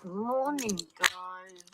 Morning, guys.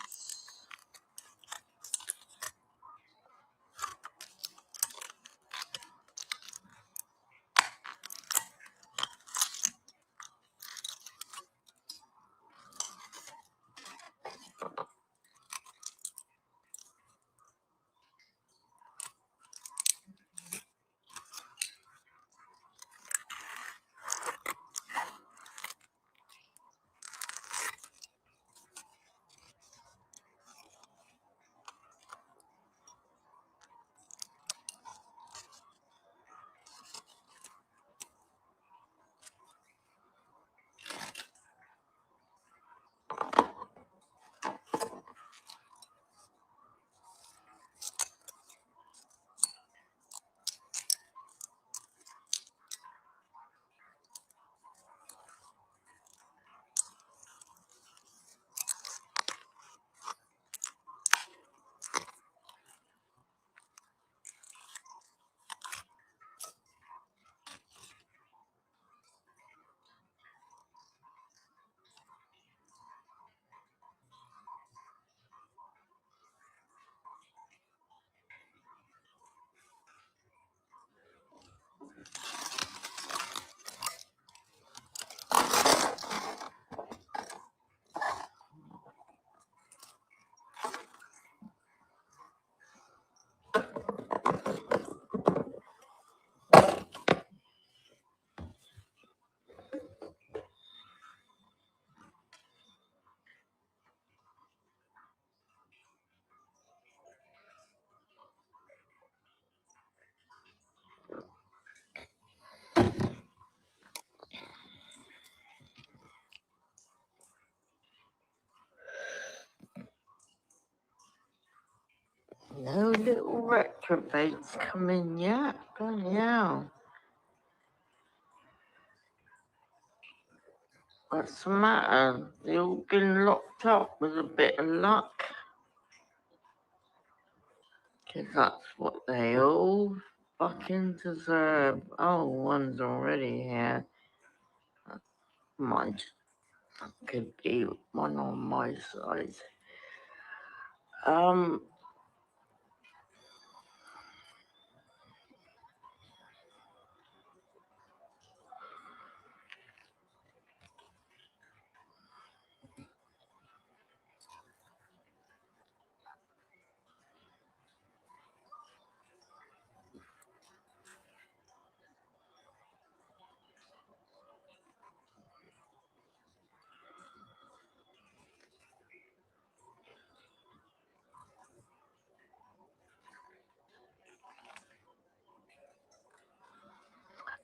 No little retrobates coming yet. Bloody hell. What's the matter? They all been locked up with a bit of luck. 'Cause that's what they all fucking deserve. Oh, one's already here. Might could be one on my side.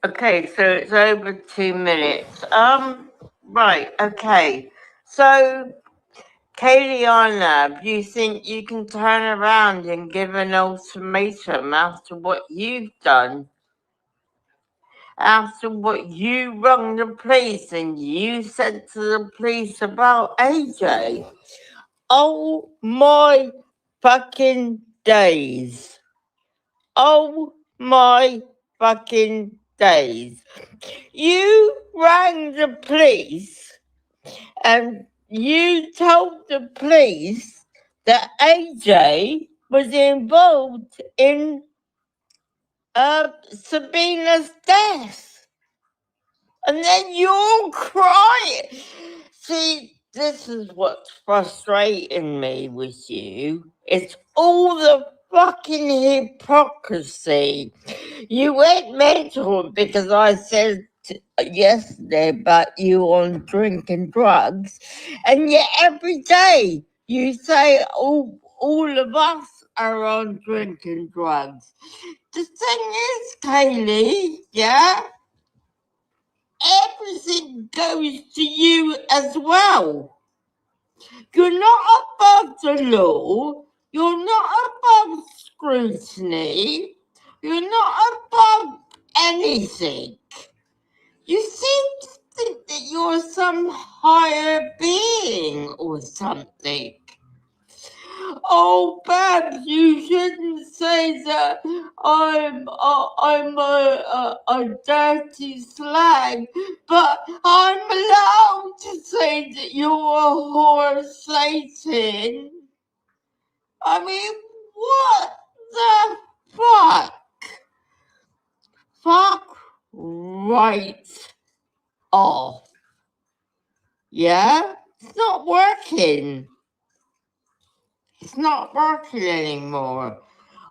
Okay, so it's over 2 minutes. Right, okay. So, Kaliana, do you think you can turn around and give an ultimatum after what you've done? After what you rung the police and you said to the police about AJ? Oh my fucking days. Oh my fucking days. You rang the police and you told the police that AJ was involved in Sabina's death. And then you're crying. See, this is what's frustrating me with you. It's all the fucking hypocrisy. You went mental because I said yesterday about you on drinking drugs, and yet every day you say all of us are on drinking drugs. The thing is, Kaylee, yeah, everything goes to you as well. You're not above the law. You're not above scrutiny. You're not above anything. You seem to think that you're some higher being or something. Oh, Babs, you shouldn't say that I'm a dirty slag, but I'm allowed to say that you're a whore Satan. I mean, what the fuck? Fuck right off. Yeah? It's not working. It's not working anymore.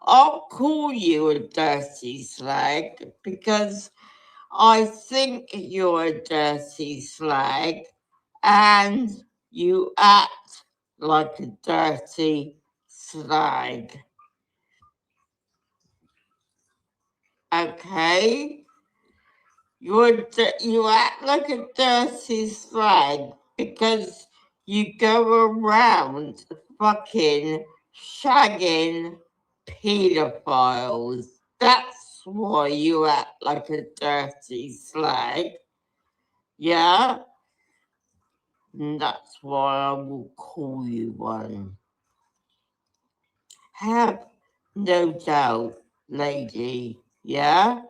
I'll call you a dirty slag because I think you're a dirty slag and you act like a dirty slag. Okay? You act like a dirty slag because you go around fucking shagging pedophiles. That's why you act like a dirty slag. Yeah? And that's why I will call you one. Have no doubt, lady. Yeah?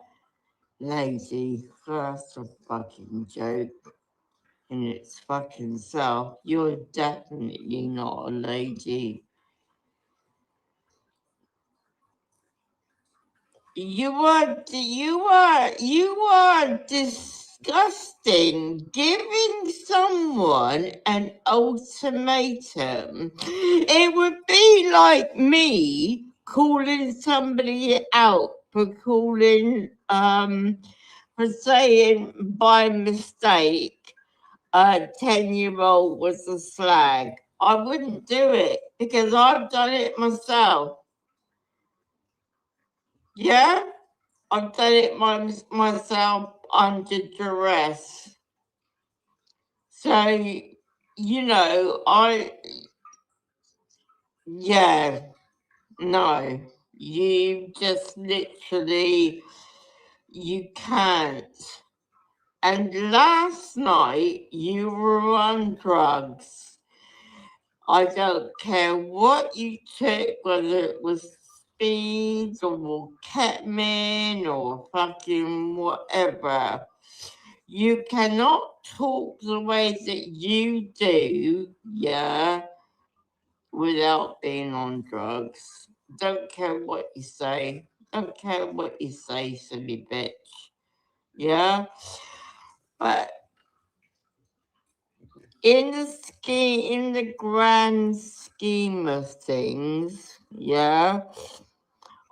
Lady, that's a fucking joke. In its fucking self, you're definitely not a lady. You are disgusting. Giving someone an ultimatum. It would be like me calling somebody out for saying by mistake a 10-year-old was a slag. I wouldn't do it because I've done it myself. Yeah? I've done it myself under duress. So, yeah, no, you just literally, you can't. And last night, you were on drugs. I don't care what you took, whether it was speed or ketamine or fucking whatever. You cannot talk the way that you do, yeah, without being on drugs. Don't care what you say. Don't care what you say, silly bitch. Yeah? But in the grand scheme of things, yeah,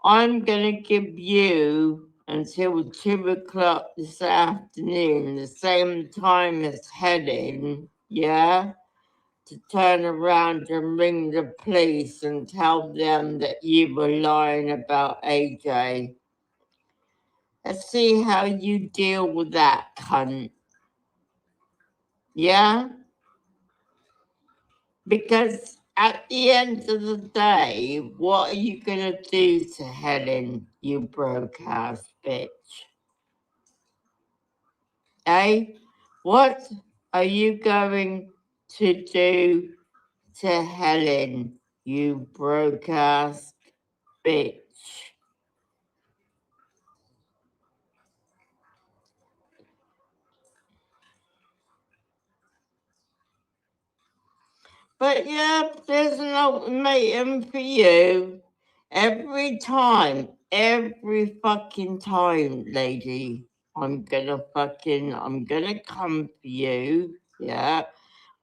I'm gonna give you until 2 o'clock this afternoon, the same time as Helen, yeah, to turn around and ring the police and tell them that you were lying about AJ. Let's see how you deal with that, cunt. Yeah? Because at the end of the day, what are you gonna do to Helen, you broke ass bitch? Eh? What are you going to do to Helen, you broke ass bitch? But yeah, there's an ultimatum for you. Every every fucking time, lady, I'm gonna come for you. Yeah,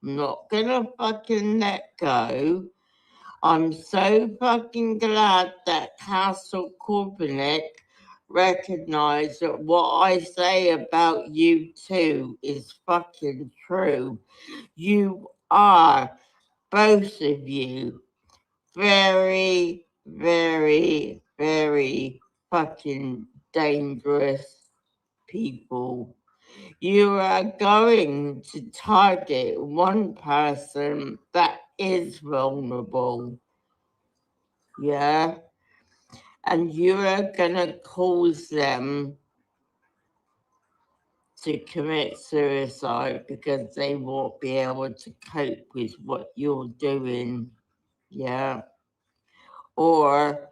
I'm not gonna fucking let go. I'm so fucking glad that Castle Corbinick recognized that what I say about you two is fucking true. You are, both of you, very, very, very fucking dangerous people. You are going to target one person that is vulnerable. Yeah? And you are gonna cause them to commit suicide because they won't be able to cope with what you're doing. Yeah. Or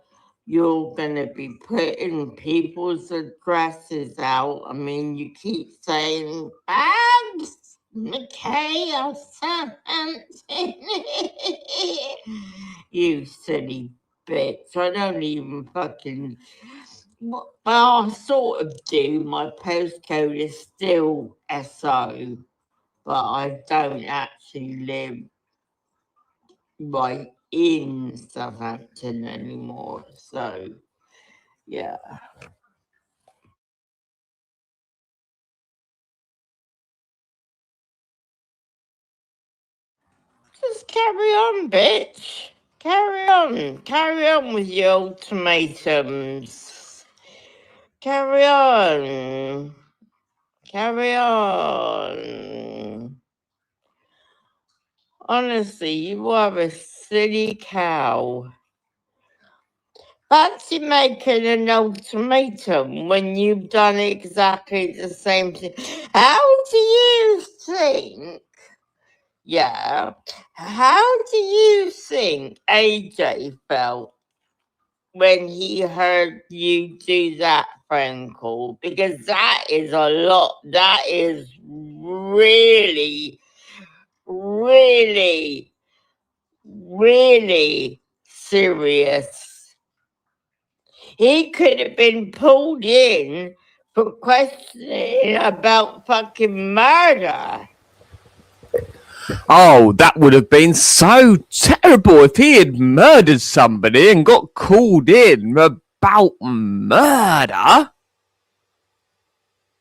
you're going to be putting people's addresses out. I mean, you keep saying, Babs, Michaela Southampton. You silly bitch. I don't even fucking. Well, I sort of do. My postcode is still SO, but I don't actually live right in Southampton anymore. So, yeah. Just carry on, bitch. Carry on. Carry on with your ultimatums. Carry on. Carry on. Honestly, you are a silly cow. Fancy making an ultimatum when you've done exactly the same thing. How do you think? Yeah. How do you think AJ felt when he heard you do that phone call? Because that is a lot. That is really, really, really serious. He could have been pulled in for questioning about fucking murder. Oh, that would have been so terrible if he had murdered somebody and got called in about murder.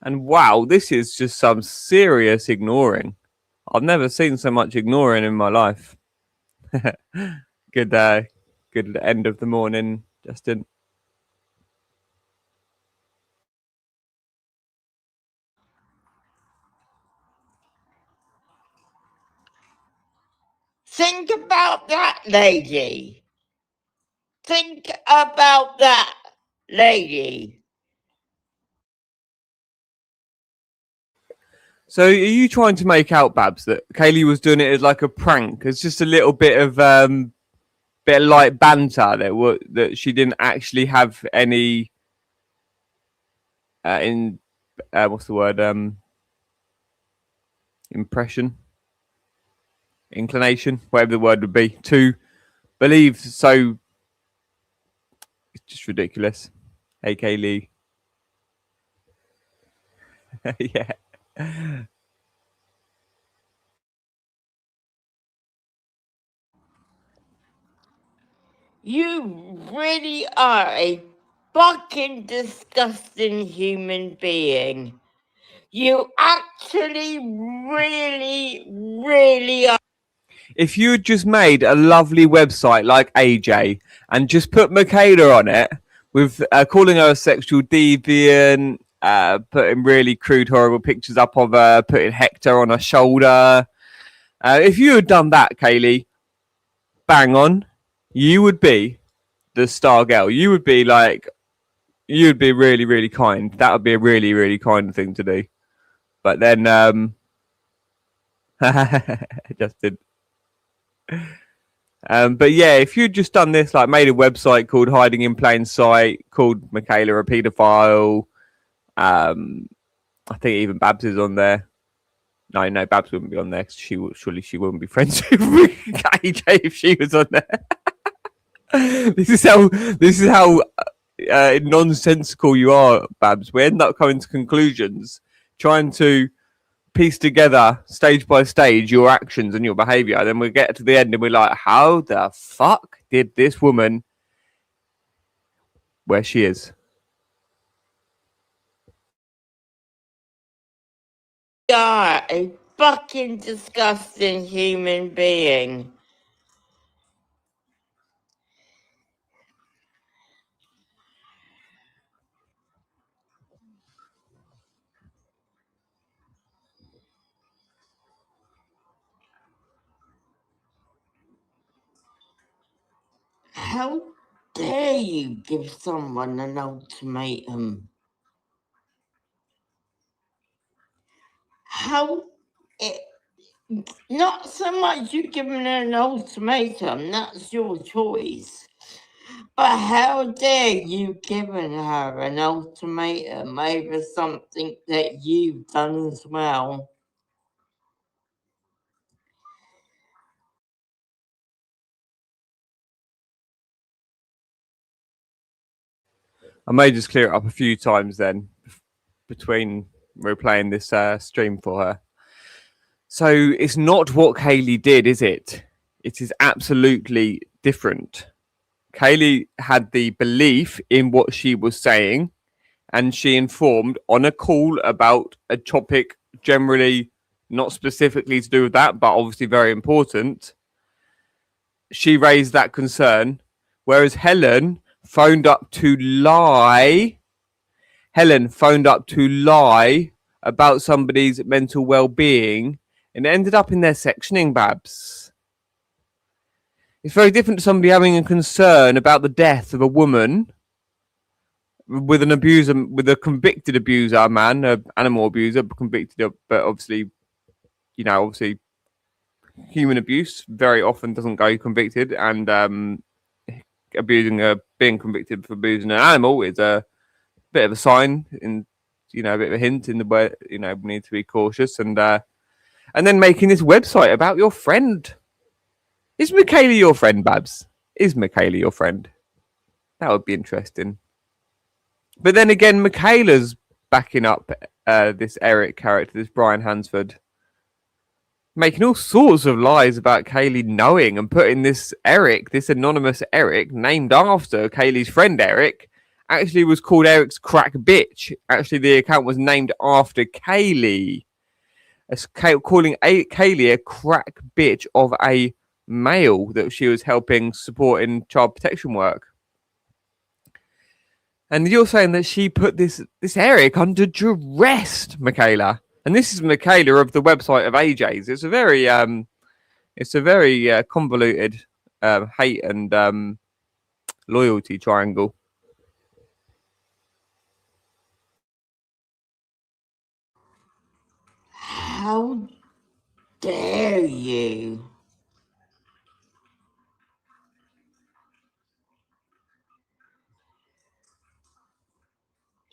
And wow, this is just some serious ignoring. I've never seen so much ignoring in my life. Good good end of the morning, Justin. Think about that, lady. Think about that, lady. So are you trying to make out, Babs, that Kaylee was doing it as like a prank? It's just a little bit of light banter that she didn't actually have any in what's the word impression, inclination, whatever the word would be, to believe. So it's just ridiculous. Hey, Kaylee. Yeah. You really are a fucking disgusting human being. You actually really are. If you had just made a lovely website like AJ and just put Michaela on it with calling her a sexual deviant, putting really crude, horrible pictures up of her, putting Hector on her shoulder. If you had done that, Kaylee, bang on, you would be the star girl. You would be like, you would be really, really kind. That would be a really, really kind thing to do. But then, Justin. But yeah, if you'd just done this, like made a website called Hiding in Plain Sight, called Michaela a paedophile. I think even Babs is on there. No, Babs wouldn't be on there. Surely she wouldn't be friends with AJ if she was on there. This is how nonsensical you are, Babs. We end up coming to conclusions, trying to piece together stage by stage your actions and your behavior. Then we get to the end and we're like, how the fuck did this woman where she is? You are a fucking disgusting human being. How dare you give someone an ultimatum? How Not so much you giving her an ultimatum, that's your choice. But how dare you giving her an ultimatum over something that you've done as well? I may just clear it up a few times then between replaying this stream for her. So it's not what Kaylee did, is it? It is absolutely different. Kaylee had the belief in what she was saying, and she informed on a call about a topic generally not specifically to do with that, but obviously very important. She raised that concern, whereas Helen phoned up to lie. Helen phoned up to lie about somebody's mental well-being, and it ended up in their sectioning, Babs. It's very different to somebody having a concern about the death of a woman with an abuser, with a convicted abuser, a man, an animal abuser, but convicted, but obviously, obviously, human abuse very often doesn't go convicted, and being convicted for abusing an animal is a bit of a sign, in a bit of a hint in the way, we need to be cautious, and then making this website about your friend. Is Michaela your friend, Babs? Is Michaela your friend? That would be interesting. But then again, Michaela's backing up this Eric character, this Brian Hansford, making all sorts of lies about Kaylee knowing, and putting this Eric, this anonymous Eric, named after Kaylee's friend Eric, actually was called Eric's crack bitch. Actually, the account was named after Kaylee. Calling Kaylee a crack bitch of a male that she was helping support in child protection work. And you're saying that she put this Eric under duress, Michaela. And this is Michaela of the website of AJ's. It's a very convoluted hate and loyalty triangle. How dare you?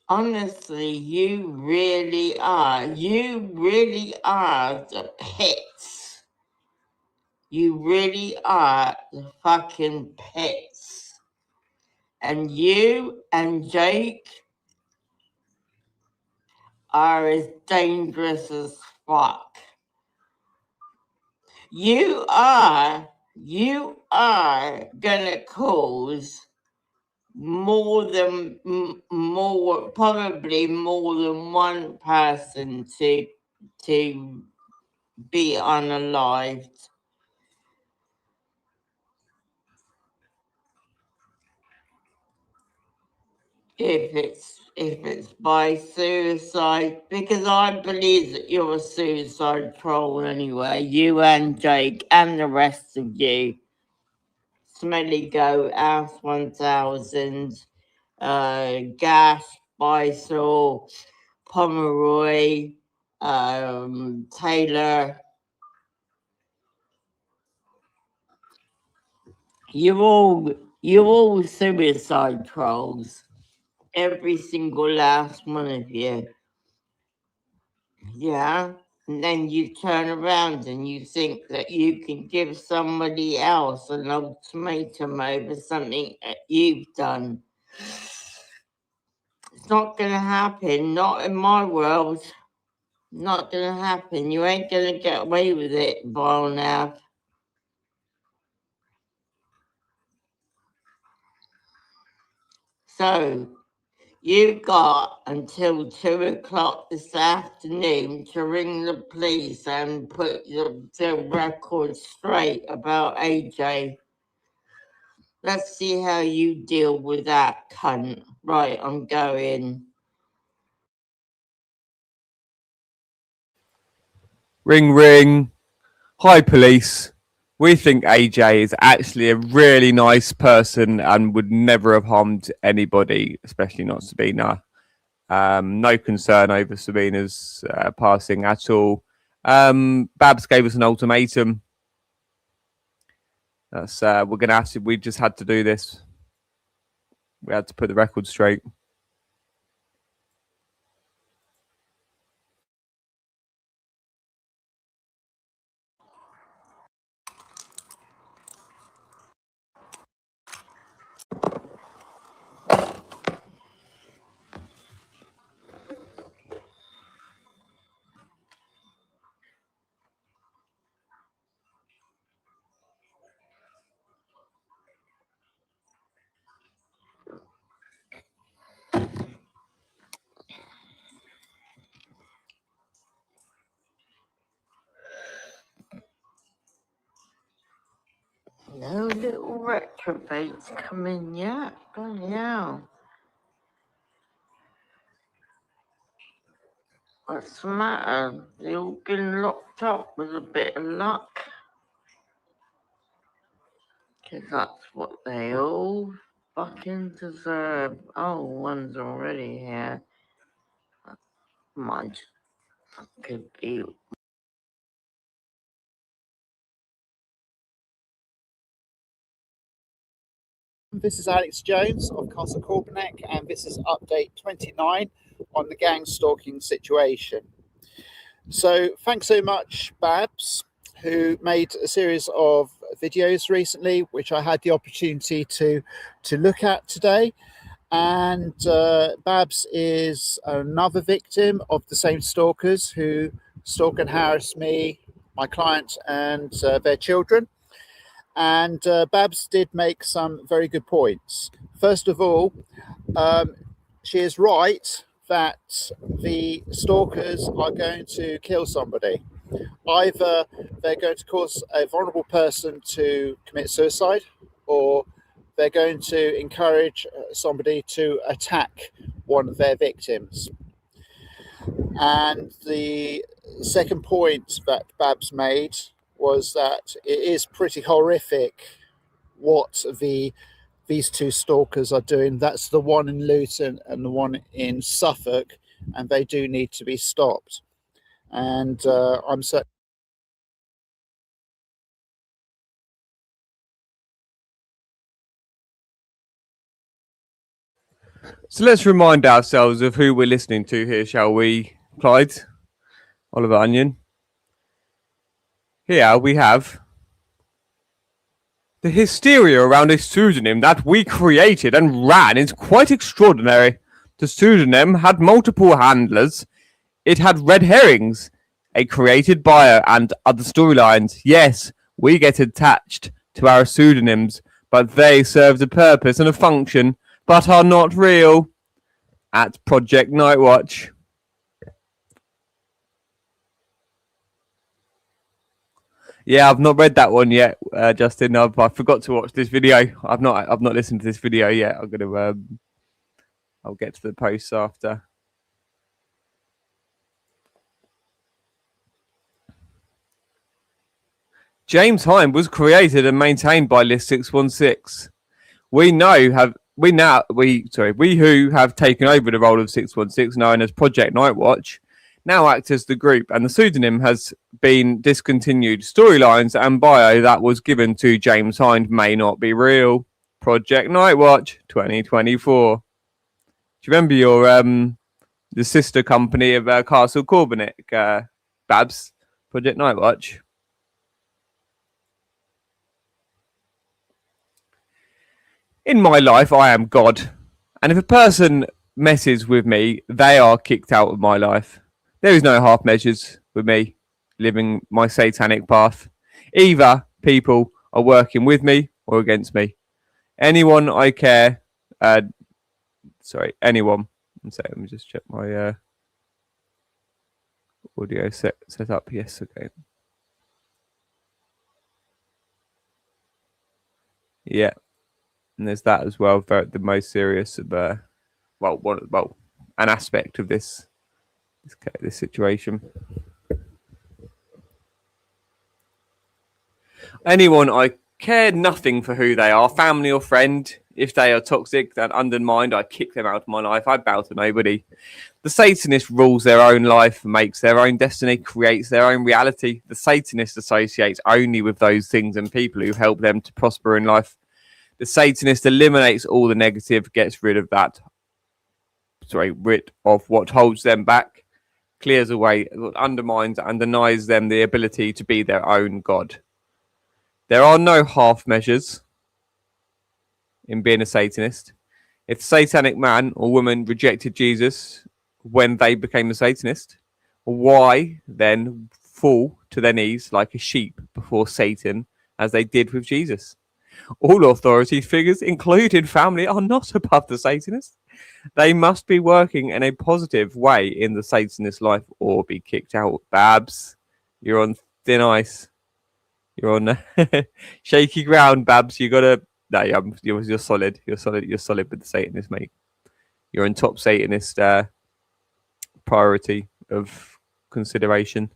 Honestly, you really are. You really are the pets. You really are the fucking pets. And you and Jake are as dangerous as fuck. You are gonna cause probably more than one person to be unalived. If it's by suicide, because I believe that you're a suicide troll anyway, you and Jake and the rest of you. Smelly Goat, House 1000, Gash, Bysol, Pomeroy, Taylor. You're all suicide trolls. Every single last one of you. Yeah. And then you turn around and you think that you can give somebody else an ultimatum over something that you've done. It's not going to happen. Not in my world. Not going to happen. You ain't going to get away with it, Vile Nav. So, you got until 2 o'clock this afternoon to ring the police and put the record straight about AJ. Let's see how you deal with that, cunt. Right, I'm going. Ring, ring. Hi, police. We think AJ is actually a really nice person and would never have harmed anybody, especially not Sabina. No concern over Sabina's passing at all. Babs gave us an ultimatum. That's we're gonna have to. We just had to do this. We had to put the record straight. No little retrobates coming yet. Bloody hell. What's the matter? They all been locked up with a bit of luck. Because that's what they all fucking deserve. Oh, one's already here. Might could be. This is Alex Jones of Castle Corbenek, and this is update 29 on the gang stalking situation. So thanks so much, Babs, who made a series of videos recently, which I had the opportunity to look at today. And Babs is another victim of the same stalkers who stalk and harass me, my client, and their children. And Babs did make some very good points. First of all, she is right that the stalkers are going to kill somebody. Either they're going to cause a vulnerable person to commit suicide, or they're going to encourage somebody to attack one of their victims. And the second point that Babs made was that it is pretty horrific what these two stalkers are doing. That's the one in Luton and the one in Suffolk, and they do need to be stopped. And I'm certain. So let's remind ourselves of who we're listening to here, shall we, Clyde? Oliver Onion. Here we have the hysteria around a pseudonym that we created and ran is quite extraordinary. The pseudonym had multiple handlers. It had red herrings, a created bio, and other storylines. Yes, we get attached to our pseudonyms, but they serve a purpose and a function, but are not real. At Project Nightwatch. Yeah, I've not read that one yet, Justin. I forgot to watch this video. I've not listened to this video yet. I'm gonna I'll get to the posts after. James Hine was created and maintained by List 616. We who have taken over the role of 616, known as Project Nightwatch, now act as the group, and the pseudonym has been discontinued. Storylines and bio that was given to James Hine may not be real. Project Nightwatch 2024. Do you remember your the sister company of Castle Corbenek, Babs? Project Nightwatch. In my life, I am God, and if a person messes with me, they are kicked out of my life. There is no half measures with me living my satanic path. Either people are working with me or against me. Anyone I care, anyone. Let me just check my audio set up. Yes, okay. Yeah, and there's that as well. The most serious of an aspect of this situation. Anyone I care nothing for who they are, family or friend, If they are toxic and undermined, I kick them out of my life. I bow to nobody. The Satanist rules their own life, makes their own destiny, creates their own reality. The Satanist associates only with those things and people who help them to prosper in life. The Satanist eliminates all the negative, gets rid of what holds them back, clears away what undermines and denies them the ability to be their own God. There are no half measures in being a Satanist. If the satanic man or woman rejected Jesus when they became a Satanist, why then fall to their knees like a sheep before Satan as they did with Jesus? All authority figures, including family, are not above the Satanist. They must be working in a positive way in the Satanist life or be kicked out. Babs, you're on thin ice. You're on shaky ground, Babs. You gotta. No, you're solid. You're solid. You're solid with the Satanist, mate. You're in top Satanist priority of consideration.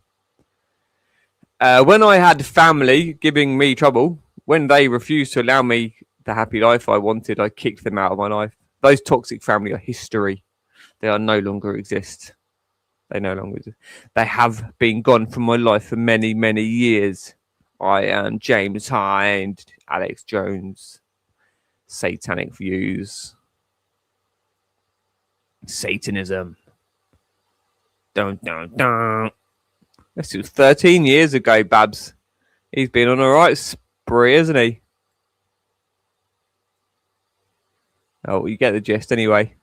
When I had family giving me trouble, when they refused to allow me the happy life I wanted, I kicked them out of my life. Those toxic family are history. They are no longer exist. They no longer exist. They have been gone from my life for many, many years. I am James Hind, Alex Jones, satanic views, Satanism. Dun, dun, dun. This was 13 years ago, Babs. He's been on a right spree, isn't he? Oh, you get the gist anyway.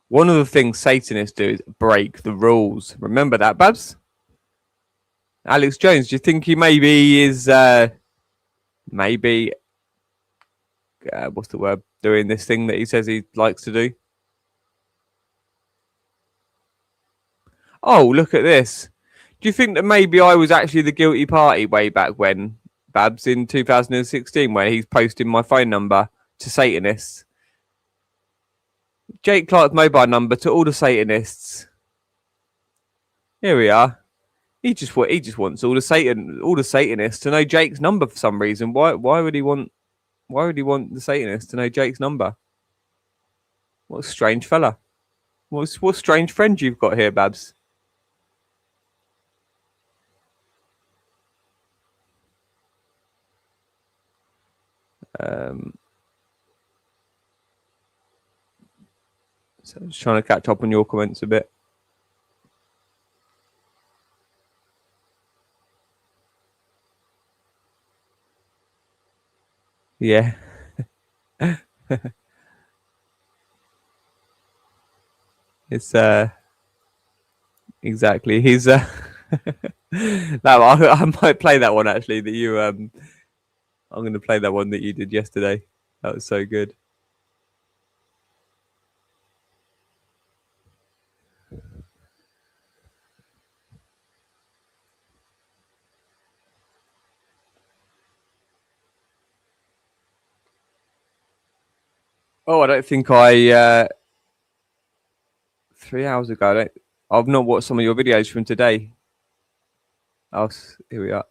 One of the things Satanists do is break the rules. Remember that, Babs? Alex Jones, do you think he maybe is what's the word? Doing this thing that he says he likes to do? Oh, look at this. Do you think that maybe I was actually the guilty party way back when, Babs, in 2016, when he's posting my phone number to Satanists? Jake Clark's mobile number to all the Satanists. Here we are. He just wants all the Satanists to know Jake's number for some reason. Why would he want the Satanists to know Jake's number? What a strange fella. What strange friend you've got here, Babs. So I'm just trying to catch up on your comments a bit. Yeah. It's exactly. He's no, I might play that one actually that you I'm going to play that one that you did yesterday. That was so good. Oh, I don't think 3 hours ago. I've not watched some of your videos from today. Oh, here we are.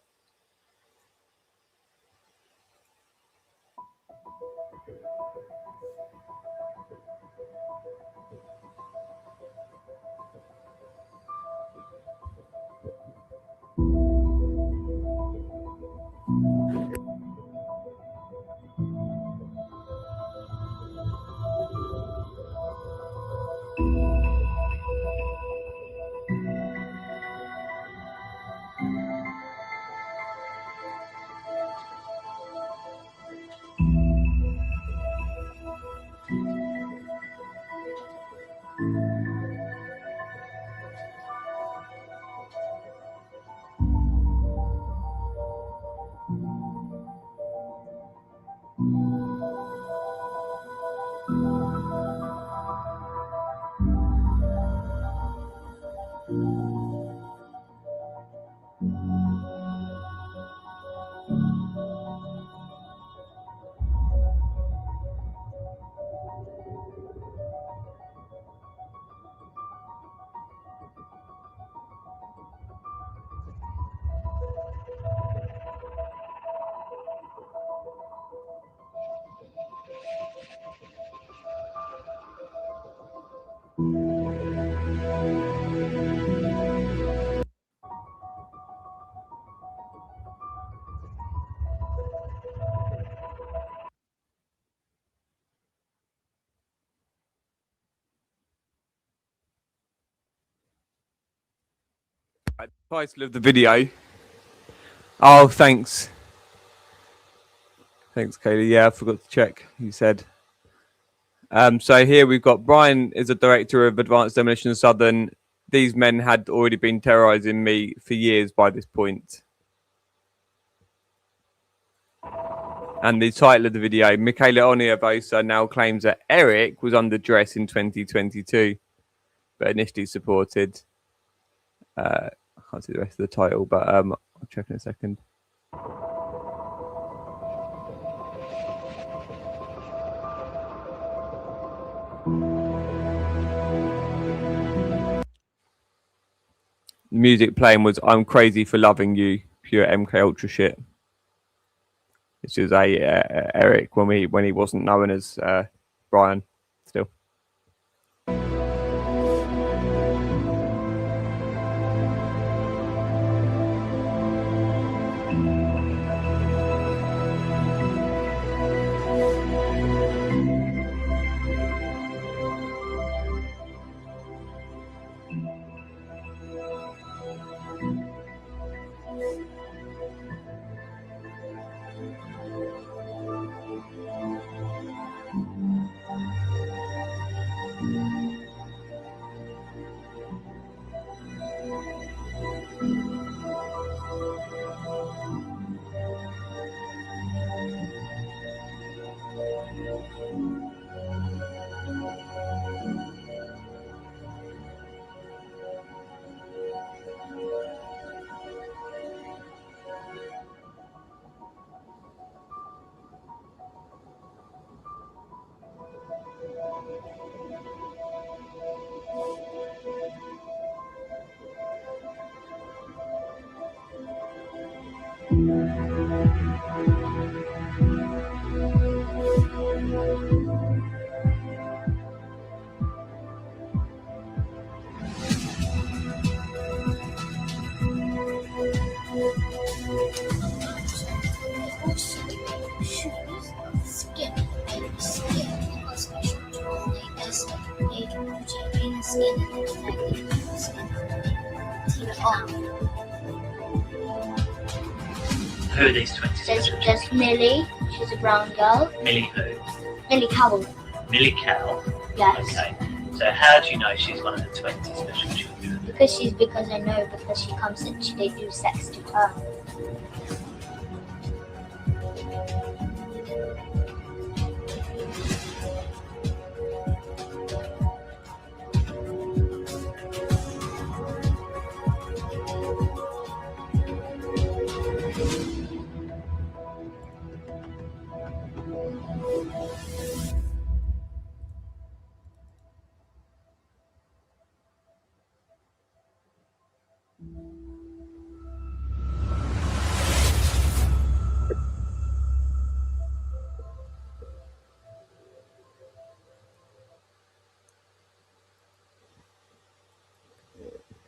Title of the video. Oh, thanks. Thanks, Kaylee. Yeah, I forgot to check. You said. So here we've got Brian is a director of Advanced Demolition Southern. These men had already been terrorizing me for years by this point. And the title of the video, Michaela Onyevosa now claims that Eric was under duress in 2022, but initially supported. I can't see the rest of the title, but I'll check in a second. The music playing was "I'm Crazy for Loving You," pure MK Ultra shit. This is Eric when he wasn't known as Brian still. Who are these 20 There's Millie, she's a brown girl. Millie who? Millie Cowell. Millie Cow. Yes. Okay. So how do you know she's one of the 20 special children? Because I know because she comes and they do sex to her.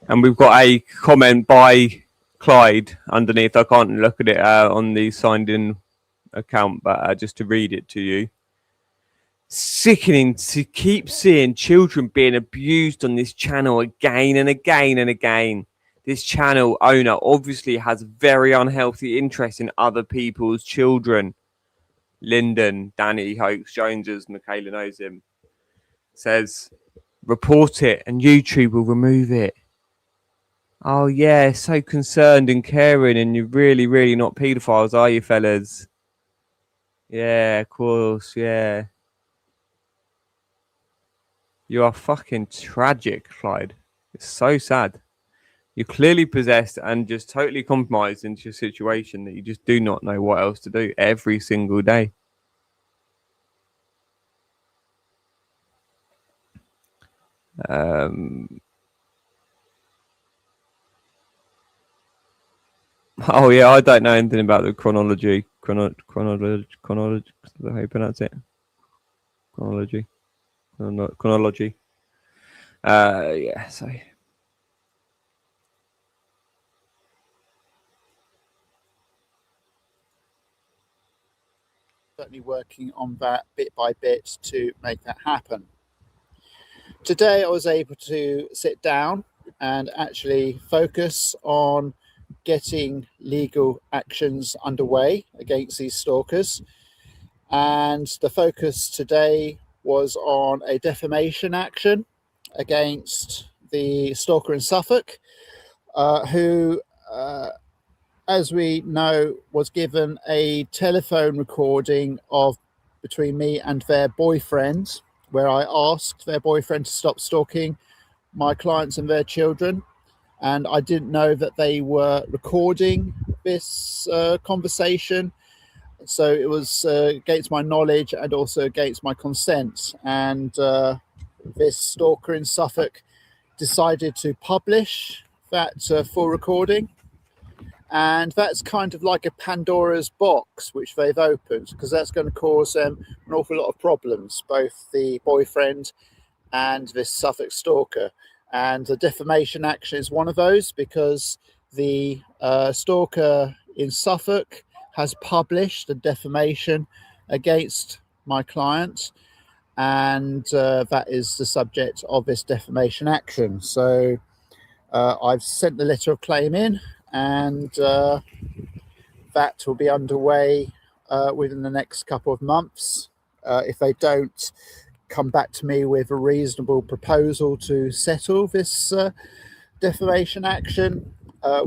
And we've got a comment by Clyde underneath. I can't look at it on the signed in account, but just to read it to you. Sickening to keep seeing children being abused on this channel again and again and again. This channel owner obviously has very unhealthy interest in other people's children. Lyndon, Danny, Hoax, Joneses, Michaela knows him. Says, report it and YouTube will remove it. Oh, yeah, so concerned and caring, and you're really, really not paedophiles, are you, fellas? Yeah, of course, yeah. You are fucking tragic, Clyde. It's so sad. You're clearly possessed and just totally compromised into your situation that you just do not know what else to do every single day. Oh yeah, I don't know anything about the chronology. Chronology. How you pronounce it? Chronology. Yeah, so certainly working on that bit by bit to make that happen. Today I was able to sit down and actually focus on getting legal actions underway against these stalkers. And the focus today was on a defamation action against the stalker in Suffolk, who, as we know, was given a telephone recording of between me and their boyfriend, where I asked their boyfriend to stop stalking my clients and their children. And I didn't know that they were recording this conversation. So it was against my knowledge and also against my consent. And this stalker in Suffolk decided to publish that full recording. And that's kind of like a Pandora's box which they've opened, because that's going to cause them an awful lot of problems, both the boyfriend and this Suffolk stalker. And the defamation action is one of those, because the stalker in Suffolk has published a defamation against my client, and that is the subject of this defamation action. So I've sent the letter of claim in, and that will be underway within the next couple of months. If they don't come back to me with a reasonable proposal to settle this defamation action,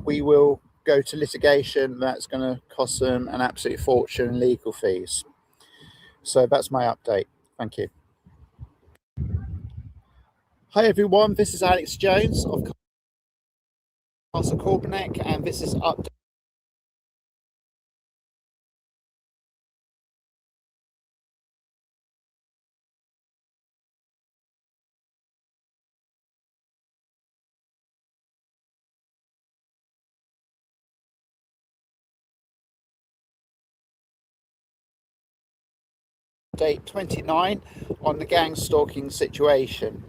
we will go to litigation. That's going to cost them an absolute fortune in legal fees. So that's my update. Thank you. Hi everyone, this is Alex Jones of Castle Corbenek, and this is update. Update 29 on the gang stalking situation.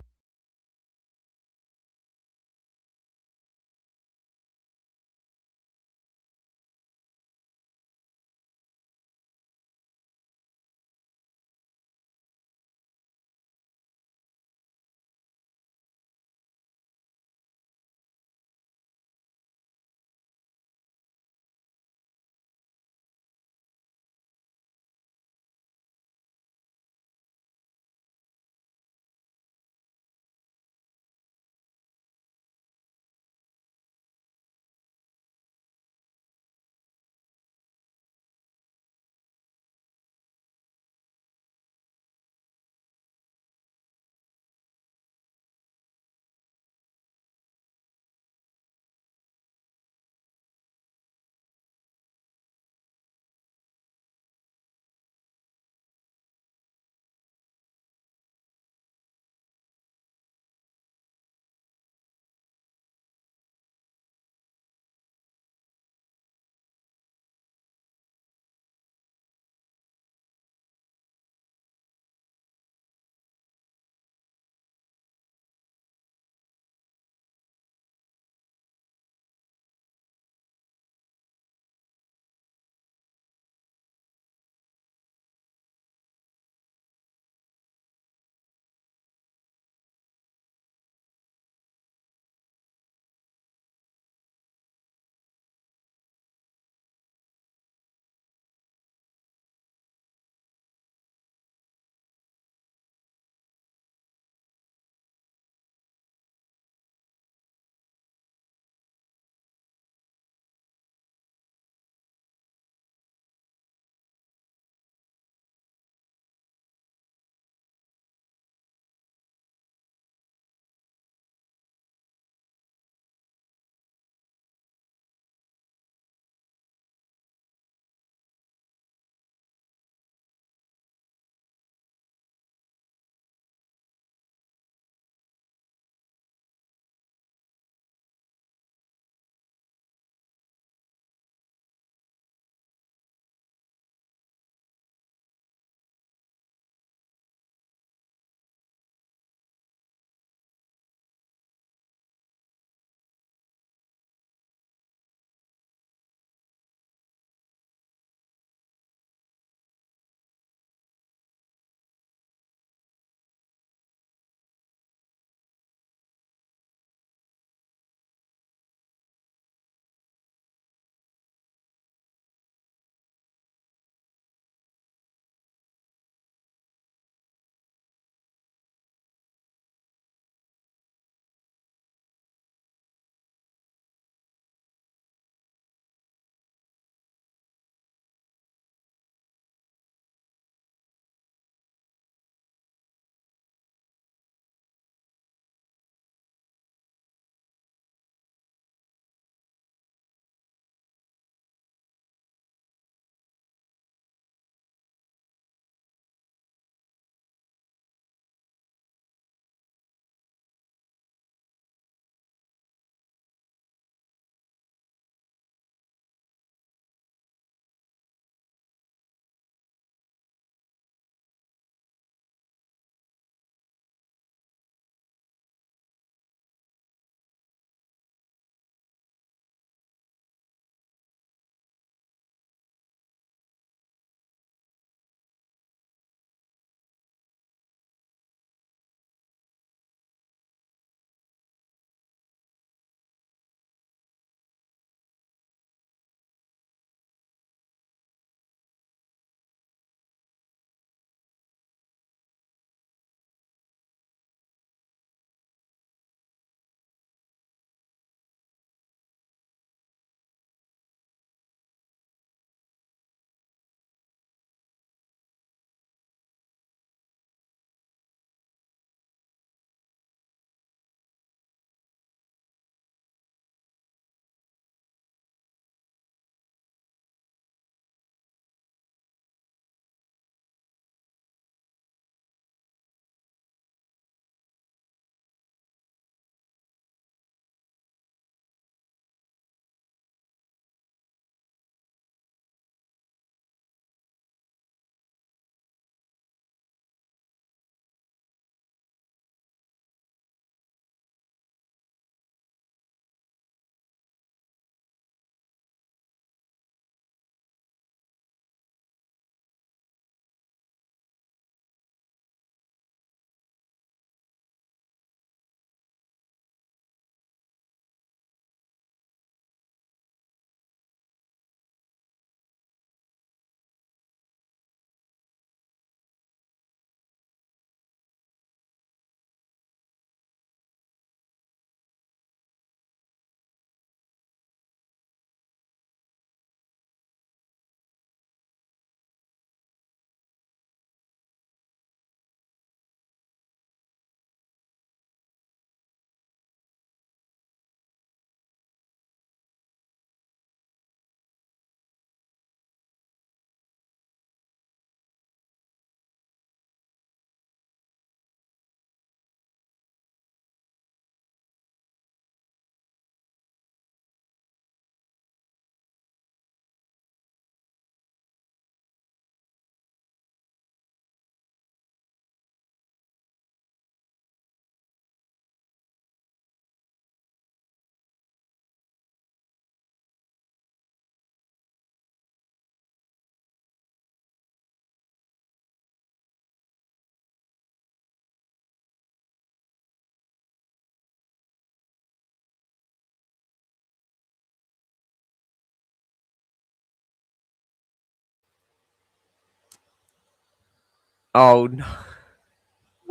Oh no.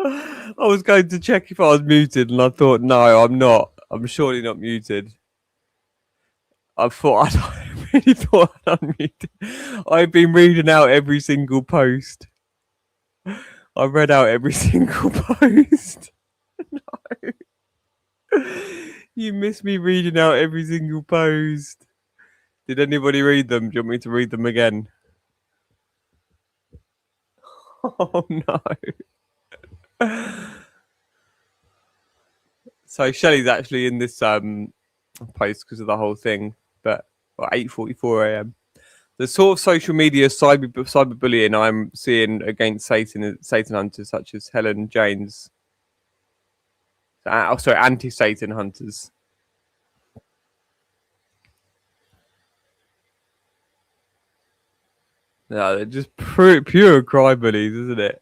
I was going to check if I was muted and I thought, no, I'm not. I'm surely not muted. I really thought I'd unmuted. I've been reading out every single post. I read out every single post. No. You missed me reading out every single post. Did anybody read them? Do you want me to read them again? Oh no. So Shelley's actually in this post because of the whole thing, but 8:44 a.m. The sort of social media cyberbullying I'm seeing against Satan hunters such as Helen Janes. Anti-Satan hunters. No, they're just pure cry bullies, isn't it?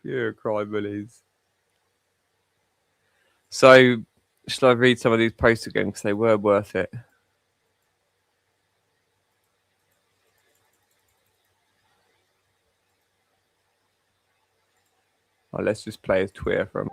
Pure cry bullies. So, shall I read some of these posts again because they were worth it? Oh, let's just play his Twitter from.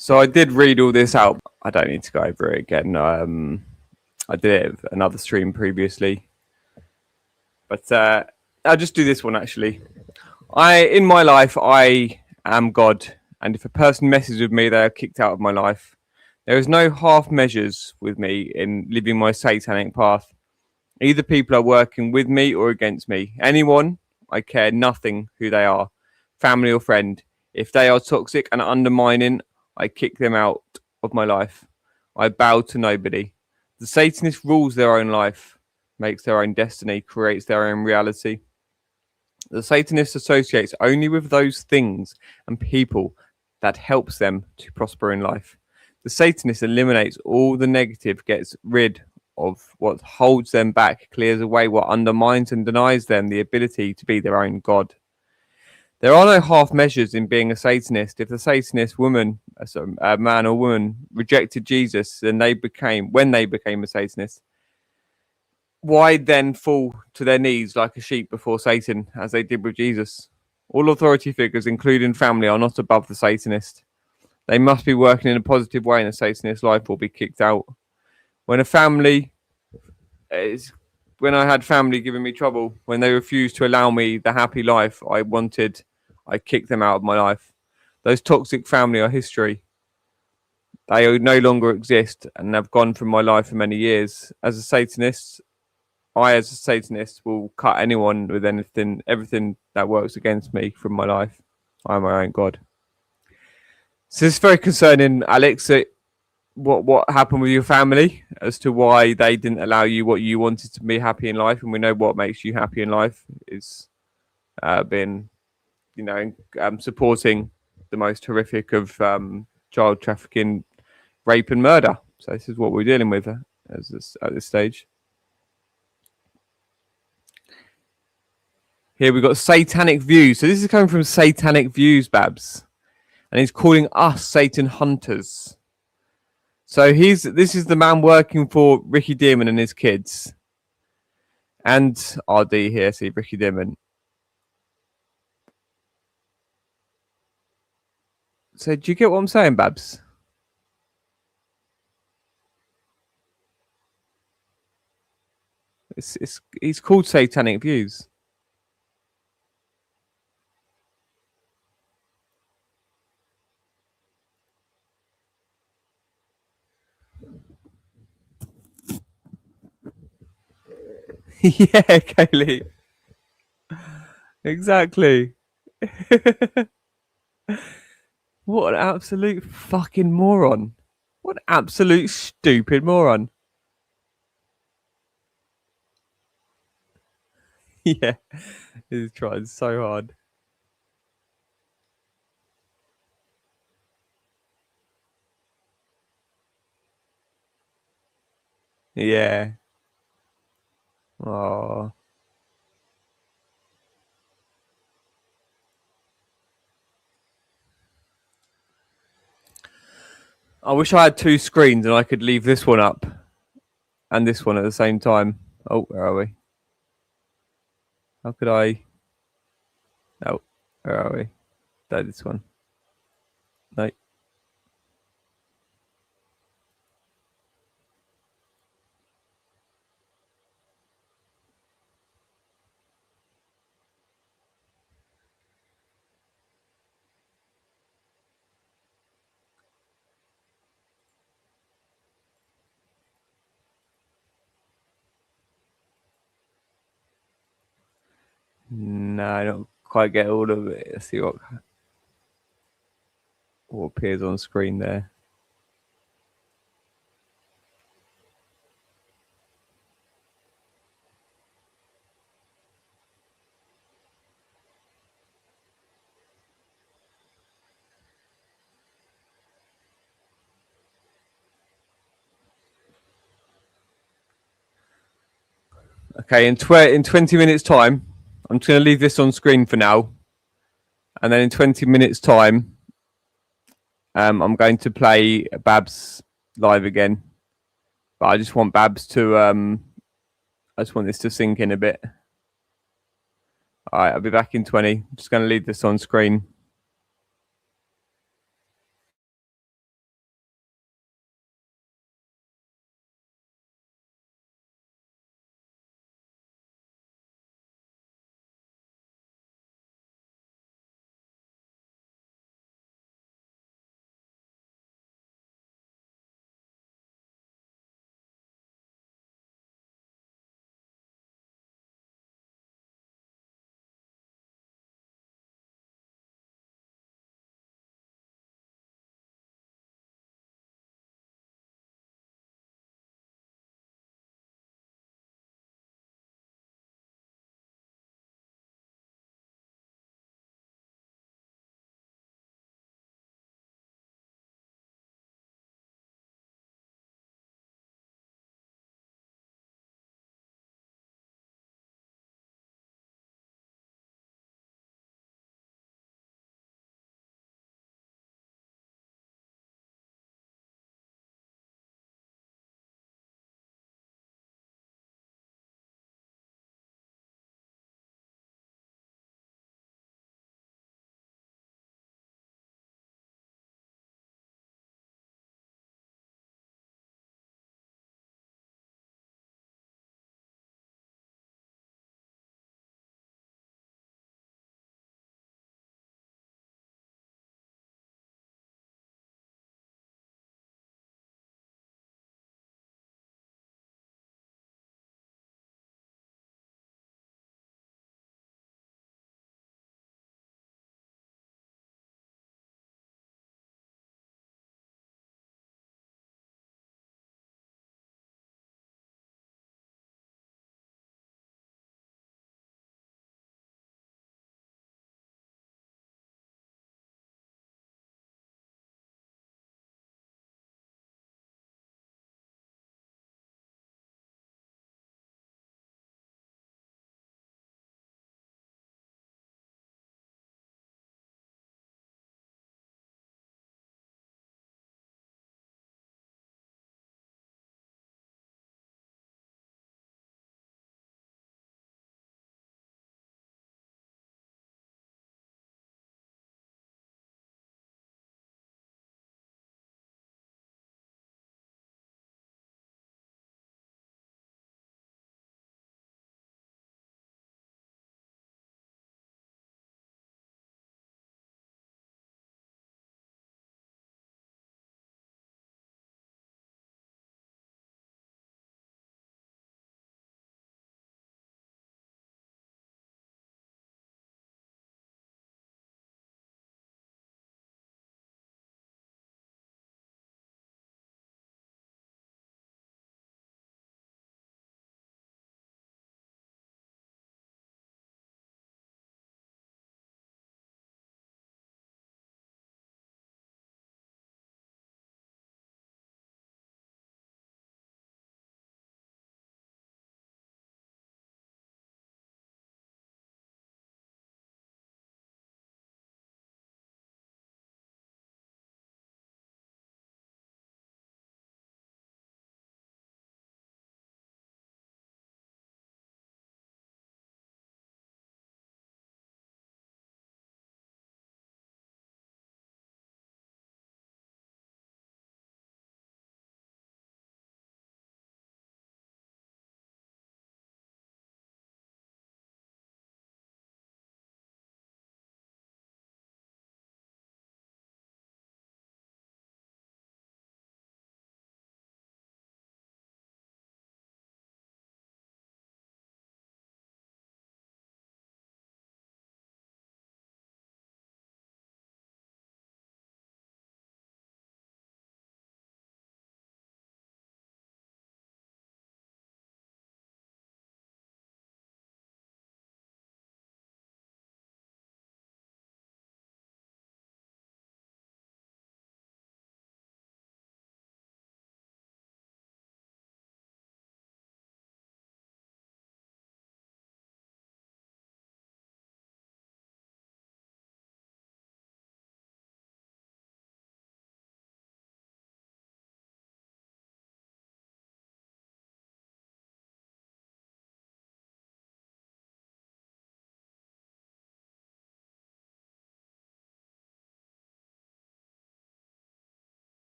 So I did read all this out. I don't need to go over it again. I did it with another stream previously, but I'll just do this one actually. In my life, I am God, and if a person messes with me, they are kicked out of my life. There is no half measures with me in living my satanic path. Either people are working with me or against me. Anyone, I care nothing who they are, family or friend. If they are toxic and undermining, I kick them out of my life. I bow to nobody. The Satanist rules their own life, makes their own destiny, creates their own reality. The Satanist associates only with those things and people that helps them to prosper in life. The Satanist eliminates all the negative, gets rid of what holds them back, clears away what undermines and denies them the ability to be their own God. There are no half measures in being a Satanist. If the Satanist woman, a man or woman, rejected Jesus, then when they became a Satanist, why then fall to their knees like a sheep before Satan, as they did with Jesus? All authority figures, including family, are not above the Satanist. They must be working in a positive way in a Satanist life or be kicked out. When I had family giving me trouble, when they refused to allow me the happy life I wanted, I kicked them out of my life. Those toxic family are history. They no longer exist and have gone from my life for many years. As a Satanist, will cut anyone with everything that works against me from my life. I am my own God. So it's very concerning, Alex, what happened with your family as to why they didn't allow you what you wanted to be happy in life. And we know what makes you happy in life is being, supporting the most horrific of child trafficking, rape and murder. So this is what we're dealing with at this stage. Here we've got Satanic Views. So this is coming from Satanic Views, Babs. And he's calling us Satan hunters. So this is the man working for Ricky Dearman and his kids. And RD here, see Ricky Dearman. So do you get what I'm saying, Babs? He's called Satanic Views. Yeah, Kaylee. Exactly. What an absolute fucking moron. What an absolute stupid moron. Yeah, he's trying so hard. Yeah. Oh. I wish I had two screens and I could leave this one up and this one at the same time. Oh, where are we? How could I? Oh, where are we? No, this one. No. No, I don't quite get all of it. Let's see what appears on screen there. Okay, in 20 minutes time, I'm just going to leave this on screen for now. And then in 20 minutes time, I'm going to play Babs live again. But I just want Babs to, I just want this to sink in a bit. All right, I'll be back in 20. I'm just going to leave this on screen.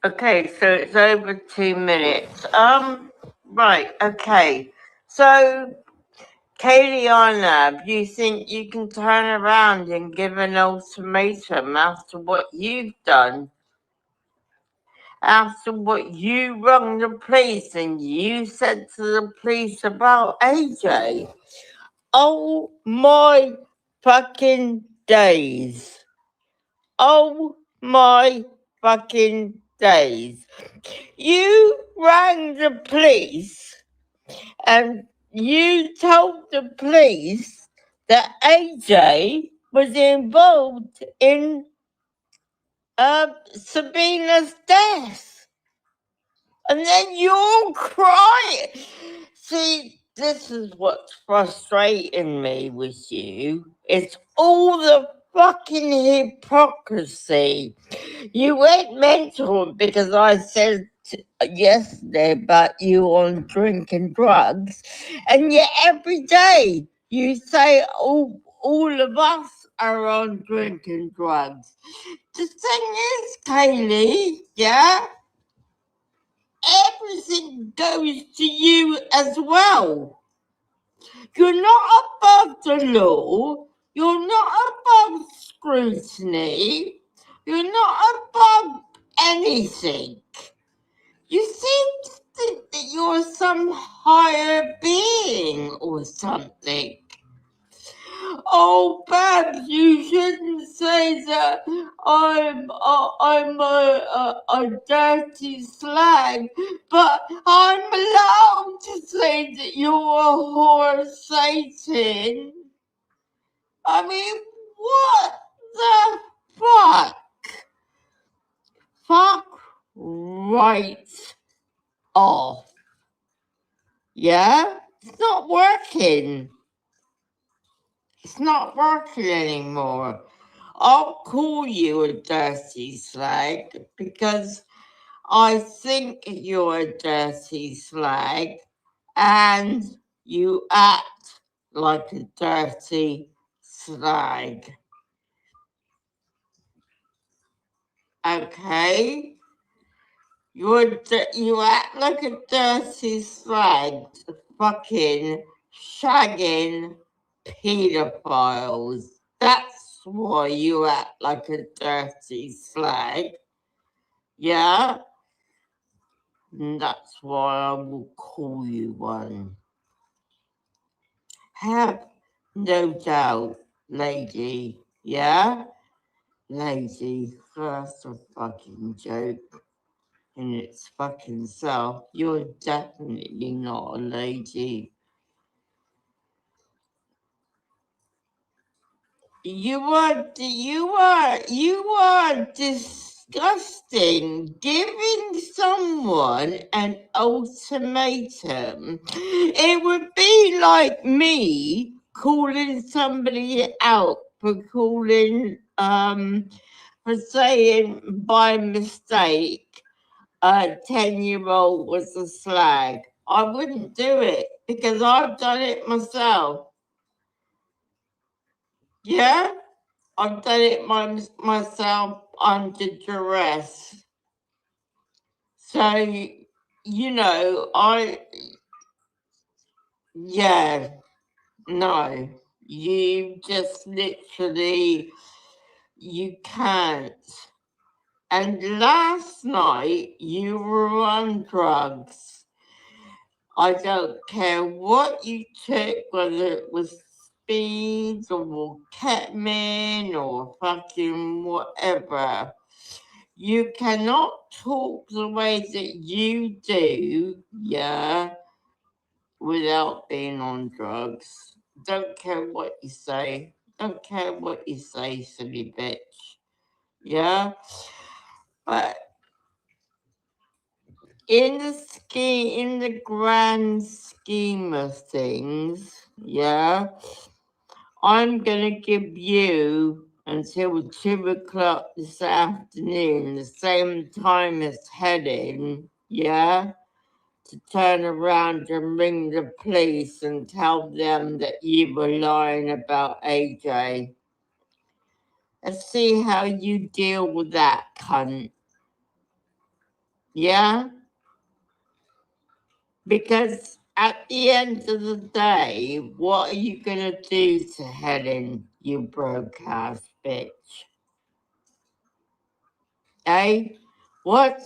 Okay, so it's over 2 minutes. Right, okay. So, Kaliana, do you think you can turn around and give an ultimatum after what you've done? After what you rung the police and you said to the police about AJ? Oh my fucking days. Oh my fucking days. You rang the police and you told the police that AJ was involved in Sabina's death. And then you're crying. See, this is what's frustrating me with you. It's all the fucking hypocrisy. You went mental because I said yesterday about you on drinking drugs, and yet every day you say all of us are on drinking drugs. The thing is, Kaylee, yeah, everything goes to you as well. You're not above the law. You're not above scrutiny. You're not above anything. You seem to think that you're some higher being or something. Oh, Babs, you shouldn't say that I'm a dirty slag, but I'm allowed to say that you're a whore of Satan. I mean, what the fuck? Fuck right off. Yeah? It's not working. It's not working anymore. I'll call you a dirty slag because I think you're a dirty slag and you act like a dirty slag. Okay? You act like a dirty slag, fucking shagging pedophiles. That's why you act like a dirty slag. Yeah? And that's why I will call you one. Have no doubt, lady. Yeah? Lady, that's a fucking joke. In its fucking self, you're definitely not a lady. You are disgusting. Giving someone an ultimatum. It would be like me calling somebody out for saying by mistake a 10-year-old was a slag. I wouldn't do it because I've done it myself. Yeah? I've done it myself under duress. So, you know, no. You just literally, you can't. And last night, you were on drugs. I don't care what you took, whether it was speed or ketamine or fucking whatever. You cannot talk the way that you do, yeah, without being on drugs. Don't care what you say. Don't care what you say, silly bitch. Yeah? But in the grand scheme of things, yeah, I'm gonna give you until 2 o'clock this afternoon, the same time as Helen, yeah, to turn around and ring the police and tell them that you were lying about AJ. Let's see how you deal with that, cunt. Yeah? Because at the end of the day, what are you going to do to Helen, you broke-ass bitch? Eh? What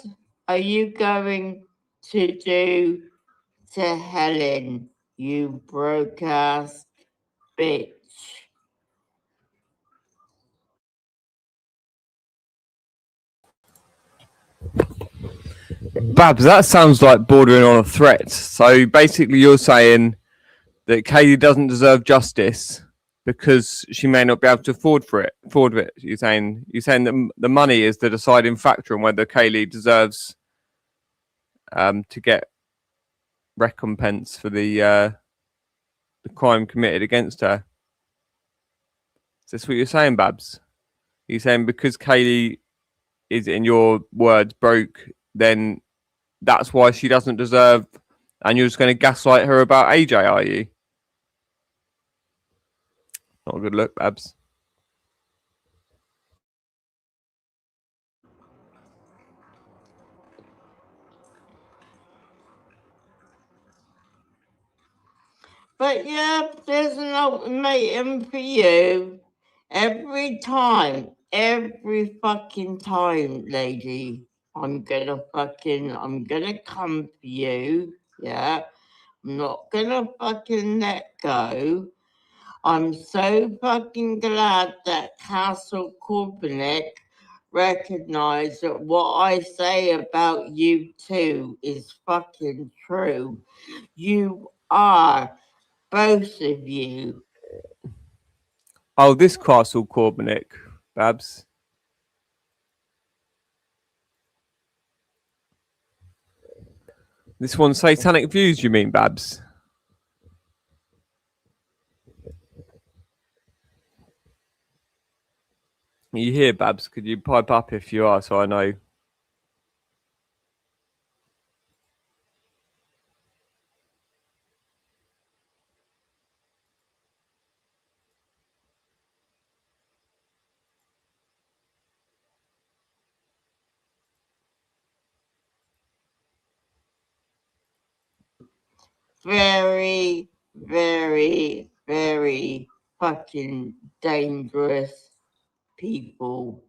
are you going to do to Helen, you broke-ass bitch? Babs, that sounds like bordering on a threat. So basically, you're saying that Kaylee doesn't deserve justice because she may not be able to afford it. You're saying that the money is the deciding factor on whether Kaylee deserves to get recompense for the crime committed against her. Is this what you're saying, Babs? You're saying because Kaylee is, in your words, broke, then that's why she doesn't deserve, and you're just going to gaslight her about AJ, are you? Not a good look, Babs. But yeah, there's an ultimatum for you. Every fucking time, lady. I'm gonna come for you. Yeah. I'm not gonna fucking let go. I'm so fucking glad that Castle Corbinick recognized that what I say about you two is fucking true. You are, both of you. Oh, this Castle Corbinick, Babs. This one, Satanic Views, you mean, Babs? Are you here, Babs? Could you pipe up if you are, so I know? Very, very, very fucking dangerous people.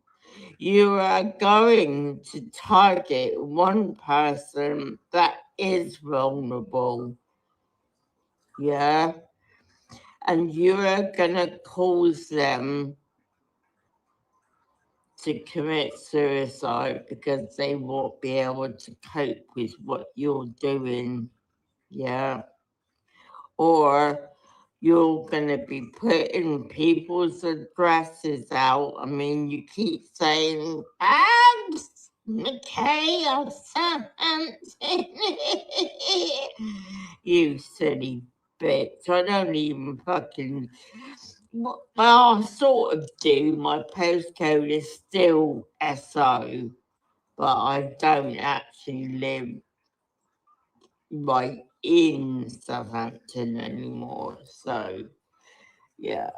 You are going to target one person that is vulnerable. Yeah? And you are going to cause them to commit suicide because they won't be able to cope with what you're doing. Yeah? Or you're going to be putting people's addresses out. I mean, you keep saying, Babs, Michaela Southampton. You silly bitch. I don't even fucking. Well, I sort of do. My postcode is still SO, but I don't actually live right in Southampton anymore. So, yeah.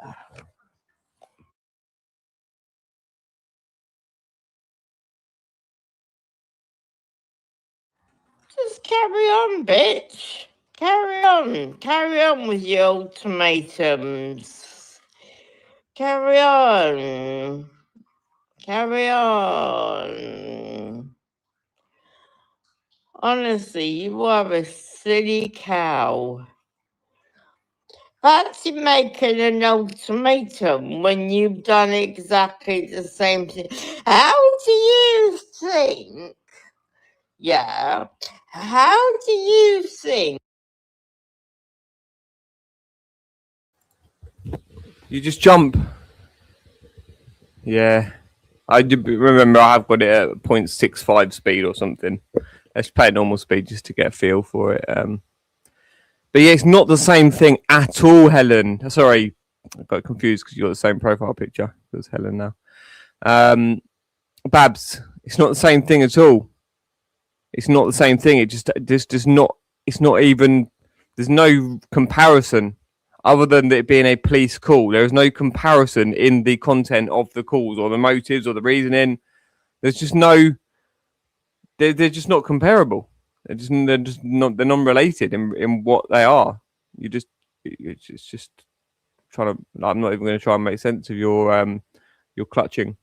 Just carry on, bitch. Carry on. Carry on with your ultimatums. Carry on. Carry on. Honestly, you are a silly cow. Fancy making an ultimatum when you've done exactly the same thing. How do you think? Yeah. How do you think? You just jump. Yeah. I remember I have got it at 0.65 speed or something. Let's play normal speed just to get a feel for it. But yeah, it's not the same thing at all, Helen. Sorry, I got confused because you got the same profile picture. It was Helen now. Babs, it's not the same thing at all. It's not the same thing. It just does not. It's not even. There's no comparison other than it being a police call. There is no comparison in the content of the calls or the motives or the reasoning. There's just no they're just not comparable. They're just not, they're non-related in what they are. It's just trying to. I'm not even going to try and make sense of your clutching,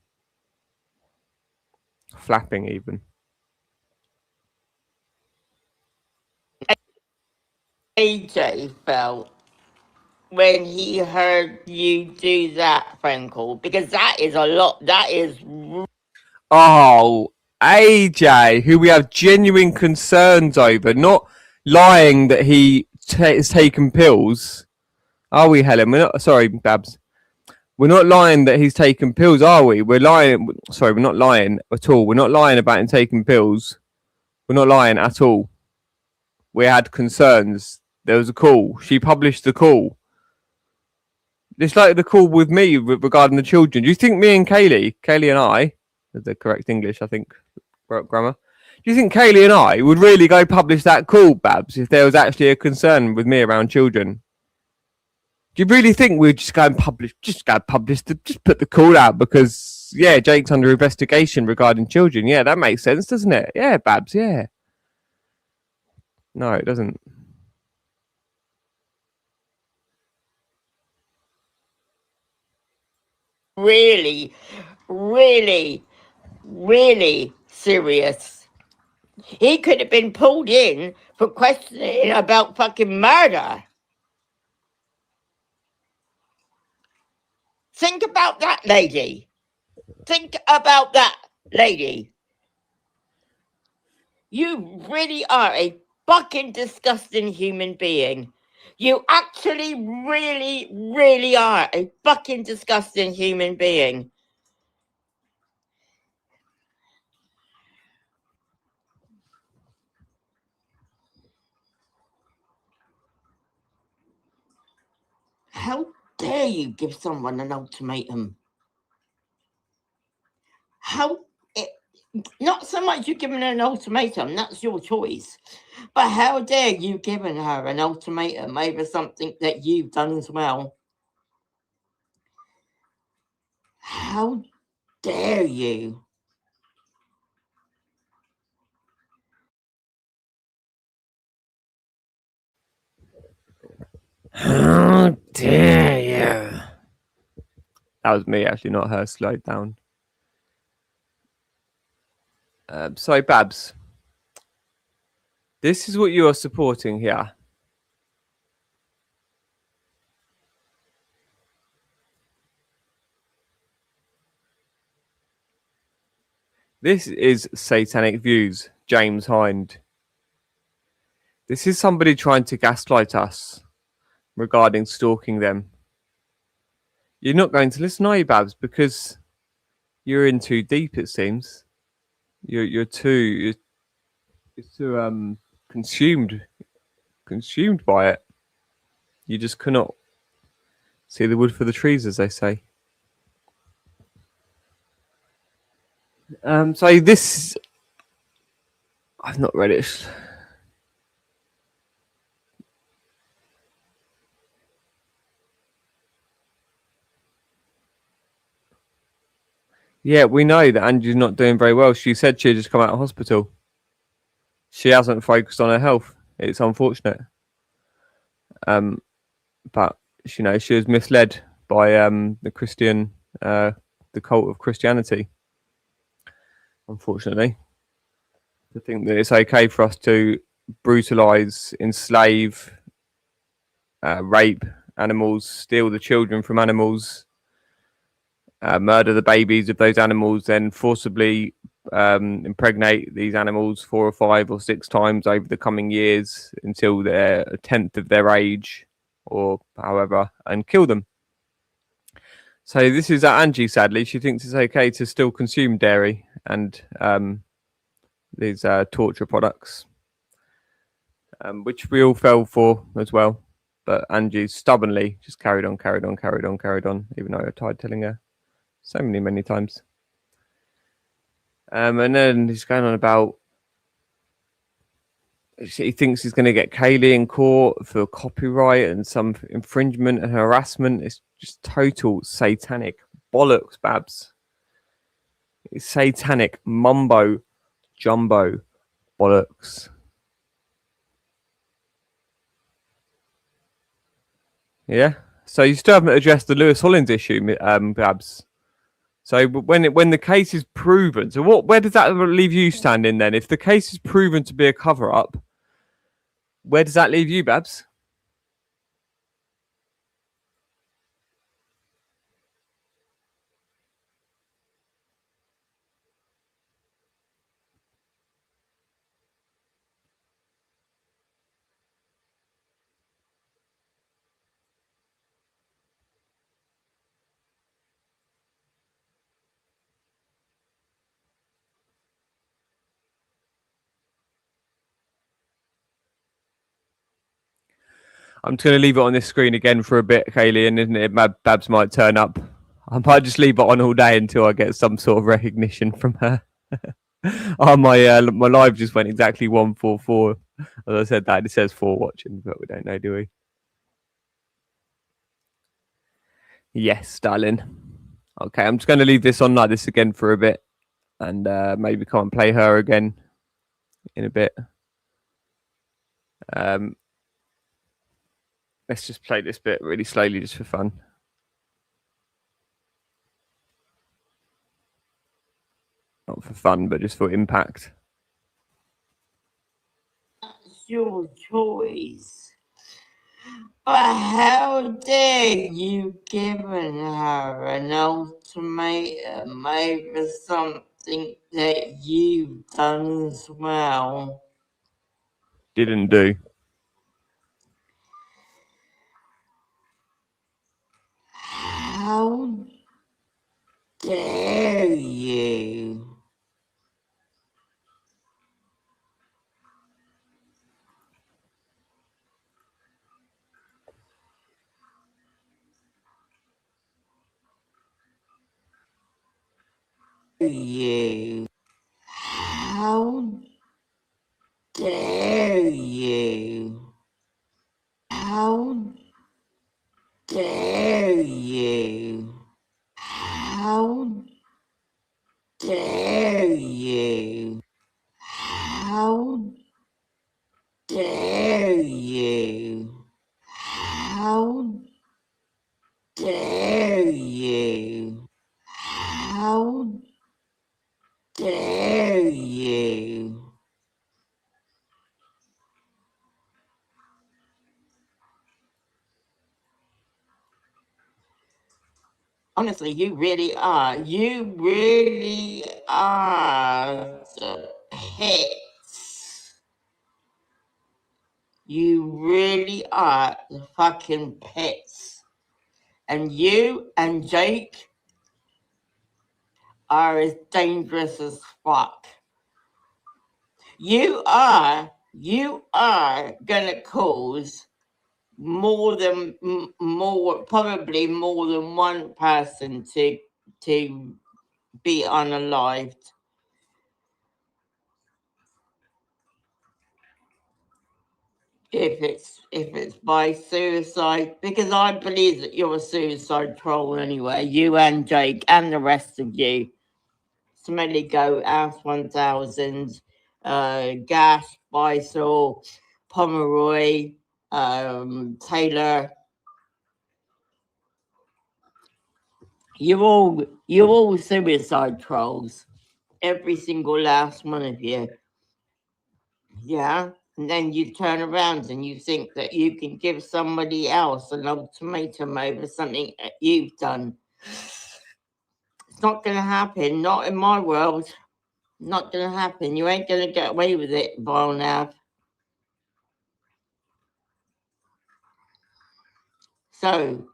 flapping even. AJ felt when he heard you do that phone call, because that is a lot. That is Oh, AJ, who we have genuine concerns over, not lying that he has taken pills. Are we, Helen? We're not. Sorry, Babs. We're not lying that he's taken pills, are we? We're lying. Sorry, we're not lying at all. We're not lying about him taking pills. We're not lying at all. We had concerns. There was a call. She published the call. It's like the call with me regarding the children. Do you think me and Kaylee and I, is the correct English, I think, grammar. Do you think Kaylee and I would really go publish that call, Babs, if there was actually a concern with me around children? Do you really think we'd just put the call out because, yeah, Jake's under investigation regarding children? Yeah, that makes sense, doesn't it? Yeah, Babs, yeah. No, it doesn't. really, really, really serious. He could have been pulled in for questioning about fucking murder. Think about that, lady. Think about that, lady. You really are a fucking disgusting human being. You actually really, really are a fucking disgusting human being. How dare you give someone an ultimatum? Not so much you giving her an ultimatum, that's your choice. But how dare you giving her an ultimatum over something that you've done as well? How dare you? How dare you? That was me, actually, not her. Slowed down. So, Babs, this is what you are supporting here. This is Satanic Views, James Hind. This is somebody trying to gaslight us regarding stalking them. You're not going to listen, are you, Babs? Because you're in too deep, it seems. You're too consumed by it. You just cannot see the wood for the trees, as they say. So this, I've not read it. Yeah, we know that Angie's not doing very well. She said she'd just come out of hospital. She hasn't focused on her health. It's unfortunate. But she was misled by the cult of Christianity. Unfortunately, to think that it's okay for us to brutalize, enslave, rape animals, steal the children from animals, murder the babies of those animals, then forcibly impregnate these animals 4 or 5 or 6 times over the coming years until they're a tenth of their age or however, and kill them. So this is Angie, sadly. She thinks it's okay to still consume dairy and these torture products, which we all fell for as well. But Angie stubbornly just carried on, even though I tried telling her so many times. And then he's going on about he thinks he's going to get Kaylee in court for copyright and some infringement and harassment. It's just total satanic bollocks, Babs. It's satanic mumbo Jumbo bollocks. Yeah. So you still haven't addressed the Lewis Hollins issue, Babs. So when the case is proven, so where does that leave you standing then? If the case is proven to be a cover up, where does that leave you, Babs? I'm just going to leave it on this screen again for a bit, Kaylee, and isn't it? Babs might turn up. I might just leave it on all day until I get some sort of recognition from her. Oh, my live just went exactly 144. As I said that, it says 4 watching, but we don't know, do we? Yes, darling. Okay, I'm just going to leave this on like this again for a bit, and maybe come and play her again in a bit. Let's just play this bit really slowly just for fun. Not for fun, but just for impact. That's your choice. But how dare you giving her an ultimatum over something that you've done as well? Didn't do. How dare you? You. How dare you? How dare you? How dare you? How dare you? How dare you? How dare you? Honestly, you really are. You really are the pits. You really are the fucking pits. And you and Jake are as dangerous as fuck. You are gonna cause probably more than one person to be unalived. If it's by suicide, because I believe that you're a suicide troll anyway, you and Jake and the rest of you. Smelly Goat, House 1000, Gash, Bysol, Pomeroy, Taylor. You're all suicide trolls. Every single last one of you. Yeah? And then you turn around and you think that you can give somebody else an ultimatum over something that you've done. It's not going to happen. Not in my world. Not going to happen. You ain't going to get away with it, Volnav. So,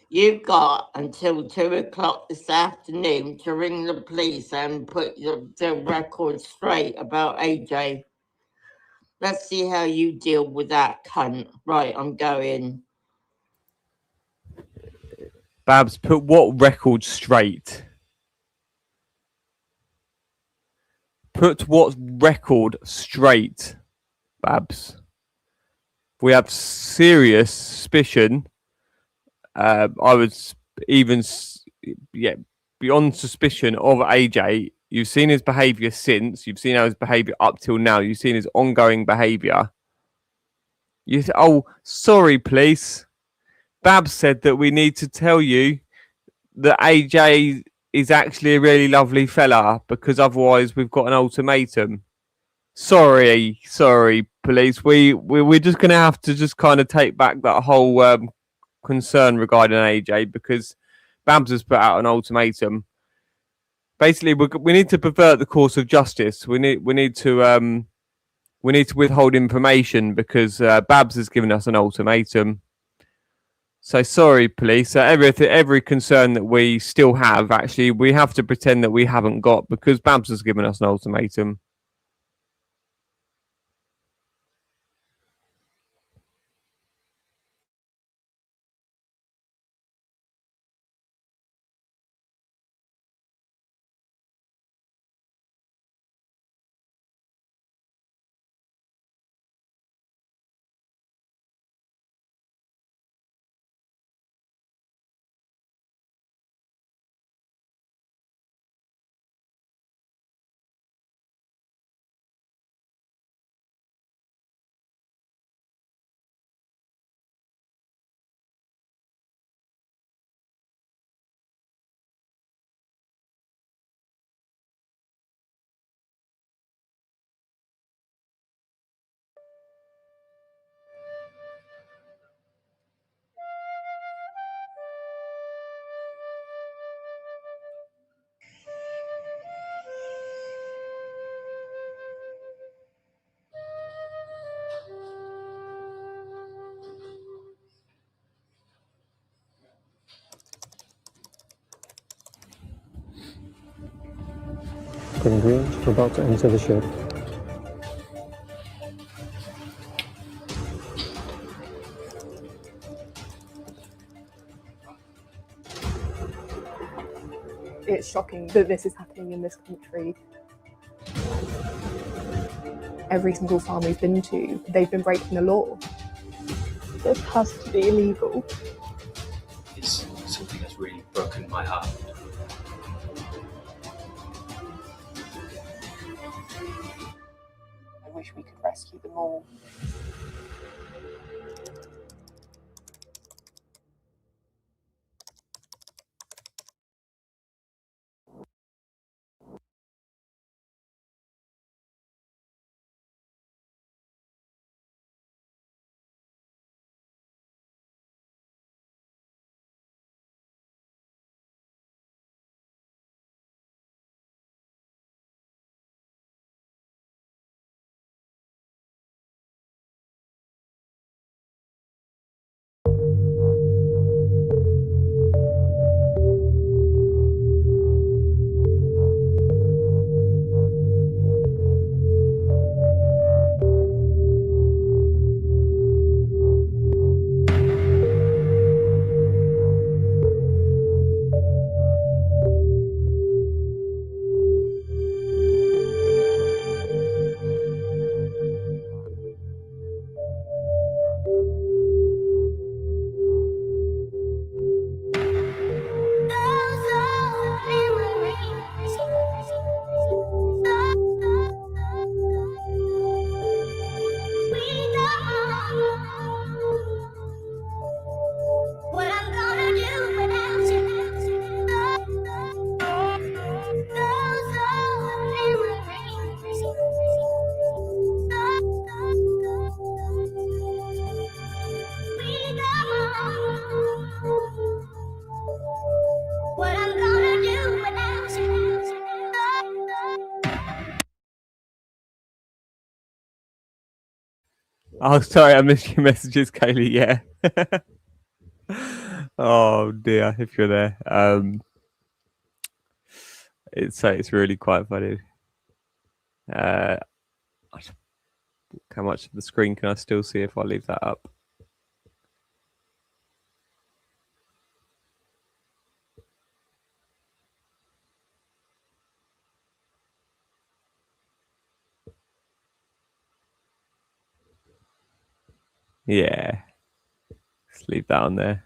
you've got until 2 o'clock this afternoon to ring the police and put the record straight about AJ. Let's see how you deal with that cunt. Right, I'm going. Babs, put what record straight? Put what record straight, Babs? We have serious suspicion. I would even, beyond suspicion of AJ. You've seen his behaviour since. You've seen how his behaviour up till now. You've seen his ongoing behaviour. Oh, sorry, police. Babs said that we need to tell you that AJ is actually a really lovely fella because otherwise we've got an ultimatum. Sorry, police. We're just going to have to just kind of take back that whole concern regarding AJ because Babs has put out an ultimatum. Basically, we need to pervert the course of justice. We need to withhold information because Babs has given us an ultimatum. So sorry, police. Every concern that we still have, actually, we have to pretend that we haven't got because Babs has given us an ultimatum. Green Green, we're about to enter the ship. It's shocking that this is happening in this country. Every single farm we've been to, they've been breaking the law. This has to be illegal. It's something that's really broken my heart. I wish we could rescue them all. Oh, sorry, I missed your messages, Kaylee. Yeah. Oh dear, if you're there, it's really quite funny. How much of the screen can I still see if I leave that up? Yeah, let's leave that on there.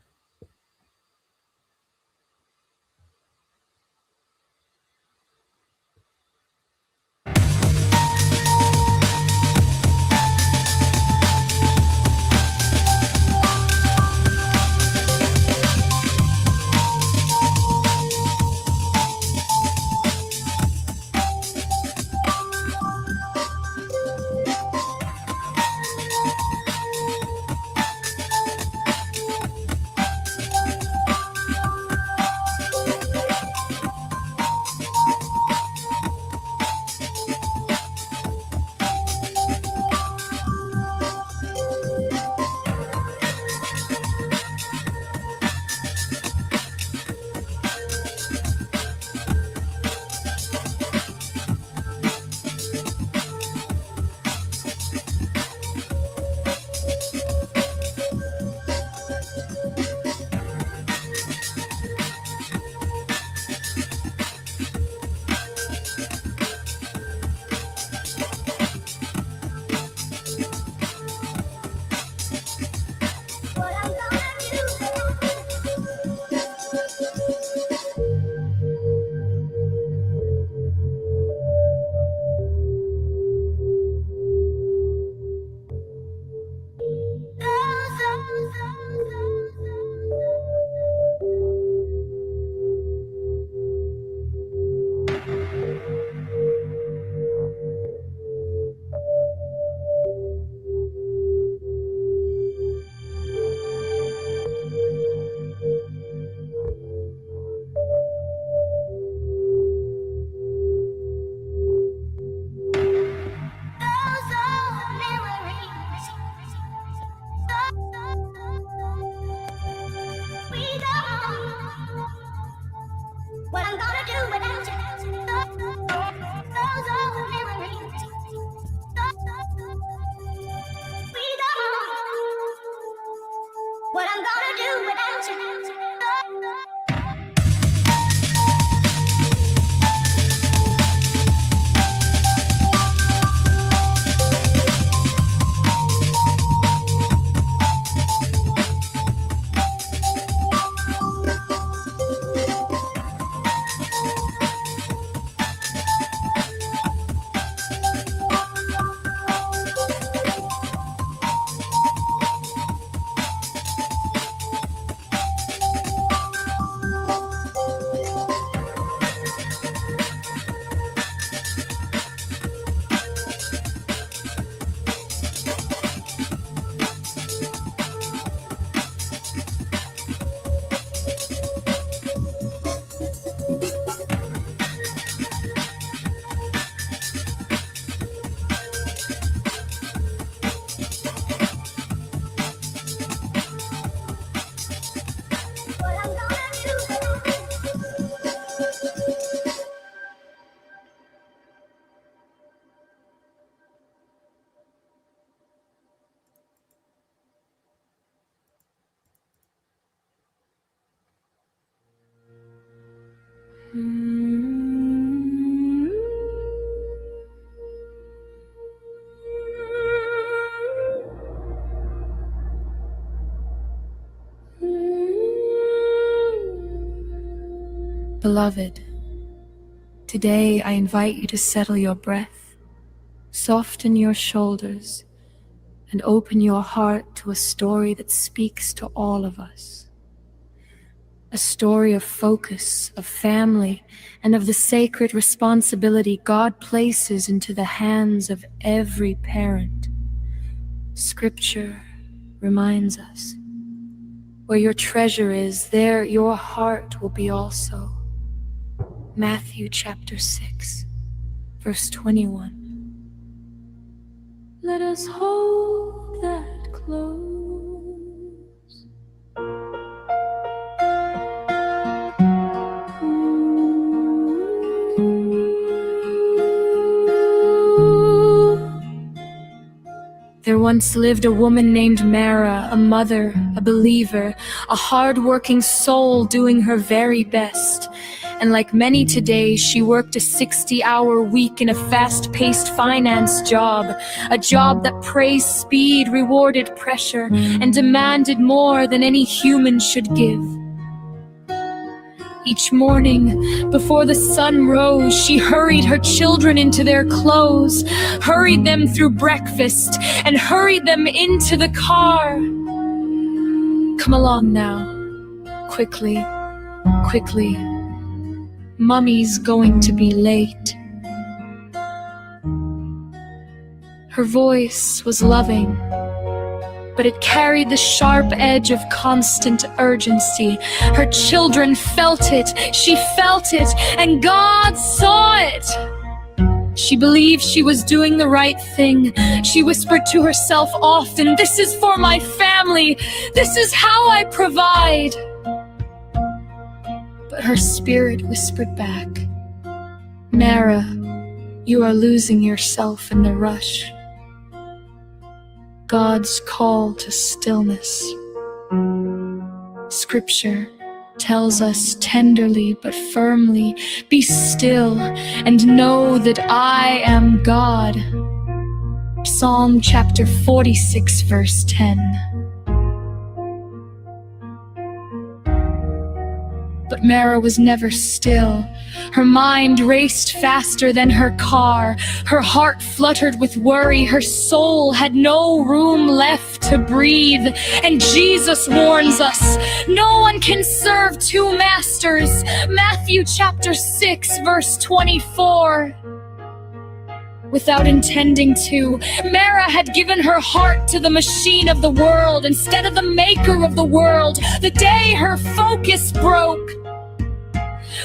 What I'm gonna do without you. Beloved, today I invite you to settle your breath, soften your shoulders, and open your heart to a story that speaks to all of us. A story of focus, of family, and of the sacred responsibility God places into the hands of every parent. Scripture reminds us, where your treasure is, there your heart will be also. Matthew chapter 6, verse 21. Let us hold that close. There once lived a woman named Mara, a mother, a believer, a hard-working soul doing her very best. And like many today, she worked a 60-hour week in a fast-paced finance job, a job that praised speed, rewarded pressure, and demanded more than any human should give. Each morning, before the sun rose, she hurried her children into their clothes, hurried them through breakfast, and hurried them into the car. Come along now. Quickly, quickly. Mummy's going to be late. Her voice was loving, but it carried the sharp edge of constant urgency. Her children felt it, she felt it, and God saw it. She believed she was doing the right thing. She whispered to herself often, "This is for my family. This is how I provide." But her spirit whispered back, "Mara, you are losing yourself in the rush." God's call to stillness. Scripture tells us tenderly but firmly, "Be still and know that I am God." Psalm chapter 46, verse 10. But Mara was never still. Her mind raced faster than her car. Her heart fluttered with worry. Her soul had no room left to breathe. And Jesus warns us, no one can serve two masters. Matthew chapter 6, verse 24. Without intending to, Mara had given her heart to the machine of the world instead of the maker of the world. The day her focus broke.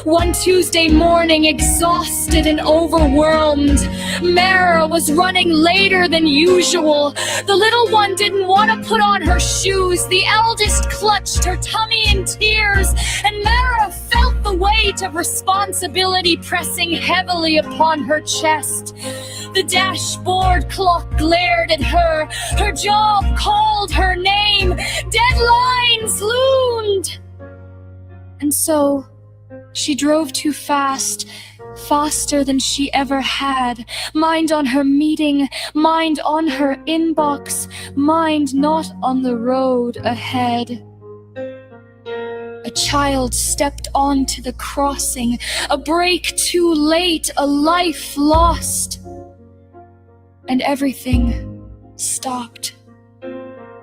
One Tuesday morning, exhausted and overwhelmed, Mara was running later than usual. The little one didn't want to put on her shoes. The eldest clutched her tummy in tears, and Mara felt the weight of responsibility pressing heavily upon her chest. The dashboard clock glared at her. Her job called her name. Deadline! So she drove too fast, faster than she ever had. Mind on her meeting, mind on her inbox, mind not on the road ahead. A child stepped onto the crossing, a break too late, a life lost. And everything stopped.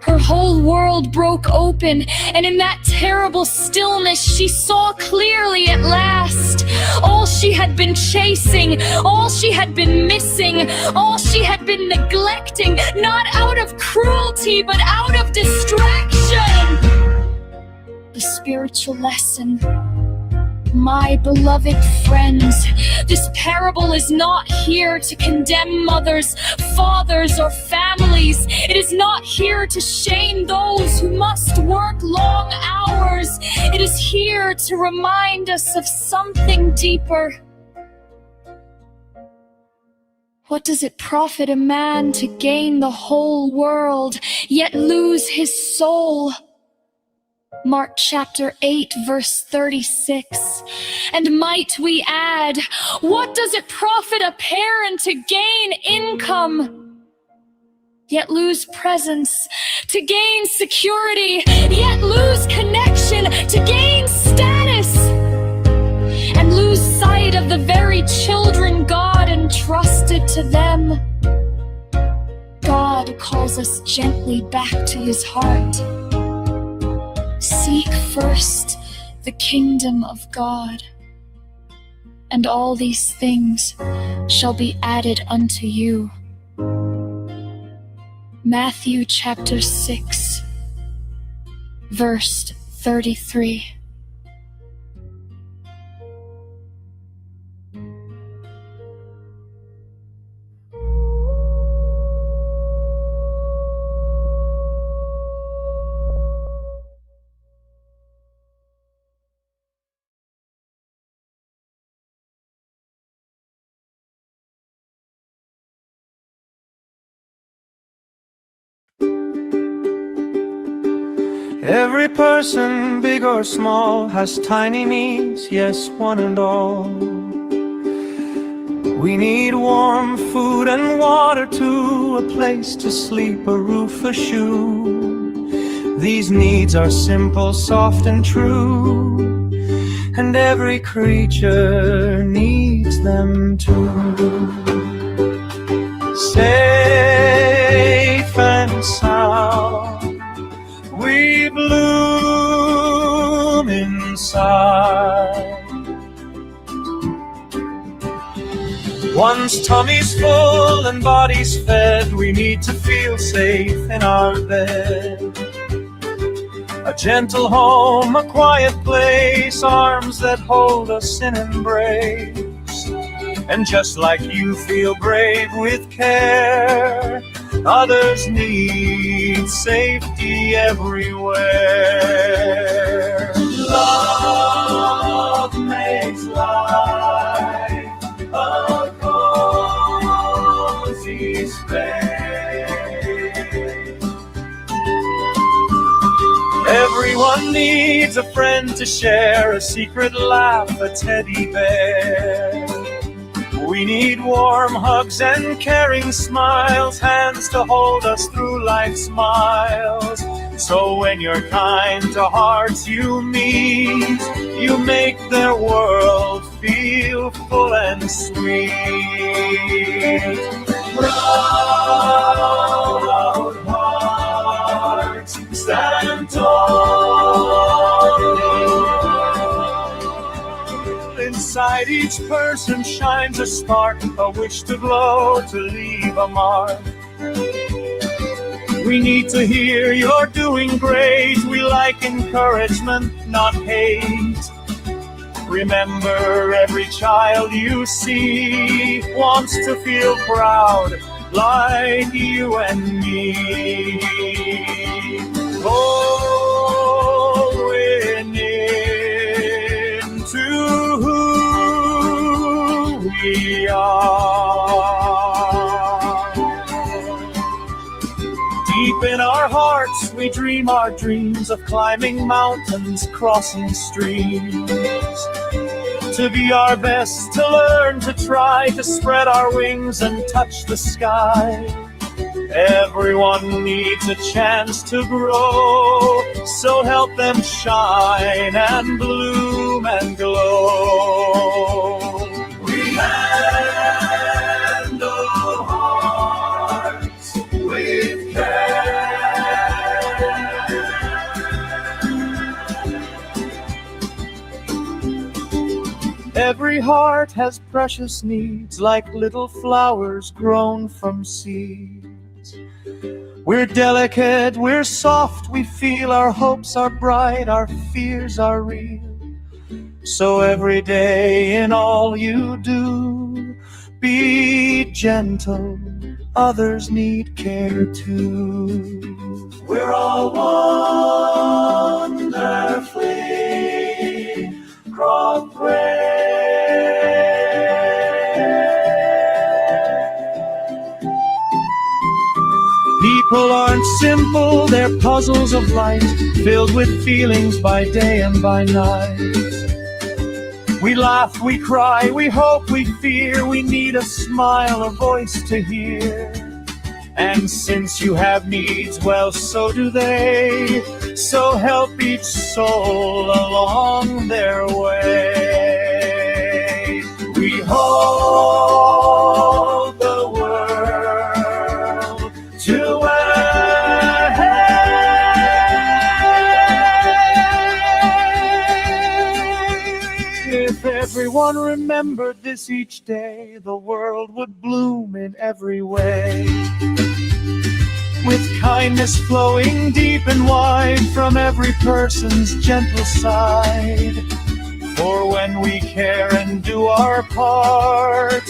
Her whole world broke open, and in that terrible stillness she saw clearly at last. All she had been chasing, all she had been missing, all she had been neglecting, not out of cruelty but out of distraction. The spiritual lesson. My beloved friends, this parable is not here to condemn mothers, fathers, or families. It is not here to shame those who must work long hours. It is here to remind us of something deeper. What does it profit a man to gain the whole world, yet lose his soul? Mark chapter 8, verse 36. And might we add, what does it profit a parent to gain income, yet lose presence, to gain security, yet lose connection, to gain status, and lose sight of the very children God entrusted to them? God calls us gently back to his heart. Seek first the kingdom of God, and all these things shall be added unto you. Matthew chapter 6, verse 33. Every person, big or small, has tiny needs, yes, one and all. We need warm food and water too, a place to sleep, a roof, a shoe. These needs are simple, soft and true, and every creature needs them too. Safe and sound, we bloom inside. Once tummies full and bodies fed, we need to feel safe in our bed. A gentle home, a quiet place, arms that hold us in embrace. And just like you feel brave with care, others need safety everywhere. Love makes life a cozy space. Everyone needs a friend to share, a secret laugh, a teddy bear. We need warm hugs and caring smiles, hands to hold us through life's miles. So when you're kind to hearts you meet, you make their world feel full and sweet. Proud hearts stand tall. Inside each person shines a spark, a wish to glow, to leave a mark. We need to hear you're doing great. We like encouragement, not hate. Remember, every child you see wants to feel proud like you and me. Going into who we are. Deep in our hearts we we dream our dreams of climbing mountains, crossing streams. To be our best, to learn, to try, to spread our wings and touch the sky. Everyone needs a chance to grow, so help them shine and bloom and glow. We handle hearts with care. Every heart has precious needs, like little flowers grown from seeds. We're delicate, we're soft, we feel our hopes are bright, our fears are real. So every day in all you do, be gentle, others need care too. We're all wonderfully cross-bred. People aren't simple, they're puzzles of life, filled with feelings by day and by night. We laugh, we cry, we hope, we fear, we need a smile, a voice to hear. And since you have needs, well, so do they. So help each soul along their way. We hold the world to our hand. If everyone remembered this each day, the world would bloom in every way. With kindness flowing deep and wide from every person's gentle side. For when we care and do our part,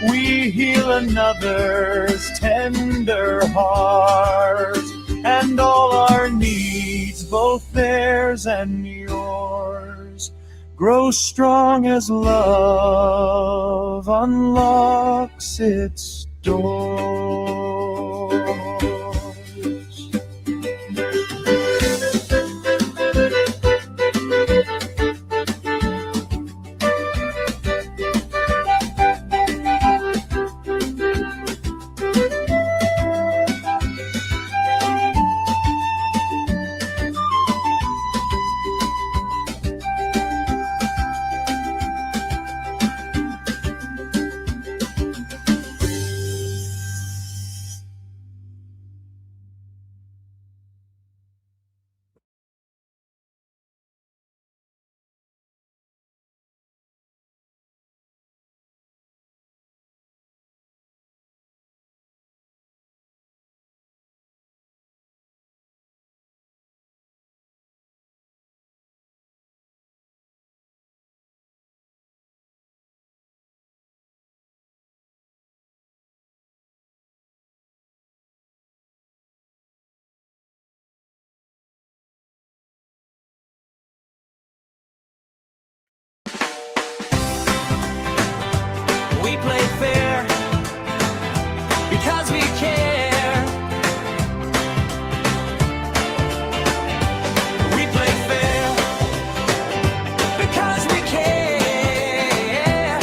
we heal another's tender heart. And all our needs, both theirs and yours, grow strong as love unlocks its doors. We play fair because we care. We play fair because we care.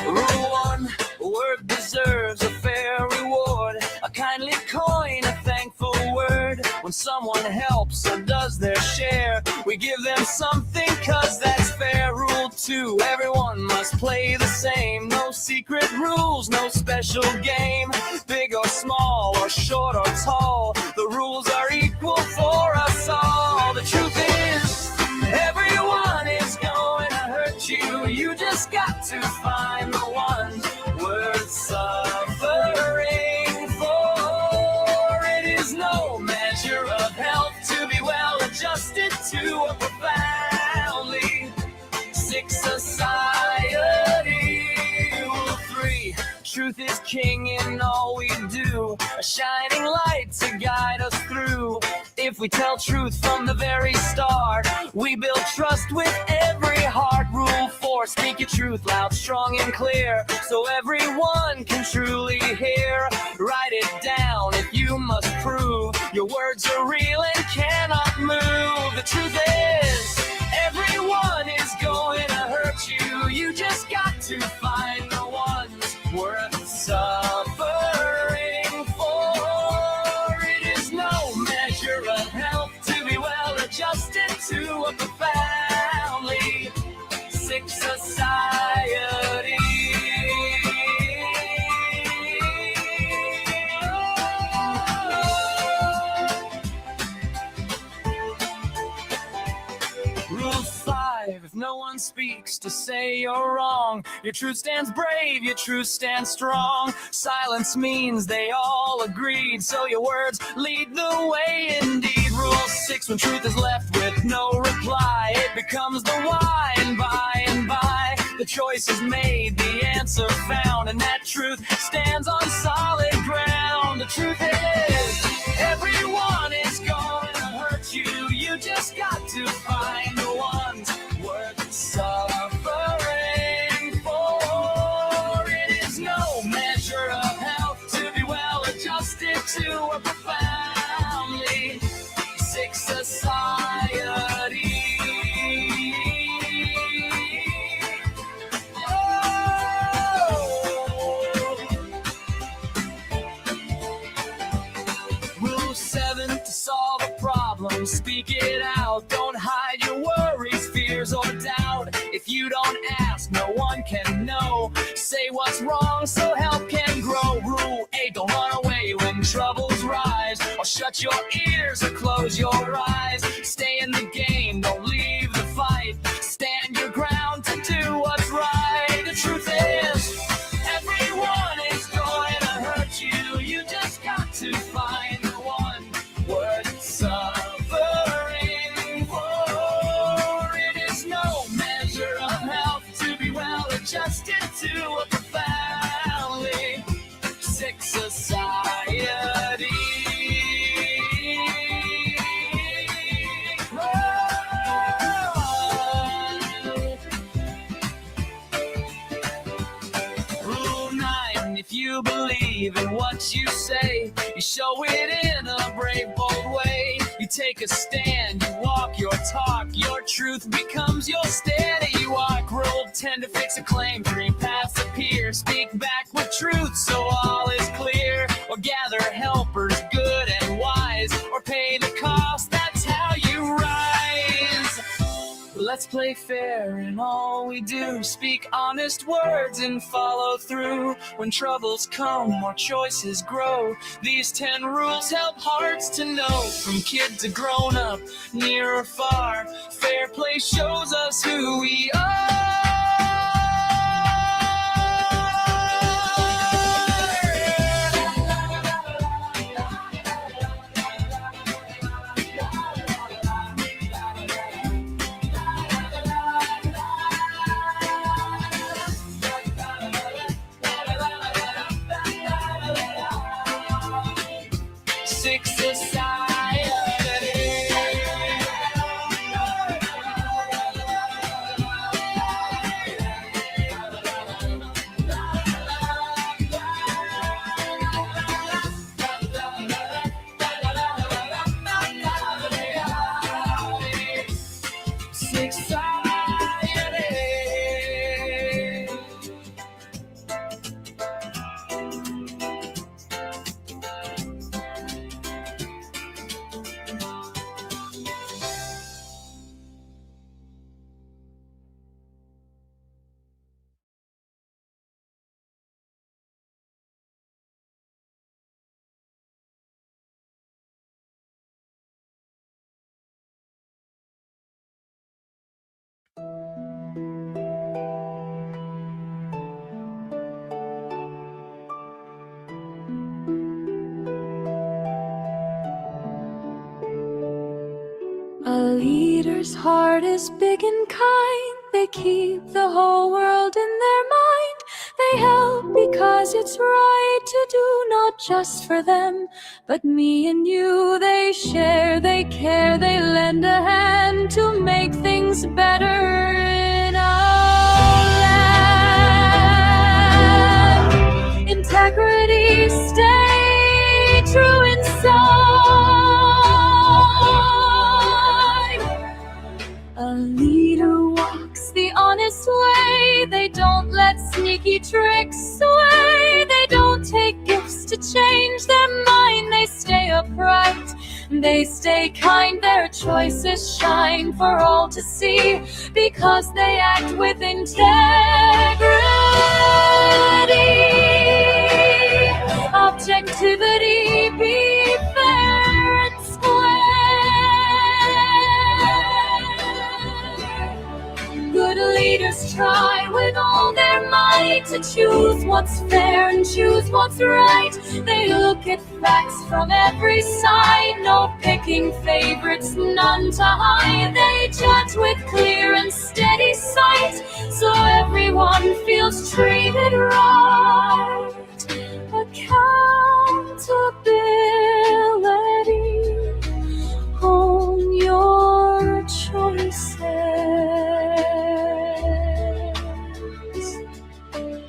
Rule 1, work deserves a fair reward. A kindly coin, a thankful word. When someone helps or does their share, we give them something, cause that's fair. Rule 2, everyone must play the same. No secret rules, no special game. Big or small, or short or tall, the rules are equal for us all. The truth is, everyone is going to hurt you. You just got to find the one worth suffering for. It is no measure of health to be well adjusted to a profoundly sick society. Rule 3, truth is king in all we do, a shining light to guide us through. If we tell truth from the very start, we build trust with every heart. Rule 4, speak your truth loud, strong and clear, so everyone can truly hear. Write it down if you must prove your words are real and cannot move. The truth is, everyone is going to hurt you. You just got to find the ones worth suffering for. It is no measure of health to be well adjusted to a profoundly sick society. Rule 5, if no one speaks to say you're wrong, your truth stands brave, your truth stands strong. Silence means they all agreed, so your words lead the way indeed. Rule 6, when truth is left with no reply, it becomes the why, and by the choice is made, the answer found, and that truth stands on solid ground. The truth is, everyone is going to hurt you. You just got to find the ones worth suffering for. It is no measure of health to be well adjusted to a profoundly sick society. Rule 7, to solve a problem, speak it out. Don't hide your worries, fears, or doubt. If you don't ask, no one can know. Say what's wrong so help can grow. Rule 8, don't run away when troubles rise, or shut your ears or close your eyes. Stay in the game, don't leave the fight. Stand your ground to do what's right. The truth is, everyone is going to hurt you. You just got to find the one worth suffering for. It is no measure of health to be well adjusted to a profoundly sick society. Rule 9, if you believe in what you say, you show it in a brave, bold way. You take a stand, you walk your talk, your truth becomes your steady walk. Rule 10, to fix a claim, 3 paths appear. Speak back with truth so all is clear, or gather helpers good and wise, or pay the cost, that's how you rise. Let's play fair in all we do, speak honest words and follow through. When troubles come, more choices grow. These 10 rules help hearts to know, from kid to grown up, near or far. Fair play shows us who we are. 'A leader's heart is big and kind. They keep the whole world in their mind. They help each because it's right to do not just for them, but me and you. They share, they care, they lend a hand to make things better in our land. Integrity, stay true inside. A leader walks the honest way. They don't let sneaky tricks away. They don't take gifts to change their mind. They stay upright, they stay kind. Their choices shine for all to see, because they act with integrity. Objectivity, be fair and square. Good leaders try with all their might to choose what's fair and choose what's right. They look at facts from every side, no picking favorites, none to hide. They judge with clear and steady sight, so everyone feels treated right. Accountability, own your choices.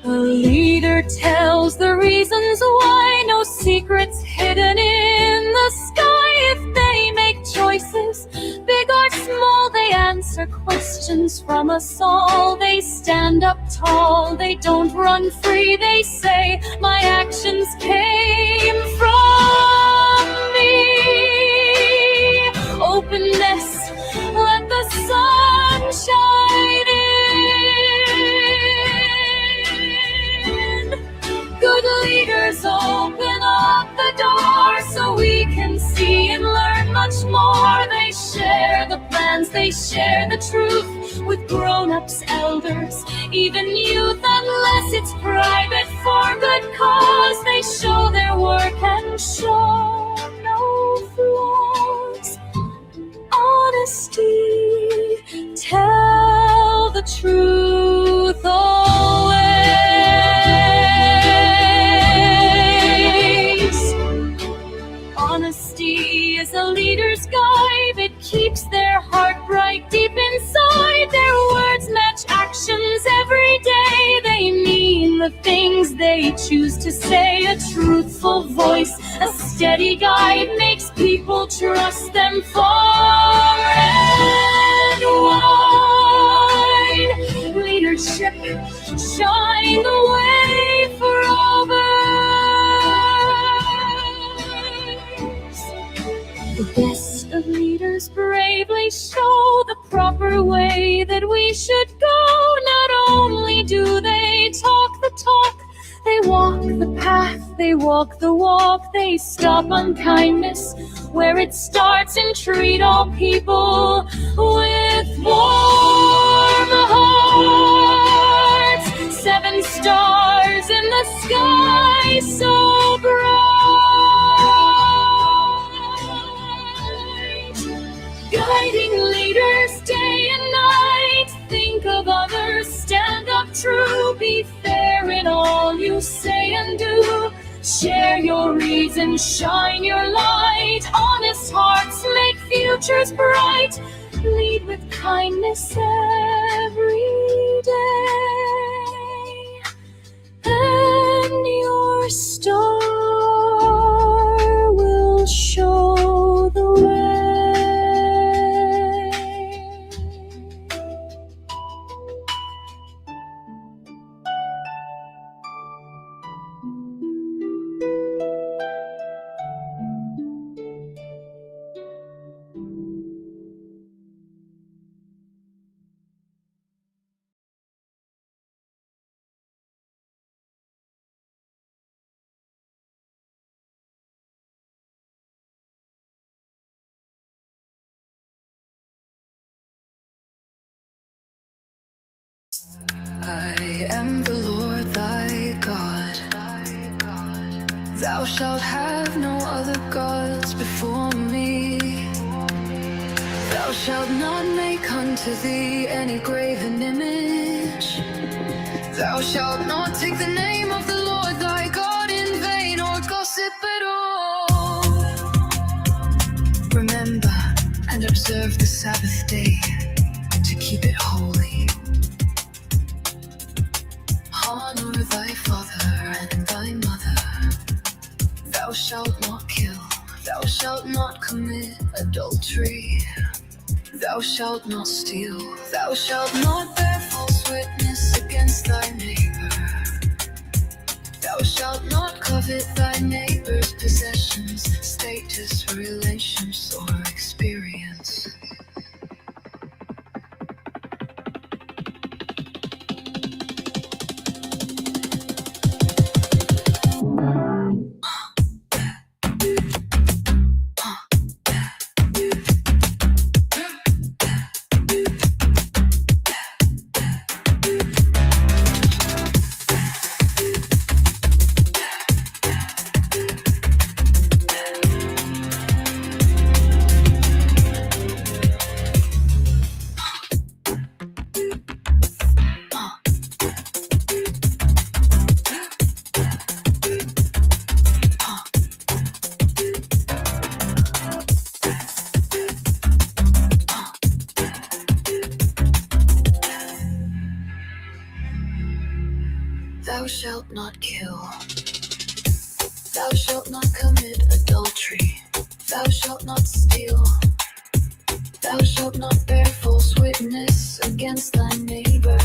A leader tells the reasons why, no secrets hidden in the sky. If they make choices, big or small, they answer questions from us all. They stand up tall, they don't run free. They say, my actions came from me. Openness, let the sun shine in. Good leaders open up the door so we can see and learn much more. They share the plans, they share the truth with grown-ups, elders, even youth. Unless it's private for good cause, they show their work and show no flaws. Honesty, tell the truth always. Honesty is a leader's guide. It keeps their heart bright deep inside. Their words match actions every day. They mean the things they choose to say. A truthful voice, a steady guide, makes people trust them far and wide. Leadership, shine the way for others. The best of leaders bravely show the proper way that we should go. Not only do they talk the talk, they walk the path, they walk the walk. They stop unkindness where it starts and treat all people with warm hearts. 7 stars in the sky so bright, guiding leaders day and night. Think of others, stand up true, be fair in all you say and do. Share your reasons, shine your light. Honest hearts make futures bright. Lead with kindness every day, and your star will show the way. I am the Lord thy God. Thou shalt have no other gods before me. Thou shalt not make unto thee any graven image. Thou shalt not take the name of the Lord Remember and observe the Sabbath day to keep it holy. Honor thy father and thy mother. Thou shalt not kill. Thou shalt not commit adultery. Thou shalt not steal. Thou shalt not bear false witness against thy neighbor. Thou shalt not covet thy neighbor's possessions, status, relations, or experience. Thou shalt not kill. Thou shalt not commit adultery. Thou shalt not steal. Thou shalt not bear false witness against thy neighbor.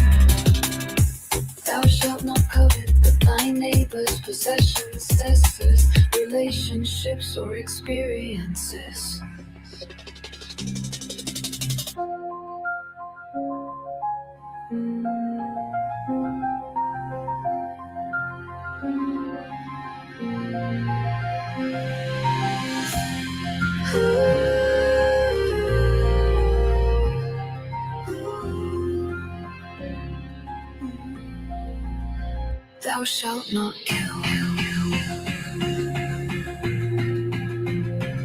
Thou shalt not covet thy neighbor's possessions, possesses, relationships, or experiences. Thou shalt not kill.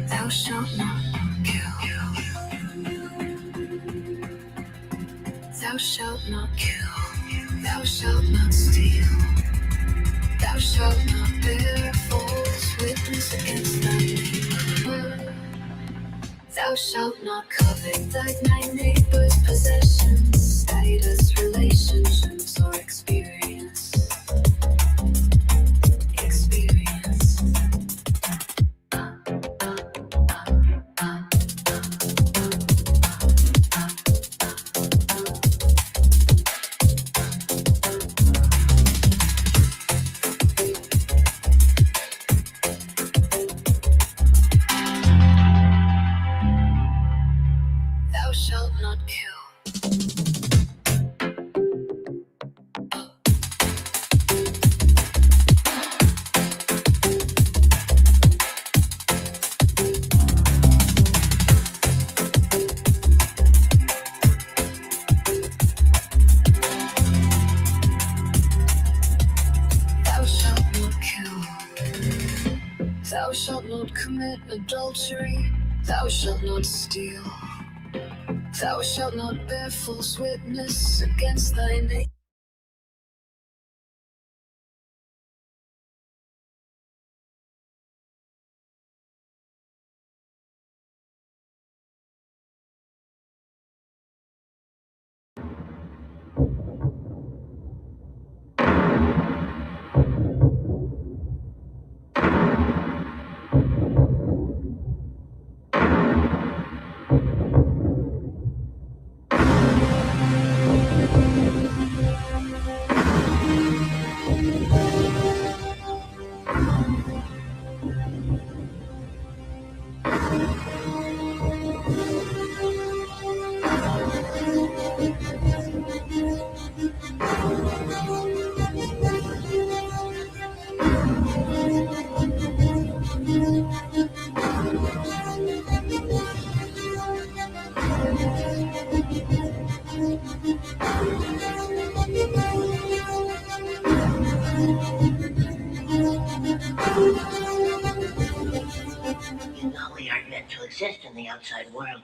Thou shalt not kill. Thou shalt not kill. Thou shalt not steal. Thou shalt not bear false witness against thy neighbor. Thou shalt not covet thy neighbor's possessions, status, relationships, or experience. Thou shalt not kill. Thou shalt not kill. Thou shalt not commit adultery. Thou shalt not steal. Thou shalt not bear false witness against thy neighbor. You know we aren't meant to exist in the outside world.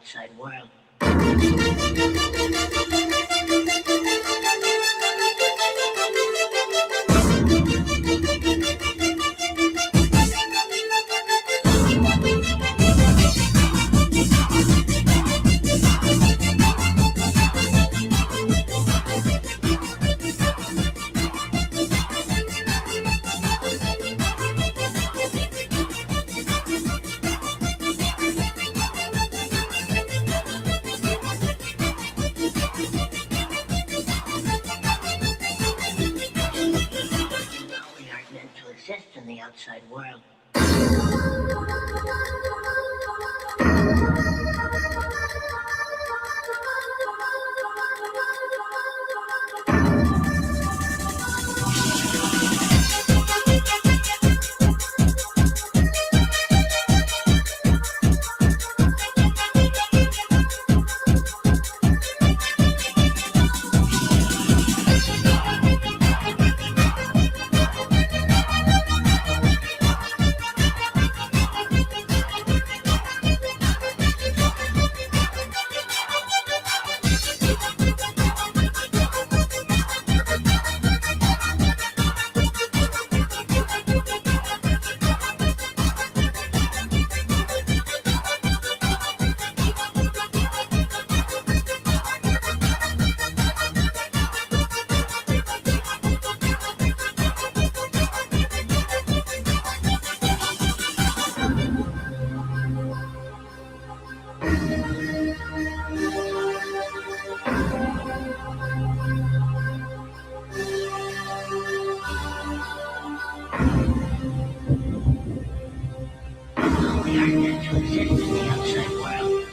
outside world. We aren't meant to exist in the outside world. We aren't meant to exist in the outside world.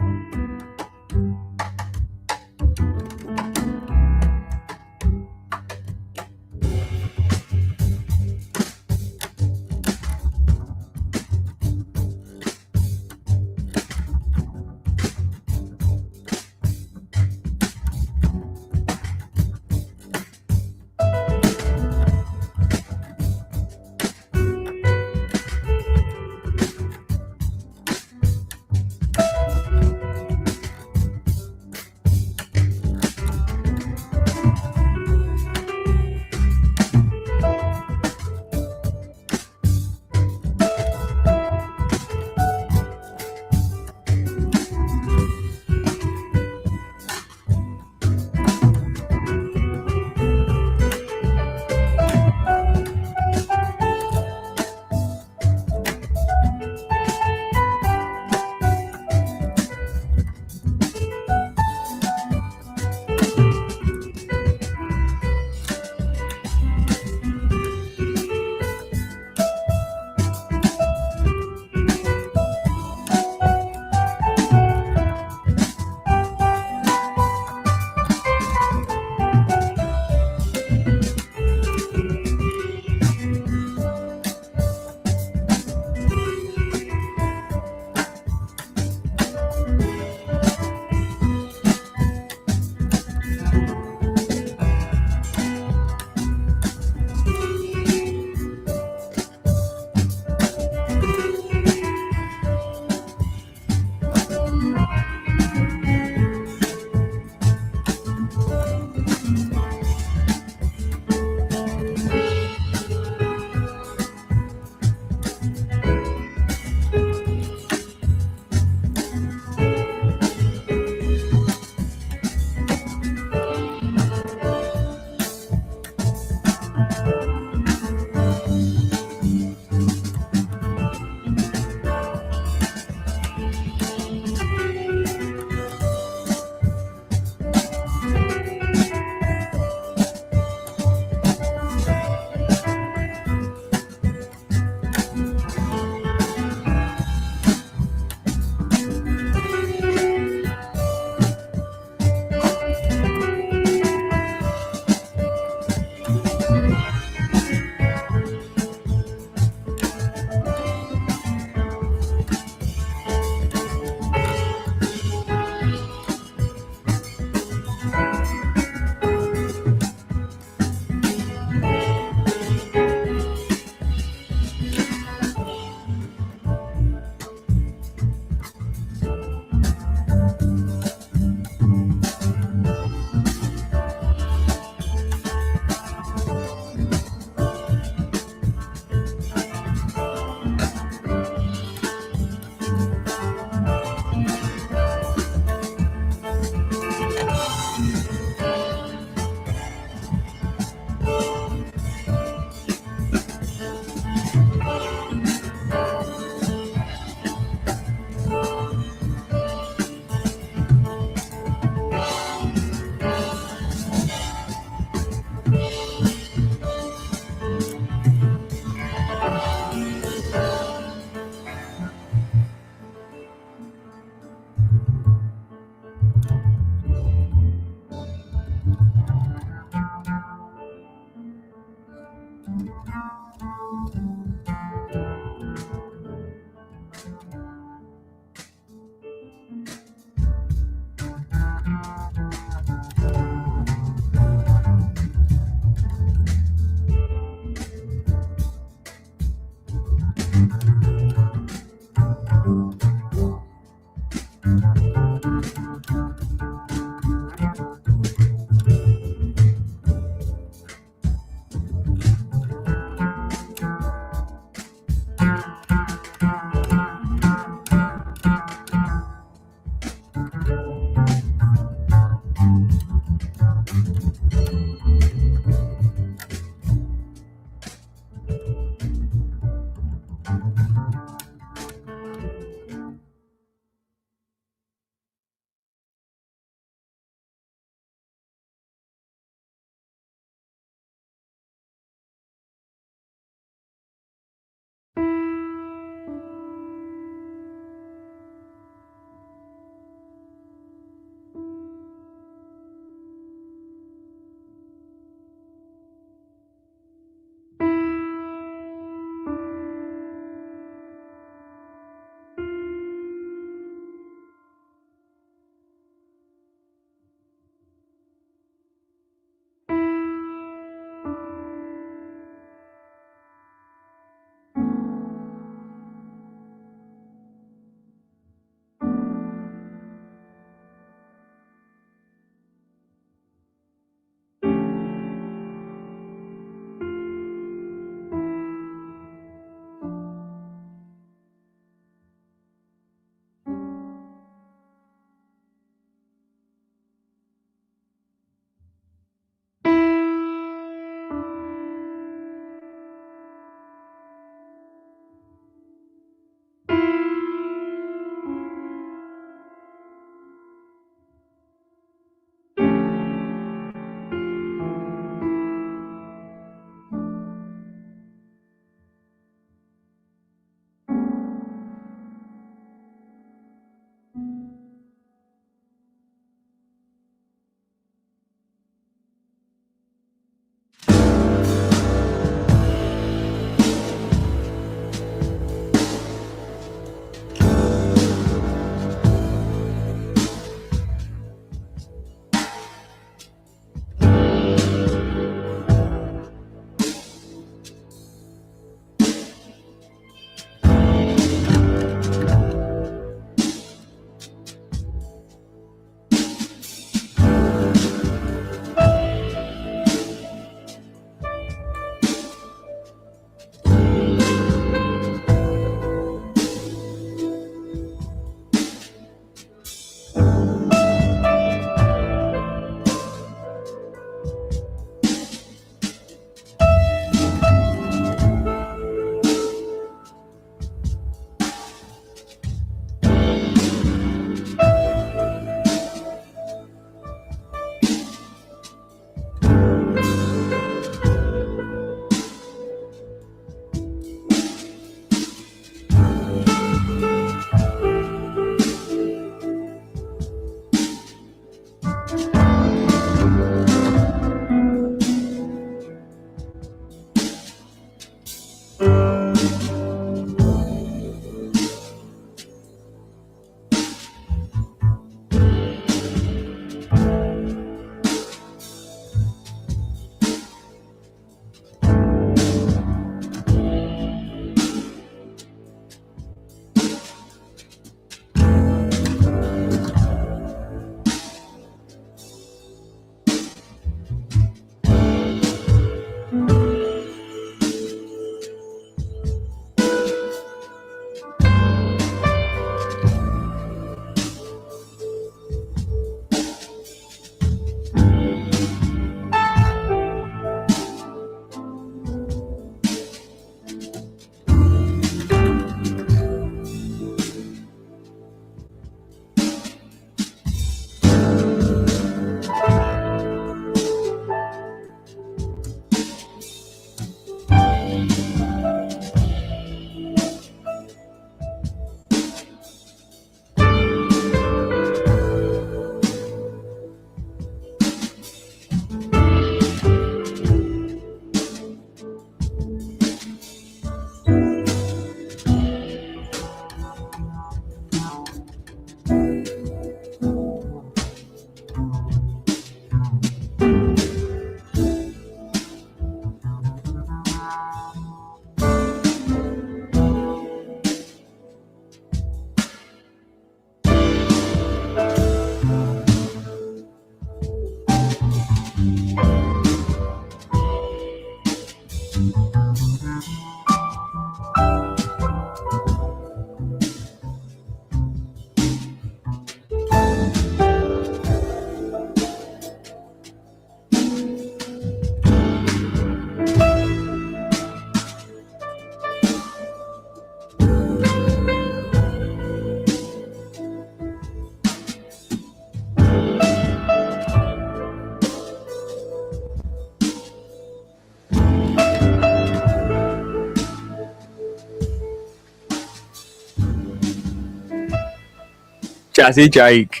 Jazzy Jake.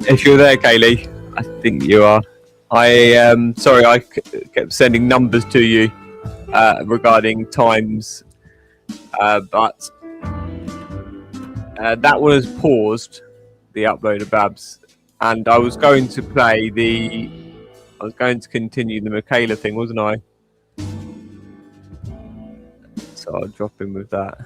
If you're there, Kaylee, I think you are. Sorry, I kept sending numbers to you regarding times, but that one has paused, the upload of Babs, and I was going to continue the Michaela thing, wasn't I? So I'll drop in with that.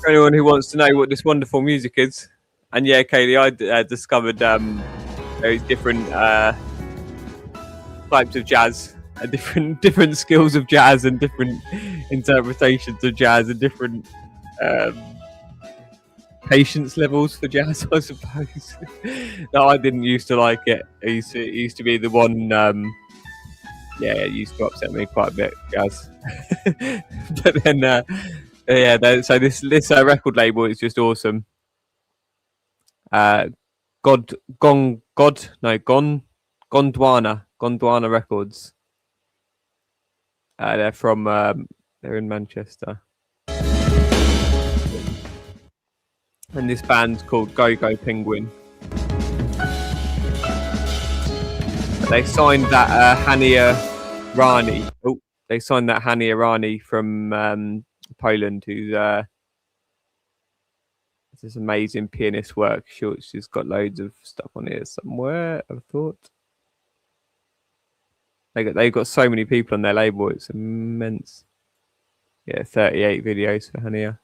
for anyone who wants to know what this wonderful music is. And yeah, Kaylee, I discovered those different types of jazz, and different skills of jazz, and different interpretations of jazz, and different patience levels for jazz, I suppose. No, I didn't used to like it. It used to be the one. Yeah, it used to upset me quite a bit, jazz. But then, yeah. So this record label is just awesome. Gondwana Records. They're from they're in Manchester, and this band's called Go Go Penguin. They signed that Hania Rani. Oh, they signed that Hania Rani from Poland, who's this amazing pianist work. Sure, she's got loads of stuff on here somewhere, I thought. They've got so many people on their label, it's immense. Yeah, 38 videos for Hania.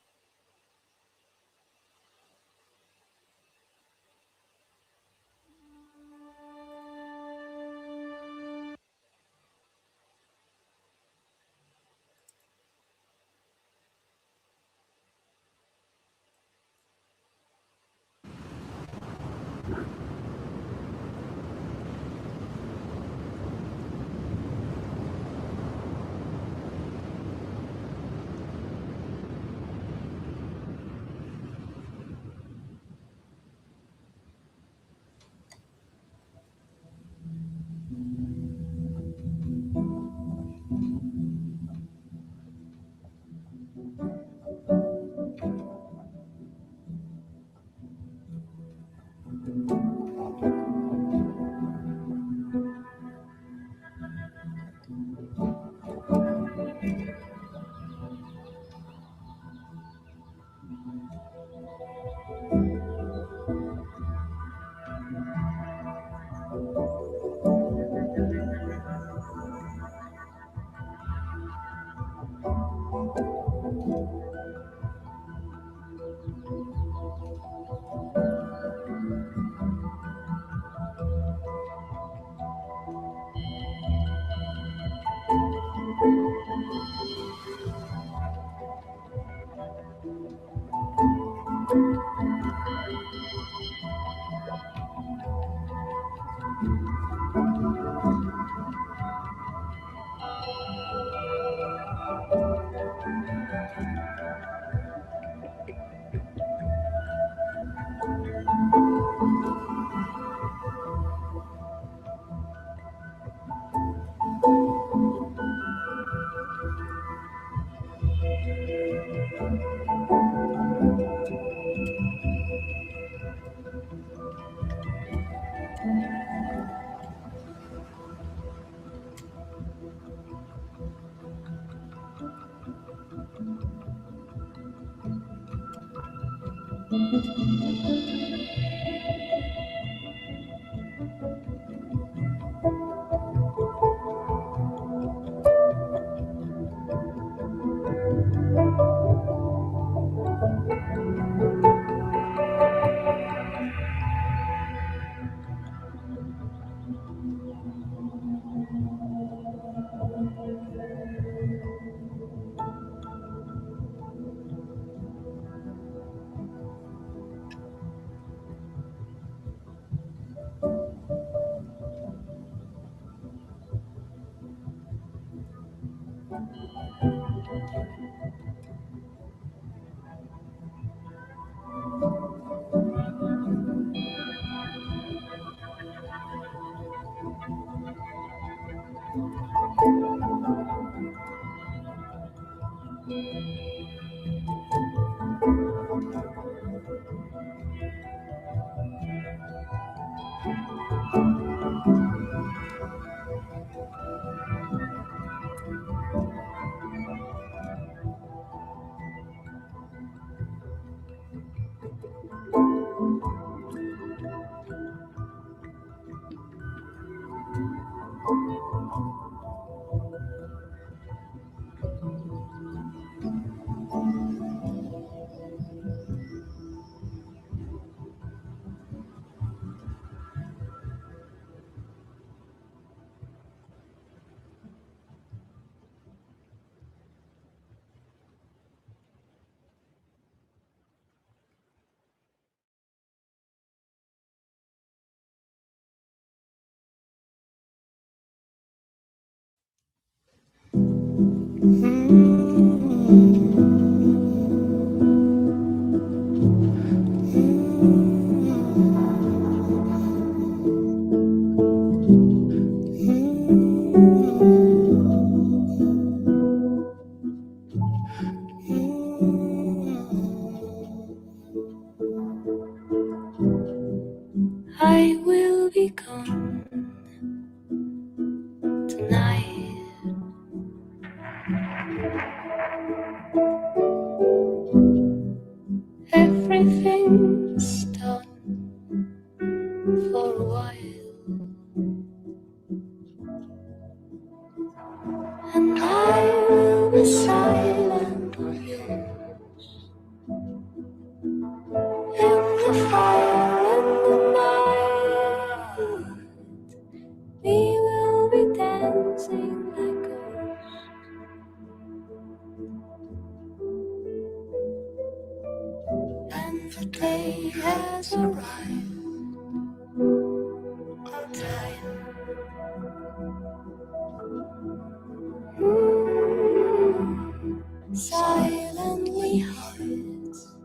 Silently hides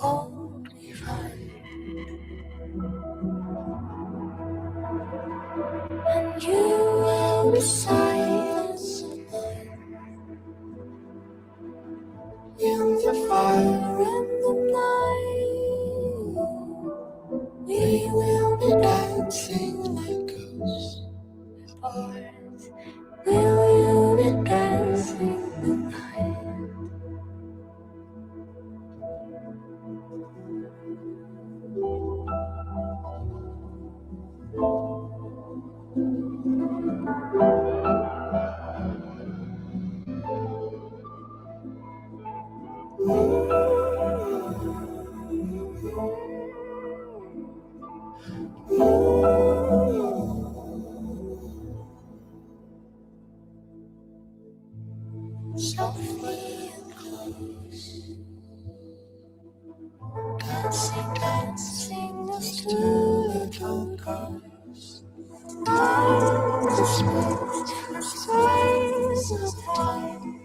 all divine, and you will be silence in the fire and the night. We will be dancing like ghosts. Will you be dancing the night? Softly and close, dancing, dancing us to little ghosts. Time to spend the space of time.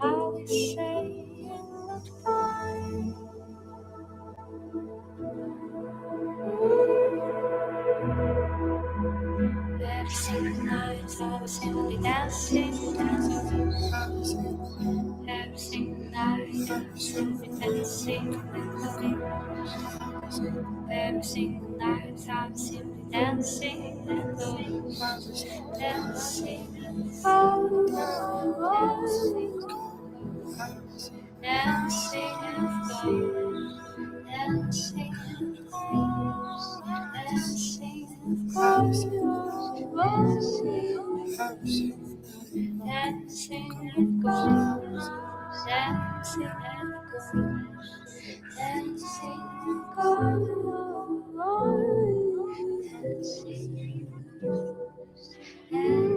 I was saying goodbye. Every single night I was simply dancing, dancing. Every single night I was simply dancing with the wind. Every single night I was simply dancing with the wind. Dancing and falling, dancing and falling, dancing and falling, dancing and falling, dancing and falling, dancing and falling, dancing and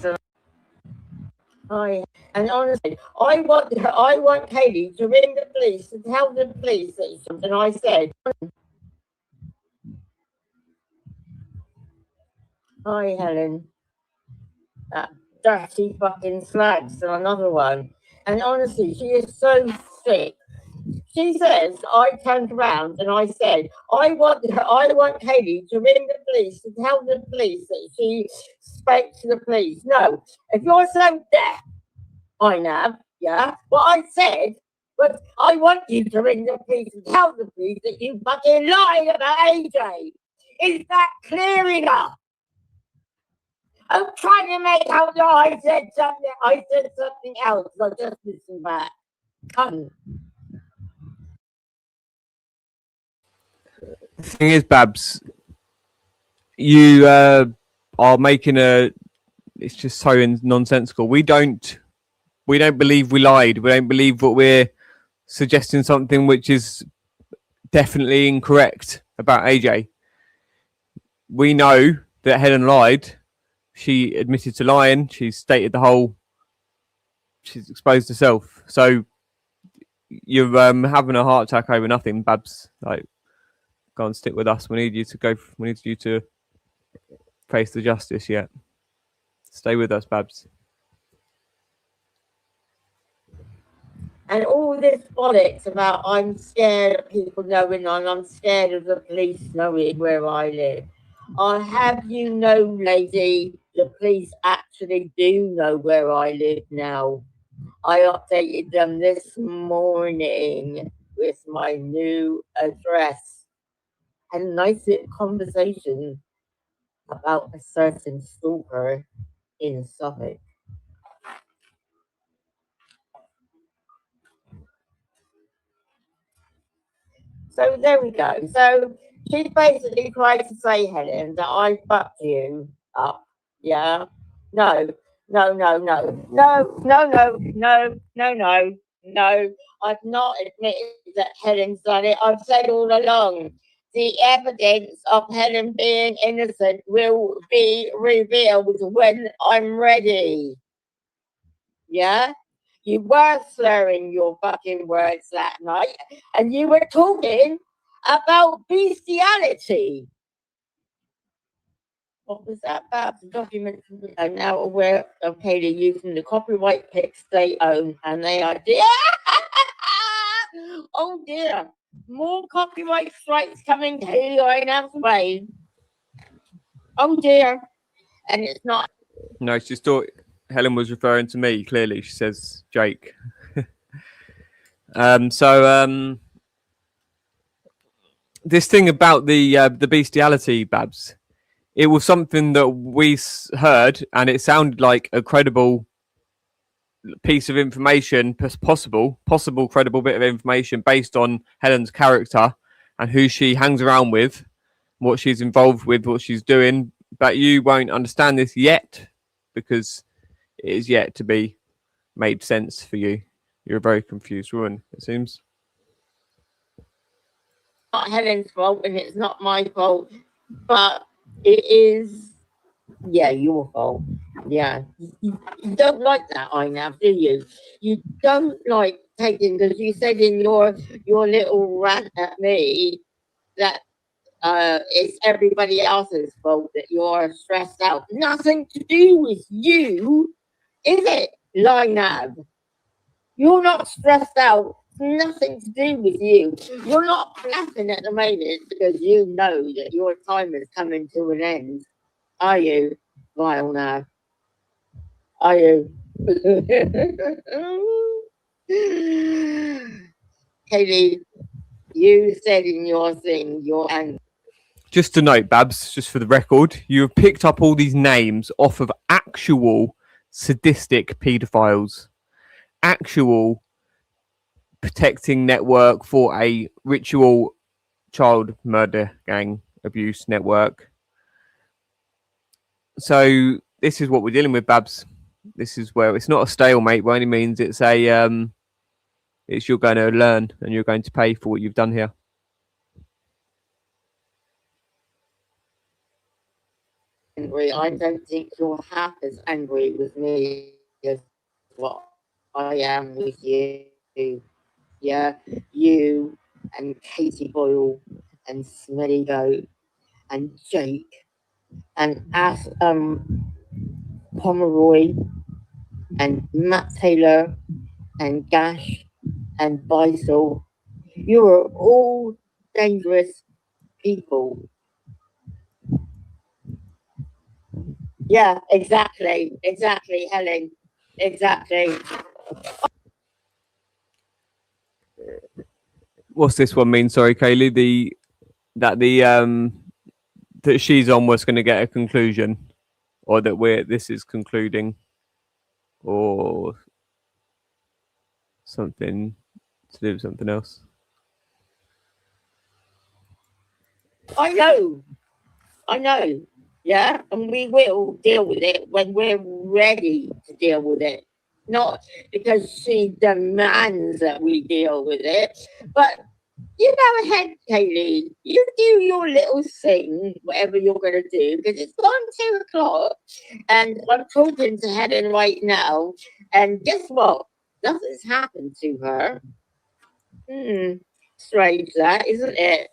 So, and honestly, I want Katie to ring the police and tell the police that something I said. Hi, Helen. That dirty fucking slags and another one. And honestly, she is so sick. She says I turned around and I said I want Katie to ring the police and tell the police that she spoke to the police. No, if you're so deaf, I know, yeah. What I said was I want you to ring the police and tell the police that you fucking lied about AJ. Is that clear enough? I'm trying to make out that I said something else. I just listened back. Come. thing is, Babs, you are making a. It's just so nonsensical. We don't believe we lied. We don't believe what we're suggesting something which is definitely incorrect about AJ. We know that Helen lied. She admitted to lying. She stated the whole. She's exposed herself. So you're having a heart attack over nothing, Babs. Like, go and stick with us. We need you to go. We need you to face the justice. Yeah, stay with us, Babs. And all this bollocks about I'm scared of people knowing I'm scared of the police knowing where I live. I have you know, lady, the police actually do know where I live now. I updated them this morning with my new address. Had a nice little conversation about a certain stalker in Suffolk. So there we go. So she's basically trying to say, Helen, that I fucked you up. Yeah? No. I've not admitted that Helen's done it. I've said all along, the evidence of Helen being innocent will be revealed when I'm ready. Yeah? You were slurring your fucking words that night, and you were talking about bestiality. What was that about? The document are now aware of Haley using the copyright pics they own, and they are oh dear, more copyright strikes coming to your announced way. Oh dear, and it's not. No, she just thought Helen was referring to me. Clearly, she says Jake. This thing about the bestiality, Babs, it was something that we heard, and it sounded like a credible piece of information, possible credible bit of information based on Helen's character and who she hangs around with, what she's involved with, what she's doing. But you won't understand this yet because it is yet to be made sense for you. You're a very confused woman, it seems. Not Helen's fault and it's not my fault, but it is, yeah, your fault. Yeah, you don't like that, Inav, do you? You don't like taking, because you said in your little rant at me that it's everybody else's fault that you're stressed out. Nothing to do with you, is it, Inav? You're not stressed out. Nothing to do with you. You're not laughing at the moment because you know that your time is coming to an end. Are you, Vile now? Are you? Haley, you said in your thing, you're angry. Just to note, Babs, just for the record, you have picked up all these names off of actual sadistic paedophiles. Actual protecting network for a ritual child murder gang abuse network. So this is what we're dealing with, Babs. This is where it's not a stalemate by any means. It's a it's you're going to learn and you're going to pay for what you've done here. Angry. I don't think you're half as angry with me as what I am with you. Yeah, you and Katie Boyle and Smelly Goat and Jake and Pomeroy and Matt Taylor and Gash and Beisel. You are all dangerous people. Yeah, exactly, Helen, exactly. What's this one mean? Sorry, Kaylee. That she's almost going to get a conclusion, or that this is concluding, or something to do with something else. I know. Yeah, and we will deal with it when we're ready to deal with it. Not because she demands that we deal with it, but you go ahead, Kaylee. You do your little thing, whatever you're going to do, because it's gone 2 o'clock, and I'm talking to Helen right now, and guess what? Nothing's happened to her. Strange that, isn't it?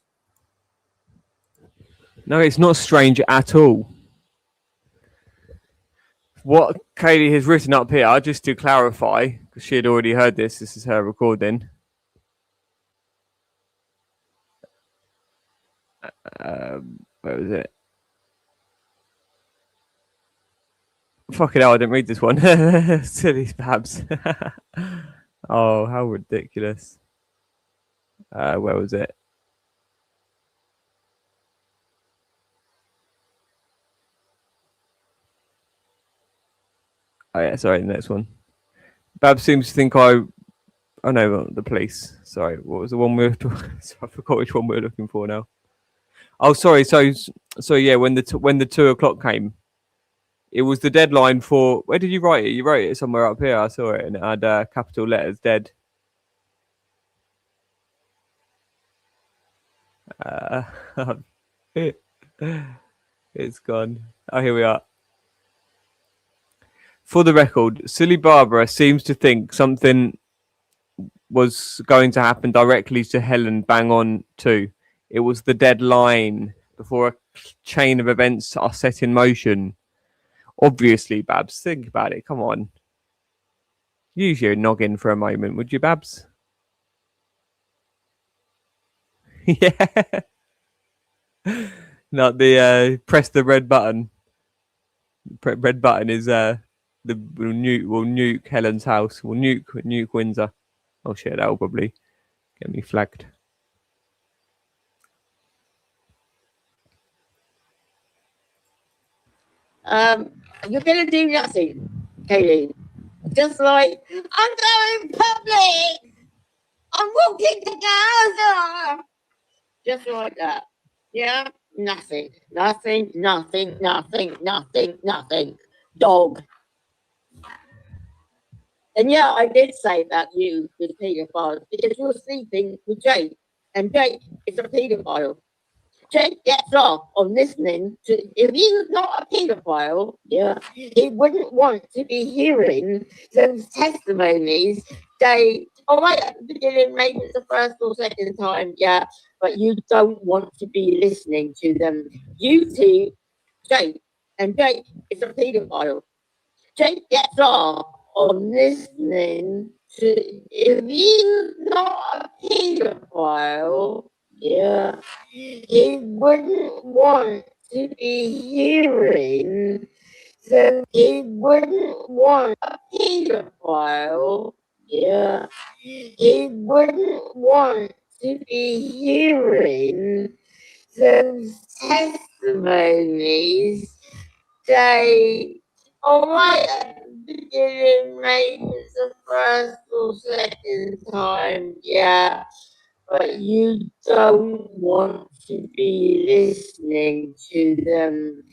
No, it's not strange at all. What Kaylee has written up here, just to clarify, because she had already heard this is her recording. Where was it? Fucking hell, I didn't read this one. Silly Babs. Oh, how ridiculous. Where was it? Oh yeah, sorry, the next one. Babs seems to think oh no, the police. Sorry, what was the one we were I forgot which one we were looking for now. Oh, sorry. So yeah, when the 2 o'clock came, it was the deadline for. Where did you write it? You wrote it somewhere up here. I saw it, and it had capital letters dead. It's gone. Oh, here we are. For the record, Silly Barbara seems to think something was going to happen directly to Helen bang on too. It was the deadline before a chain of events are set in motion. Obviously, Babs, think about it. Come on. Use your noggin for a moment, would you, Babs? Yeah. Not the press the red button. Red button is will nuke Helen's house. Will nuke Windsor. Oh shit, that'll probably get me flagged. You're gonna do nothing, Kaylee. Just like I'm going public. I'm walking to Gaza. Just like that. Yeah. Nothing. Dog. And yeah, I did say that you with paedophiles because you're sleeping with Jake, and Jake is a paedophile. Jake gets off on listening to. If he's not a paedophile, yeah, he wouldn't want to be hearing those testimonies. Right at the beginning, maybe it's the first or second time, yeah, but you don't want to be listening to them. You two, Jake, and Jake is a paedophile. Jake gets off on listening to. If he's not a paedophile, yeah, he wouldn't want to be hearing. So he wouldn't want a paedophile. Yeah, he wouldn't want to be hearing those testimonies. Right at the beginning, maybe it's the first or second time, yeah. But you don't want to be listening to them.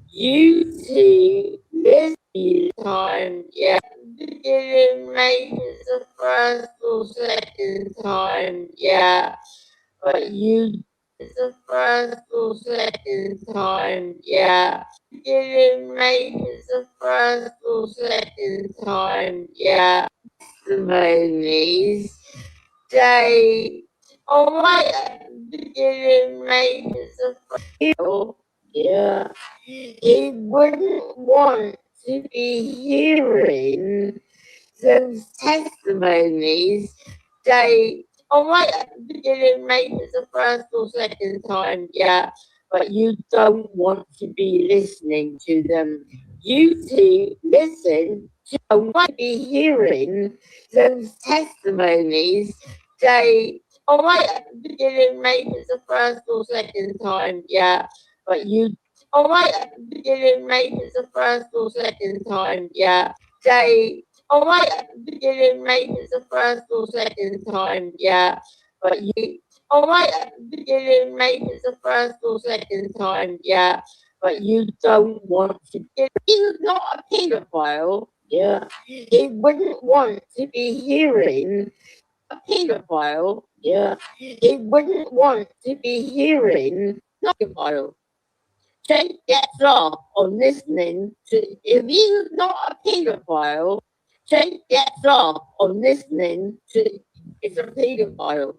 You two listen time, yeah. Beginning, maybe it's the first or second time, yeah. But you, it's the first or second time, yeah. Beginning, maybe it's the first or second time, yeah. Testimonies, right at the beginning, maybe it's the first, yeah. He wouldn't want to be hearing those testimonies. Right at the beginning, maybe it's the first or second time, yeah. But you don't want to be listening to them. You two listen to want to be hearing those testimonies. Right at the beginning, maybe it's the first or second time, yeah. But you. Right at the beginning, maybe it's the first or second time, yeah. Right at the beginning, maybe it's the first or second time, yeah. But you. Right at the beginning, maybe it's the first or second time, yeah, but you don't want to. If he's not a paedophile, yeah, he wouldn't want to be hearing a paedophile, yeah, he wouldn't want to be hearing not a paedophile. Jake gets off on listening to, if he's not a paedophile, Jake gets off on listening to, it's a paedophile.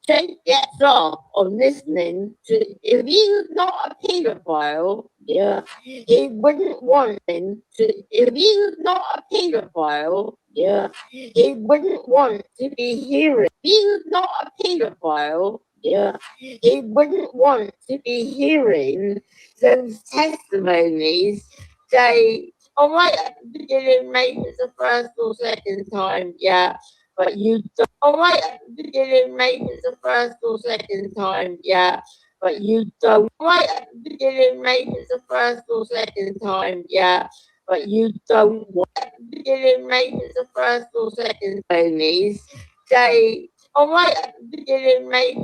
Jake gets off on listening to, if he's not a paedophile, yeah, he wouldn't want him to, if he's not a paedophile, yeah, he wouldn't want to be hearing, if he's not a paedophile, yeah, he wouldn't want to be hearing those testimonies say, all right, at the beginning, maybe it's the first or second time, yeah, but you don't, all right, at the beginning, maybe it's the first or second time, yeah, but you don't, all right, at the beginning, maybe it's the first or second time, yeah, but you don't want, at the beginning, maybe it's the first or second testimonies say, all right, at the beginning, maybe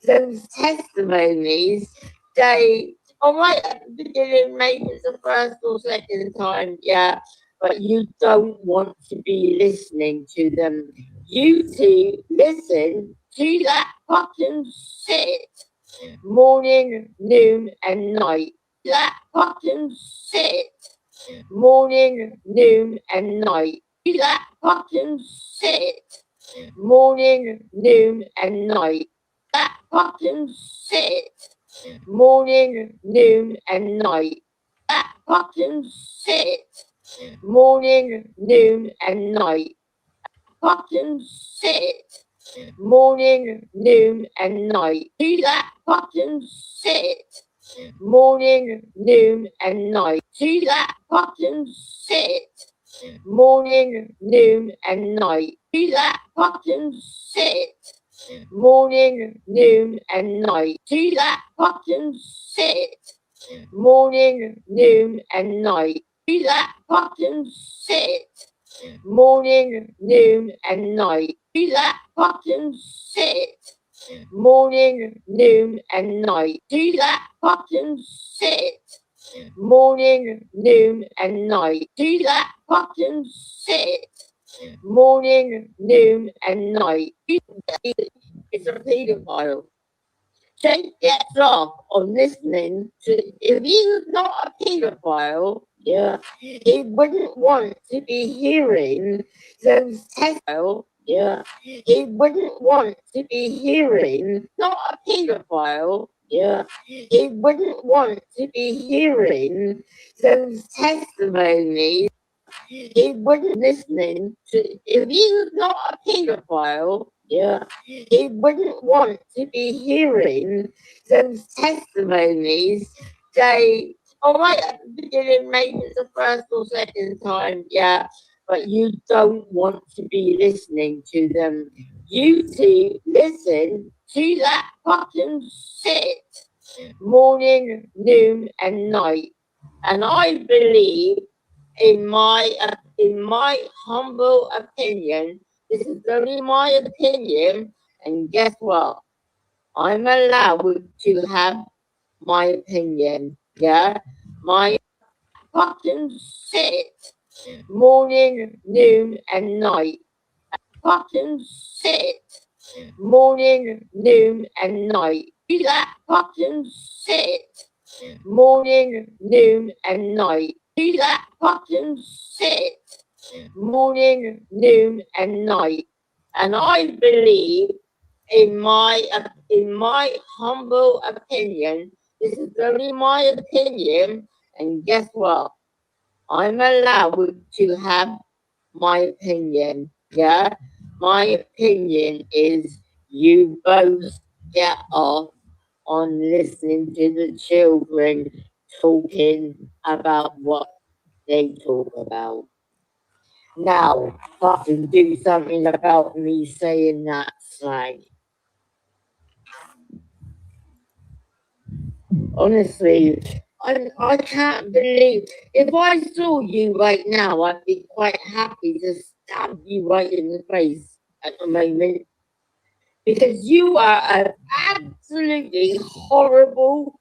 those testimonies say, all right, at the beginning, maybe it's the first or second time, yeah, but you don't want to be listening to them. You two listen to that fucking shit morning, noon, and night. That fucking shit morning, noon, and night. That fucking shit morning, noon, and night. That fucking shit morning, noon, and night. That fucking shit morning, noon, and night. Fucking shit morning, noon, and night. Do that fucking shit morning, noon, and night. Do that fucking shit morning, noon, and night. Do that fucking shit morning, noon, and night. Do that fucking shit morning, noon, and night. Do that fucking shit morning, noon, and night. Do that fucking shit morning, noon, and night. Do that fucking shit morning, noon, and night. Do that fucking shit morning, noon, and night. It's a paedophile. Jake gets off on listening to, if he's not a paedophile, yeah, he wouldn't want to be hearing those testimonies, yeah, he wouldn't want to be hearing, not a paedophile, yeah, he wouldn't want to be hearing those testimonies. He wouldn't listening to, if he's not a paedophile, yeah, he wouldn't want to be hearing those testimonies say, all right, at the beginning, maybe it's the first or second time, yeah, but you don't want to be listening to them. You two listen to that fucking shit morning, noon, and night. And I believe, in my humble opinion, this is only my opinion, and guess what? I'm allowed to have my opinion, yeah? My fucking shit morning, noon, and night. Fucking shit morning, noon, and night. Do that fucking shit morning, noon, and night. Do that fucking shit morning, noon, and night. And I believe, in my humble opinion, this is only my opinion, and guess what? I'm allowed to have my opinion, yeah? My opinion is you both get off on listening to the children talking about what they talk about. Now, fucking do something about me saying that slang. Honestly, I can't believe, if I saw you right now, I'd be quite happy to stab you right in the face at the moment. because you are an absolutely horrible.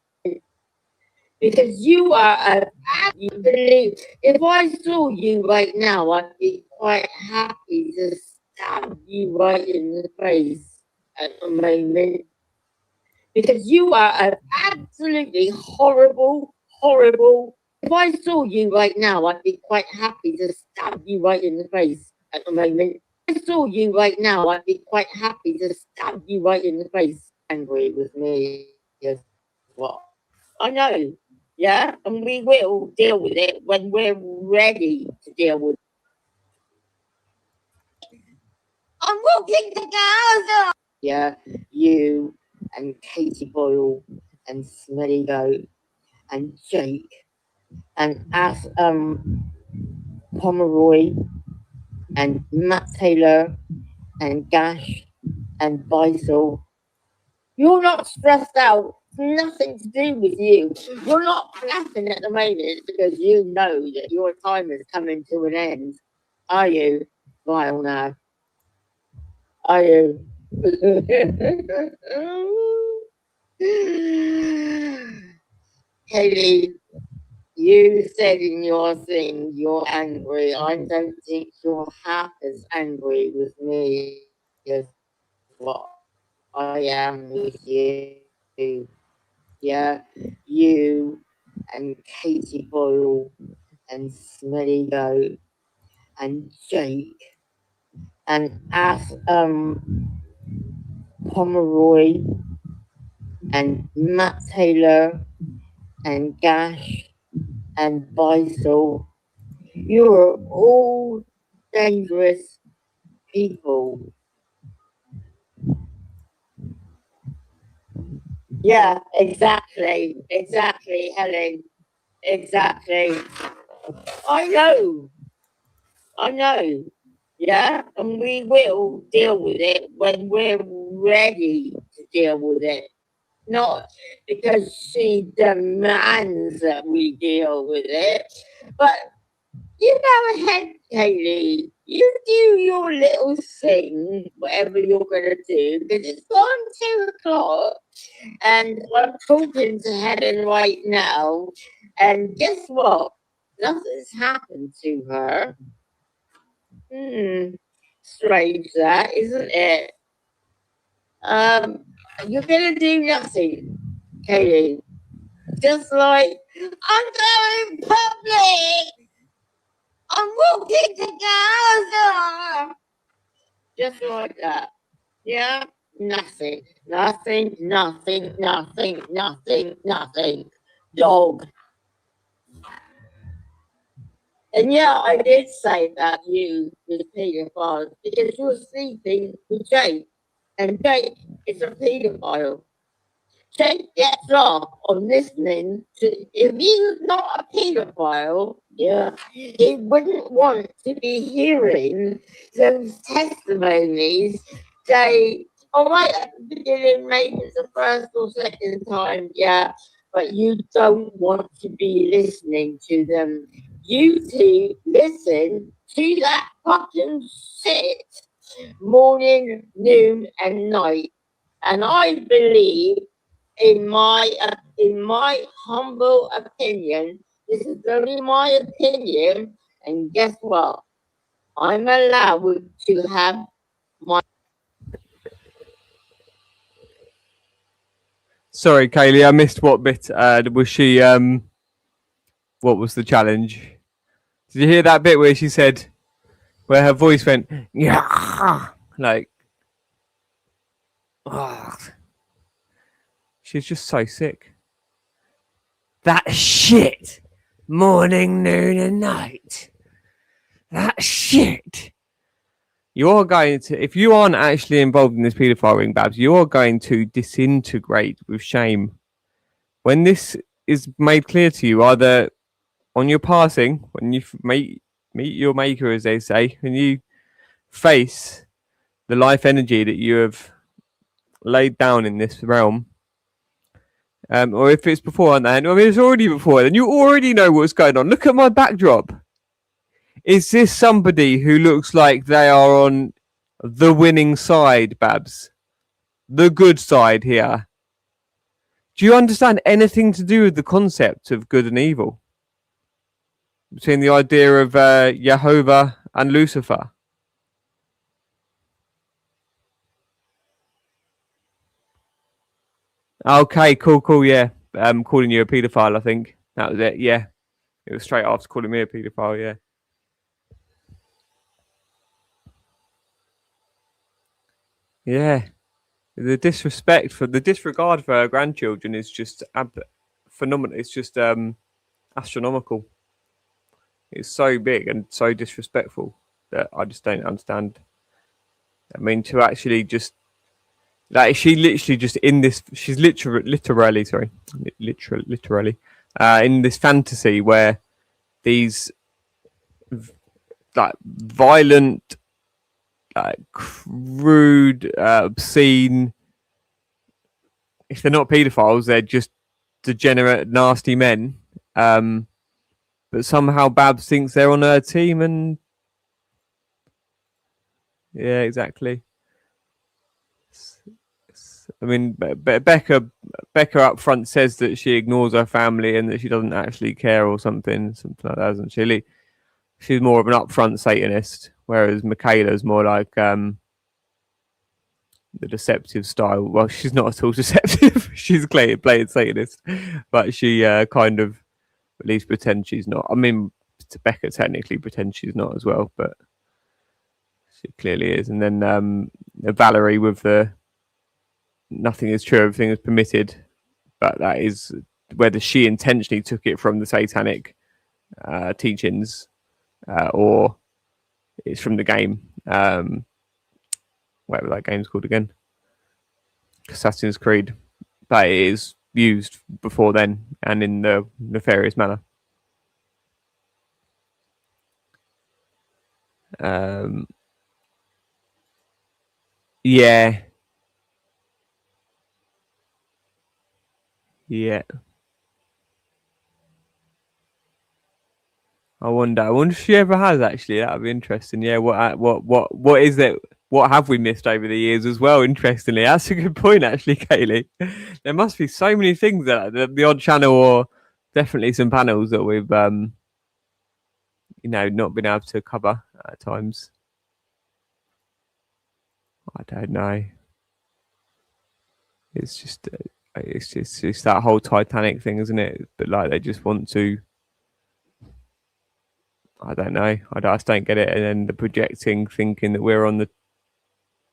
Because you are an absolutely. If I saw you right now, I'd be quite happy to stab you right in the face at the moment. Because you are an absolutely horrible. If I saw you right now, I'd be quite happy to stab you right in the face at the moment. If I saw you right now, I'd be quite happy to stab you right in the face. Angry with me as well. I know, yeah, and we will deal with it when we're ready to deal with it. I'm walking to Gaza! Yeah, you and Katie Boyle and Smelly Goat and Jake and Pomeroy and Matt Taylor and Gash and Beisel. You're not stressed out. It's nothing to do with you. You're not laughing at the moment because you know that your time is coming to an end. Are you? Vile now. Are you? Katie, you said in your thing you're angry. I don't think you're half as angry with me as what I am with you. Yeah, you and Katie Boyle and Smelly Goat and Jake and Pomeroy and Matt Taylor and Gash and Beisel. You're all dangerous people. Yeah, exactly, Helen. Exactly. I know. Yeah, and we will deal with it when we're ready to deal with it. Not because she demands that we deal with it, but you go ahead, Kaylee. You do your little thing, whatever you're going to do, because it's gone 2 o'clock, and I'm talking to Helen right now, and guess what? Nothing's happened to her. Strange that, isn't it? You're gonna do nothing, Katie. Just like, I'm going public! I'm walking to Gaza! Just like that. Yeah? Nothing. Dog. And yeah, I did say that you was paedophile because you're sleeping with Jake. And Jake is a paedophile. Jake gets off on listening to, if he's not a paedophile, yeah, he wouldn't want to be hearing those testimonies say, all right, at the beginning, maybe it's the first or second time, yeah, but you don't want to be listening to them. You two listen to that fucking shit morning, noon, and night. And I believe, in my humble opinion, this is only my opinion, and guess what? I'm allowed to have my. Sorry, Kaylee, I missed what bit. Was she? What was the challenge? Did you hear that bit where she said, where her voice went, yeah, like, oh. She's just so sick. That shit, morning, noon, and night. That shit. You are going to, if you aren't actually involved in this paedophile ring, Babs, you are going to disintegrate with shame. When this is made clear to you, either on your passing, when you meet your maker, as they say, when you face the life energy that you have laid down in this realm, or if it's beforehand, I mean, it's already before, then you already know what's going on. Look at my backdrop. Is this somebody who looks like they are on the winning side, Babs? the good side here. Do you understand anything to do with the concept of good and evil? Between the idea of Jehovah and Lucifer? Okay, cool, yeah. Calling you a paedophile, I think. That was it, yeah. It was straight after calling me a paedophile, yeah. Yeah. The disrespect for the disregard for her grandchildren is just phenomenal. It's just astronomical. It's so big and so disrespectful that I just don't understand. I mean, to actually just like she literally just in this, she's literally in this fantasy where these like violent, crude, obscene. If they're not paedophiles, they're just degenerate, nasty men. But somehow Babs thinks they're on her team, and yeah, exactly. I mean, Becca up front says that she ignores her family and that she doesn't actually care or something like that, isn't she? She's more of an upfront Satanist, whereas Michaela's more like the deceptive style. Well, she's not at all deceptive. She's a blatant Satanist, but she kind of at least pretends she's not. I mean, Becca technically pretends she's not as well, but she clearly is. And then Valerie with the nothing is true, everything is permitted, but that is whether she intentionally took it from the satanic teachings or it's from the game. Whatever that game's called again, Assassin's Creed, but it is used before then and in the nefarious manner. Yeah. I wonder if she ever has actually. That would be interesting. Yeah, what is it? What have we missed over the years as well? Interestingly, that's a good point actually, Kaylee. There must be so many things that the odd channel or definitely some panels that we've not been able to cover at times. I don't know. It's just that whole Titanic thing, isn't it? But like they just want to. I don't know. I just don't get it. And then the projecting, thinking that we're on the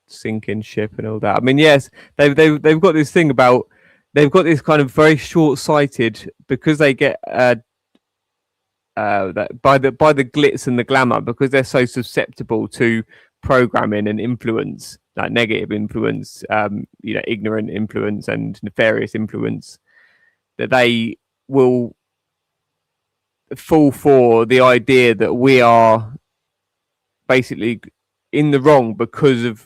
sinking ship and all that. I mean, yes, they've got this thing about they've got this kind of very short-sighted because they get that by the glitz and the glamour, because they're so susceptible to programming and influence, like negative influence, ignorant influence and nefarious influence, that they will fall for the idea that we are basically in the wrong because of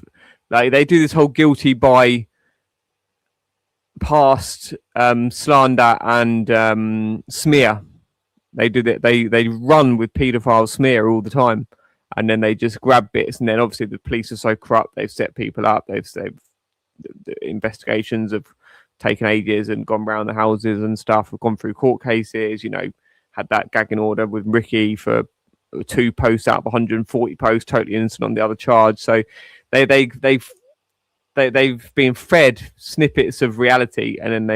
like they do this whole guilty by past slander and smear. They do that. They run with paedophile smear all the time, and then they just grab bits. And then obviously the police are so corrupt, they've set people up. They've the investigations have taken ages and gone round the houses and stuff. Have gone through court cases. Had that gagging order with Ricky for 2 posts out of 140 posts, totally innocent on the other charge. So they've been fed snippets of reality, and then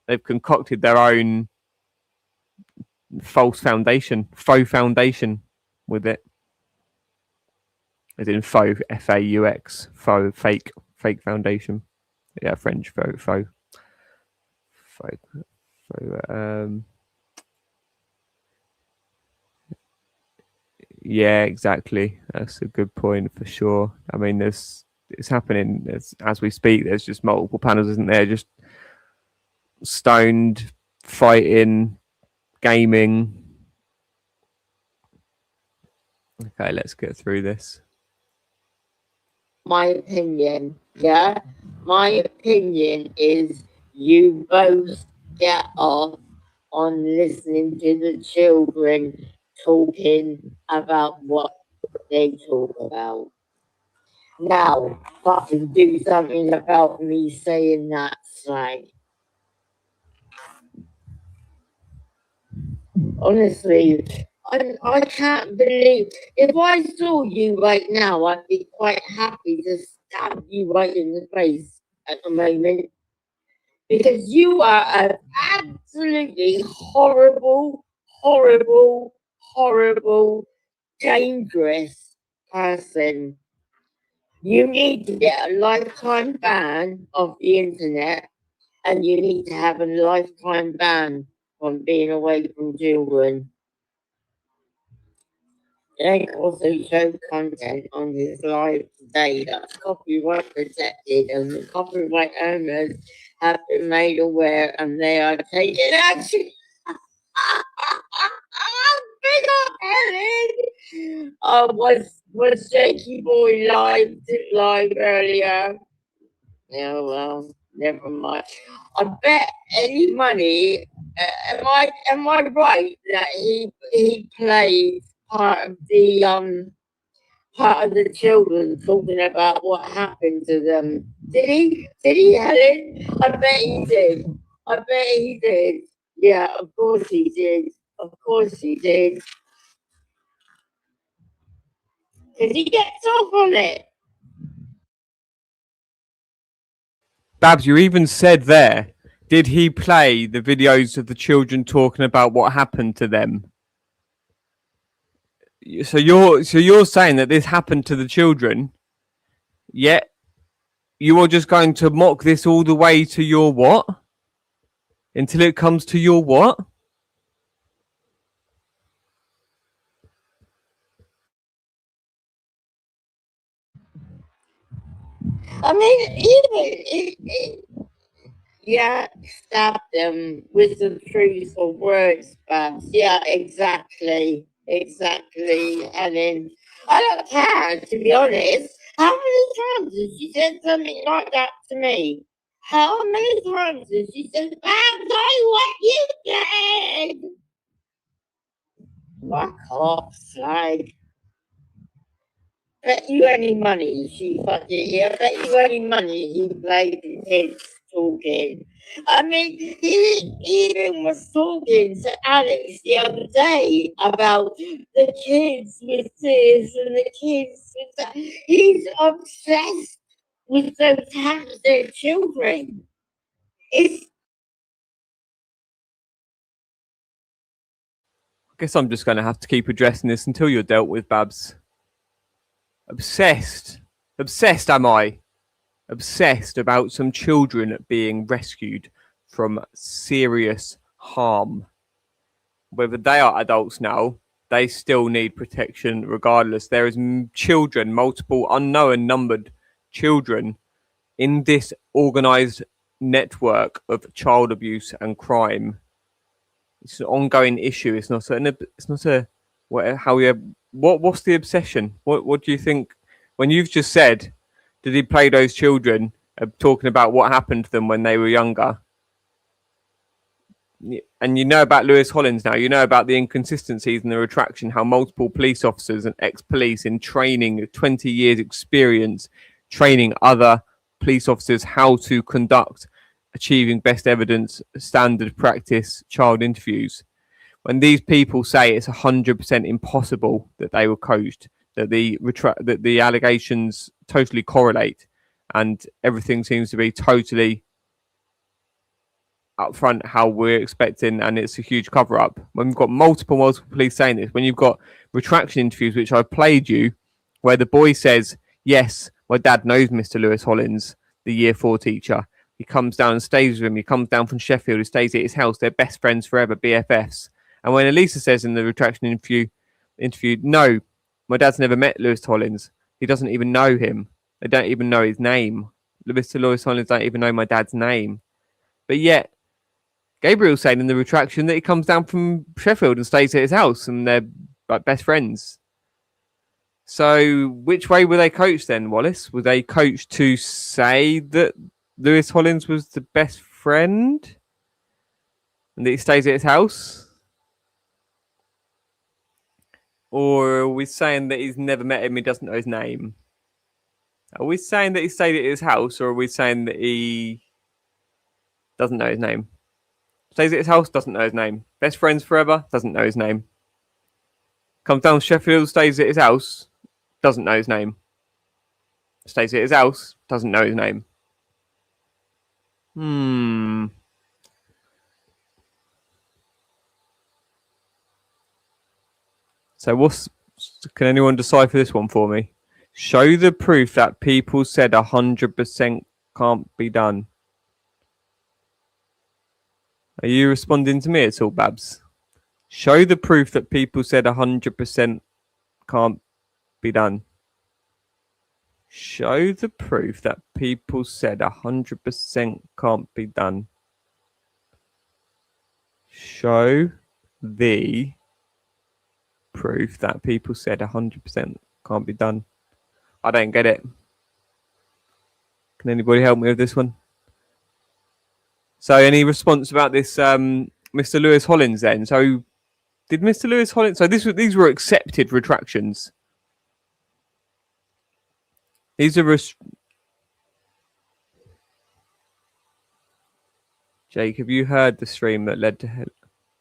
they've concocted their own faux foundation with it, as in faux, F-A-U-X, faux, fake foundation. Yeah, French faux. Yeah, exactly. That's a good point for sure. I mean, it's happening as we speak. There's just multiple panels, isn't there? Just stoned, fighting, gaming. Okay, let's get through this. My opinion is you both get off on listening to the children talking about what they talk about. Now, fucking do something about me saying that slang. Honestly, I can't believe, if I saw you right now, I'd be quite happy to stab you right in the face at the moment. Because you are an absolutely horrible, horrible, horrible, dangerous person. You need to get a lifetime ban of the internet, and you need to have a lifetime ban from being away from children. They also show content on his live today that's copyright protected, and the copyright owners have been made aware, and they are taking action. Big up, Ellen! Was Jakey Boy live earlier? Yeah, well, never mind. I bet any money. Am I right that he played part of the children talking about what happened to them? Did he? Did he, Helen? I bet he did. I bet he did. Yeah, of course he did. Of course he did. Because he gets off on it. Babs, you even said there, did he play the videos of the children talking about what happened to them? So you're saying that this happened to the children, yet you are just going to mock this all the way to your what? Until it comes to your what? I mean, yeah, stab them with the truth or words, but yeah, exactly, Helen. I don't care, to be honest. How many times has she said something like that to me? How many times has she said, I'll tell you what you did? Fuck off, slag. Bet you any money she fucking, yeah, bet you any money he played his talking. I mean, he even was talking to Alex the other day about the kids with this and the kids with that. He's obsessed with those hamster children. It's I guess I'm just going to have to keep addressing this until you're dealt with, Babs. Obsessed am I? Obsessed about some children being rescued from serious harm. Whether they are adults now, they still need protection regardless. There is children, multiple unknown numbered children in this organised network of child abuse and crime. It's an ongoing issue. It's not a what's the obsession? What do you think when you've just said, did he play those children talking about what happened to them when they were younger? And you know about Lewis Hollins now, you know about the inconsistencies and the retraction, how multiple police officers and ex-police in training, 20 years experience, training other police officers how to conduct achieving best evidence, standard practice child interviews. When these people say it's 100% impossible that they were coached, that the allegations totally correlate, and everything seems to be totally upfront how we're expecting, and it's a huge cover-up. When we've got multiple police saying this, when you've got retraction interviews, which I played you, where the boy says, yes, my dad knows Mr. Lewis Hollins, the year 4 teacher. He comes down and stays with him. He comes down from Sheffield. He stays at his house. They're best friends forever, BFFs. And when Elisa says in the retraction interview, no, my dad's never met Lewis Hollins. He doesn't even know him. They don't even know his name. Mr. Lewis Hollins don't even know my dad's name. But yet, Gabriel's saying in the retraction that he comes down from Sheffield and stays at his house, and they're like best friends. So which way were they coached then, Wallace? Were they coached to say that Lewis Hollins was the best friend and that he stays at his house? Or are we saying that he's never met him, he doesn't know his name? Are we saying that he stayed at his house, or are we saying that he doesn't know his name? Stays at his house, doesn't know his name. Best friends forever, doesn't know his name. Comes down to Sheffield, stays at his house, doesn't know his name. Stays at his house, doesn't know his name. So can anyone decipher this one for me? Show the proof that people said 100% can't be done. Are you responding to me at all, Babs? Show the proof that people said 100% can't be done. Show the proof that people said 100% can't be done. Show the proof that people said 100% can't be done. I don't get it. Can anybody help me with this one? So any response about this Mr. Lewis Hollins then? So did Mr. Lewis Hollins... So these were accepted retractions. These are... Jake, have you heard the stream that led to...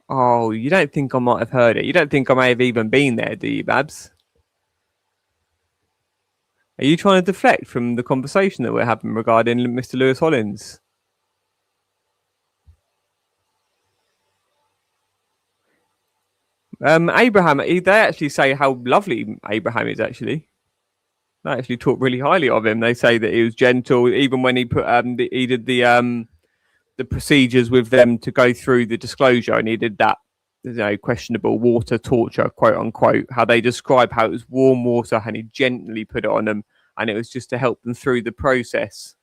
Oh, you don't think I might have heard it? You don't think I may have even been there, do you, Babs? Are you trying to deflect from the conversation that we're having regarding Mr. Lewis Hollins? Abraham, they actually say how lovely Abraham is, actually. They actually talk really highly of him. They say that he was gentle, even when he put he did the procedures with them to go through the disclosure, and he did that, questionable water torture, quote unquote, how they describe how it was warm water and he gently put it on them, and it was just to help them through the process.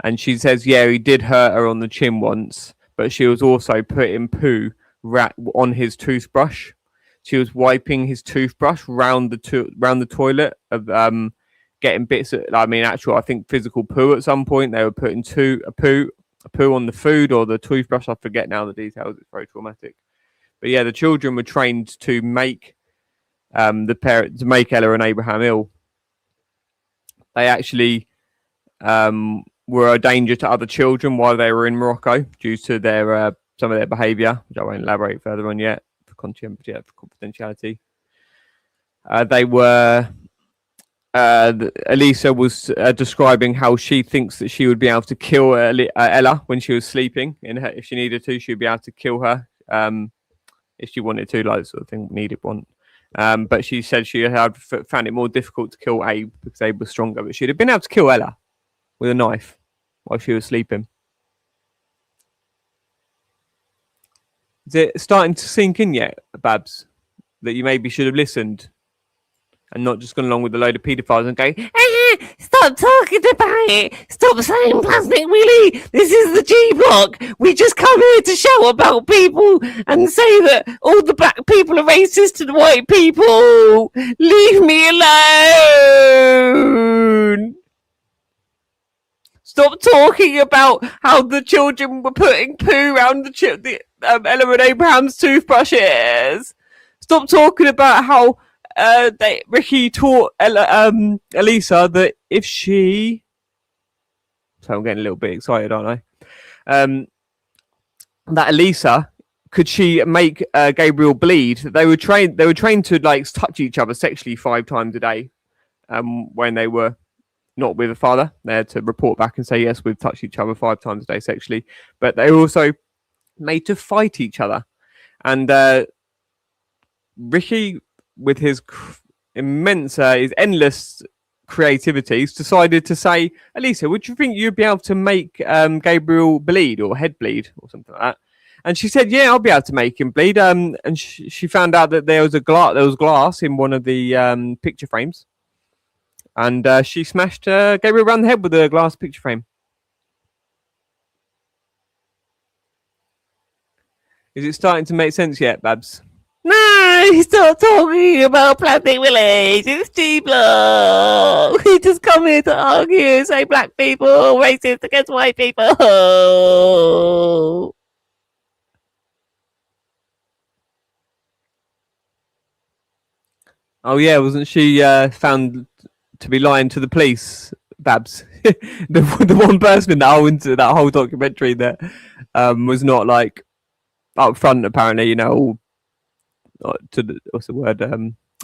And she says, yeah, he did hurt her on the chin once, but she was also putting poo on his toothbrush. She was wiping his toothbrush round the toilet of getting bits of, I think physical poo at some point. They were putting a poo on the food or the toothbrush. I forget now the details. It's very traumatic. But yeah, the children were trained to make Ella and Abraham ill. They actually were a danger to other children while they were in Morocco due to their some of their behaviour, which I won't elaborate further on yet for confidentiality. They were. Elisa was describing how she thinks that she would be able to kill Ella when she was sleeping. If she needed to, she'd be able to kill her if she wanted to, like sort of thing. But she said she had found it more difficult to kill Abe because Abe was stronger. But she'd have been able to kill Ella with a knife while she was sleeping. Is it starting to sink in yet, Babs, that you maybe should have listened and not just gone along with a load of paedophiles and go, stop talking about it. Stop saying Plastic Willie. This is the G Block. We just come here to shout about people and say that all the black people are racist to the white people. Leave me alone. Stop talking about how the children were putting poo around the Ella and Abraham's toothbrushes. Stop talking about how Ricky taught Elisa that if she... So I'm getting a little bit excited, aren't I? That Elisa, could she make Gabriel bleed? They were trained to like touch each other sexually 5 times a day when they were not with a father. They had to report back and say, yes, we've touched each other 5 times a day sexually. But they were also made to fight each other. And Ricky, with his endless creativity, decided to say, Elisa, would you think you'd be able to make Gabriel bleed or head bleed or something like that? And she said, yeah, I'll be able to make him bleed. And she found out that there was glass in one of the picture frames. And she smashed Gabriel around the head with a glass picture frame. Is it starting to make sense yet, Babs? No, stop talking about Plastic Willies. It's G Block. We just come here to argue, say black people racist against white people. Oh yeah, wasn't she found to be lying to the police, Babs. the one person in that whole documentary that was not like up front, apparently, you know, all to the what's the word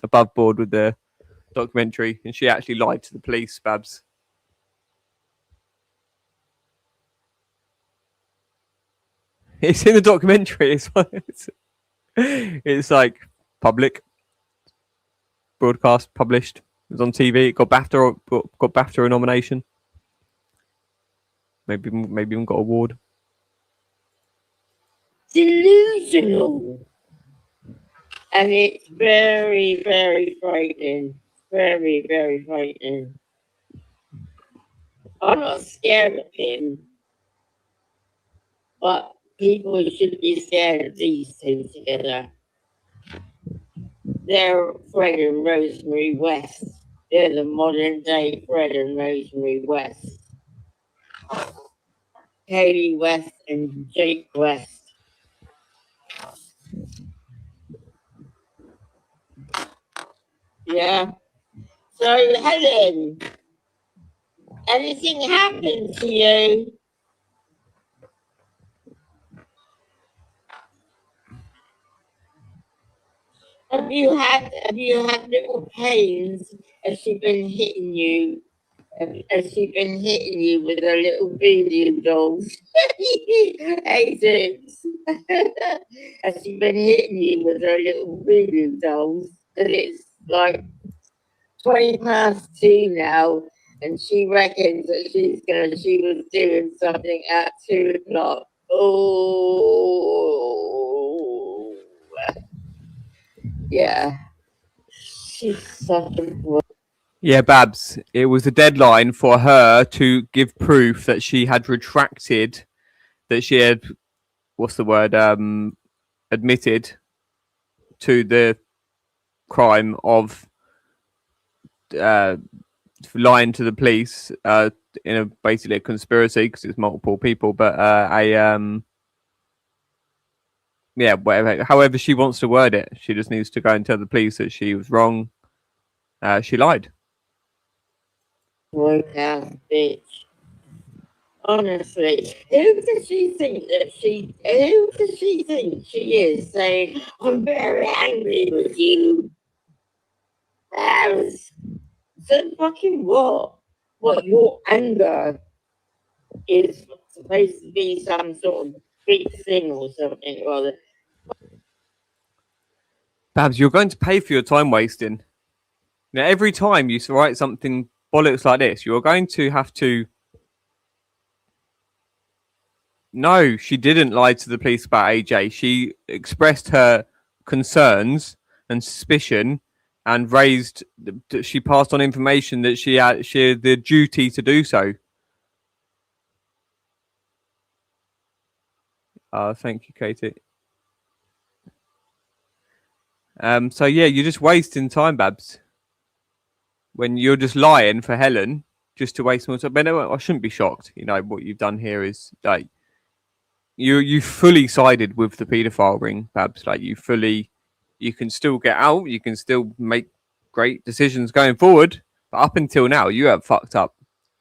above board with the documentary, and she actually lied to the police, Babs. It's in the documentary. It's like public broadcast, published. It was on TV. It got BAFTA a nomination. Maybe even got an award. Delusional. And it's very, very frightening. Very, very frightening. I'm not scared of him. But people should be scared of these two together. They're Fred and Rosemary West. They're the modern day Fred and Rosemary West. Kaylee West and Jake West. Yeah. So, Helen, anything happened to you? Have you had little pains? Has she been hitting you? Has she been hitting you with her little voodoo dolls? Hey, Dix. Has she been hitting you with her little voodoo dolls? And it's like 2 now, and she reckons that she was doing something at 2 o'clock. Oh, yeah. She's such a. Yeah, Babs. It was a deadline for her to give proof that she had retracted, that she had, admitted to the crime of lying to the police in basically a conspiracy, because it's multiple people, but whatever, however she wants to word it, she just needs to go and tell the police that she was wrong. She lied. Work ass bitch. Honestly, who does she think she is, saying, I'm very angry with you? So fucking what? What, your anger is supposed to be some sort of big thing or something or other. Babs, you're going to pay for your time wasting. Now, every time you write something bollocks like this, you're going to have to. No, she didn't lie to the police about AJ. She expressed her concerns and suspicion, and she passed on information that she had the duty to do so. Thank you, Katie. So yeah, you're just wasting time, Babs. When you're just lying for Helen, just to waste more time. But no, I shouldn't be shocked. You know, what you've done here is like you fully sided with the paedophile ring, Babs. Like you can still get out, you can still make great decisions going forward. But up until now, you have fucked up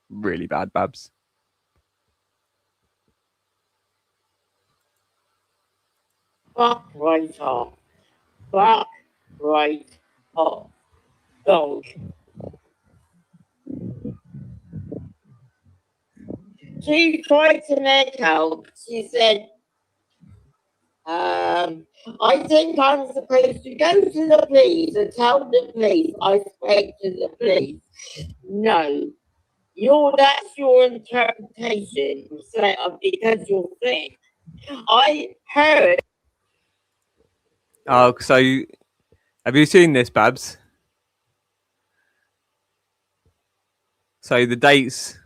really bad, Babs. Fuck right off. Fuck right off. Gold. She tried to make out. She said, I think I'm supposed to go to the police and tell the police I spoke to the police. No. That's your interpretation. So, because you're sick. I heard. Oh, so have you seen this, Babs? So the dates,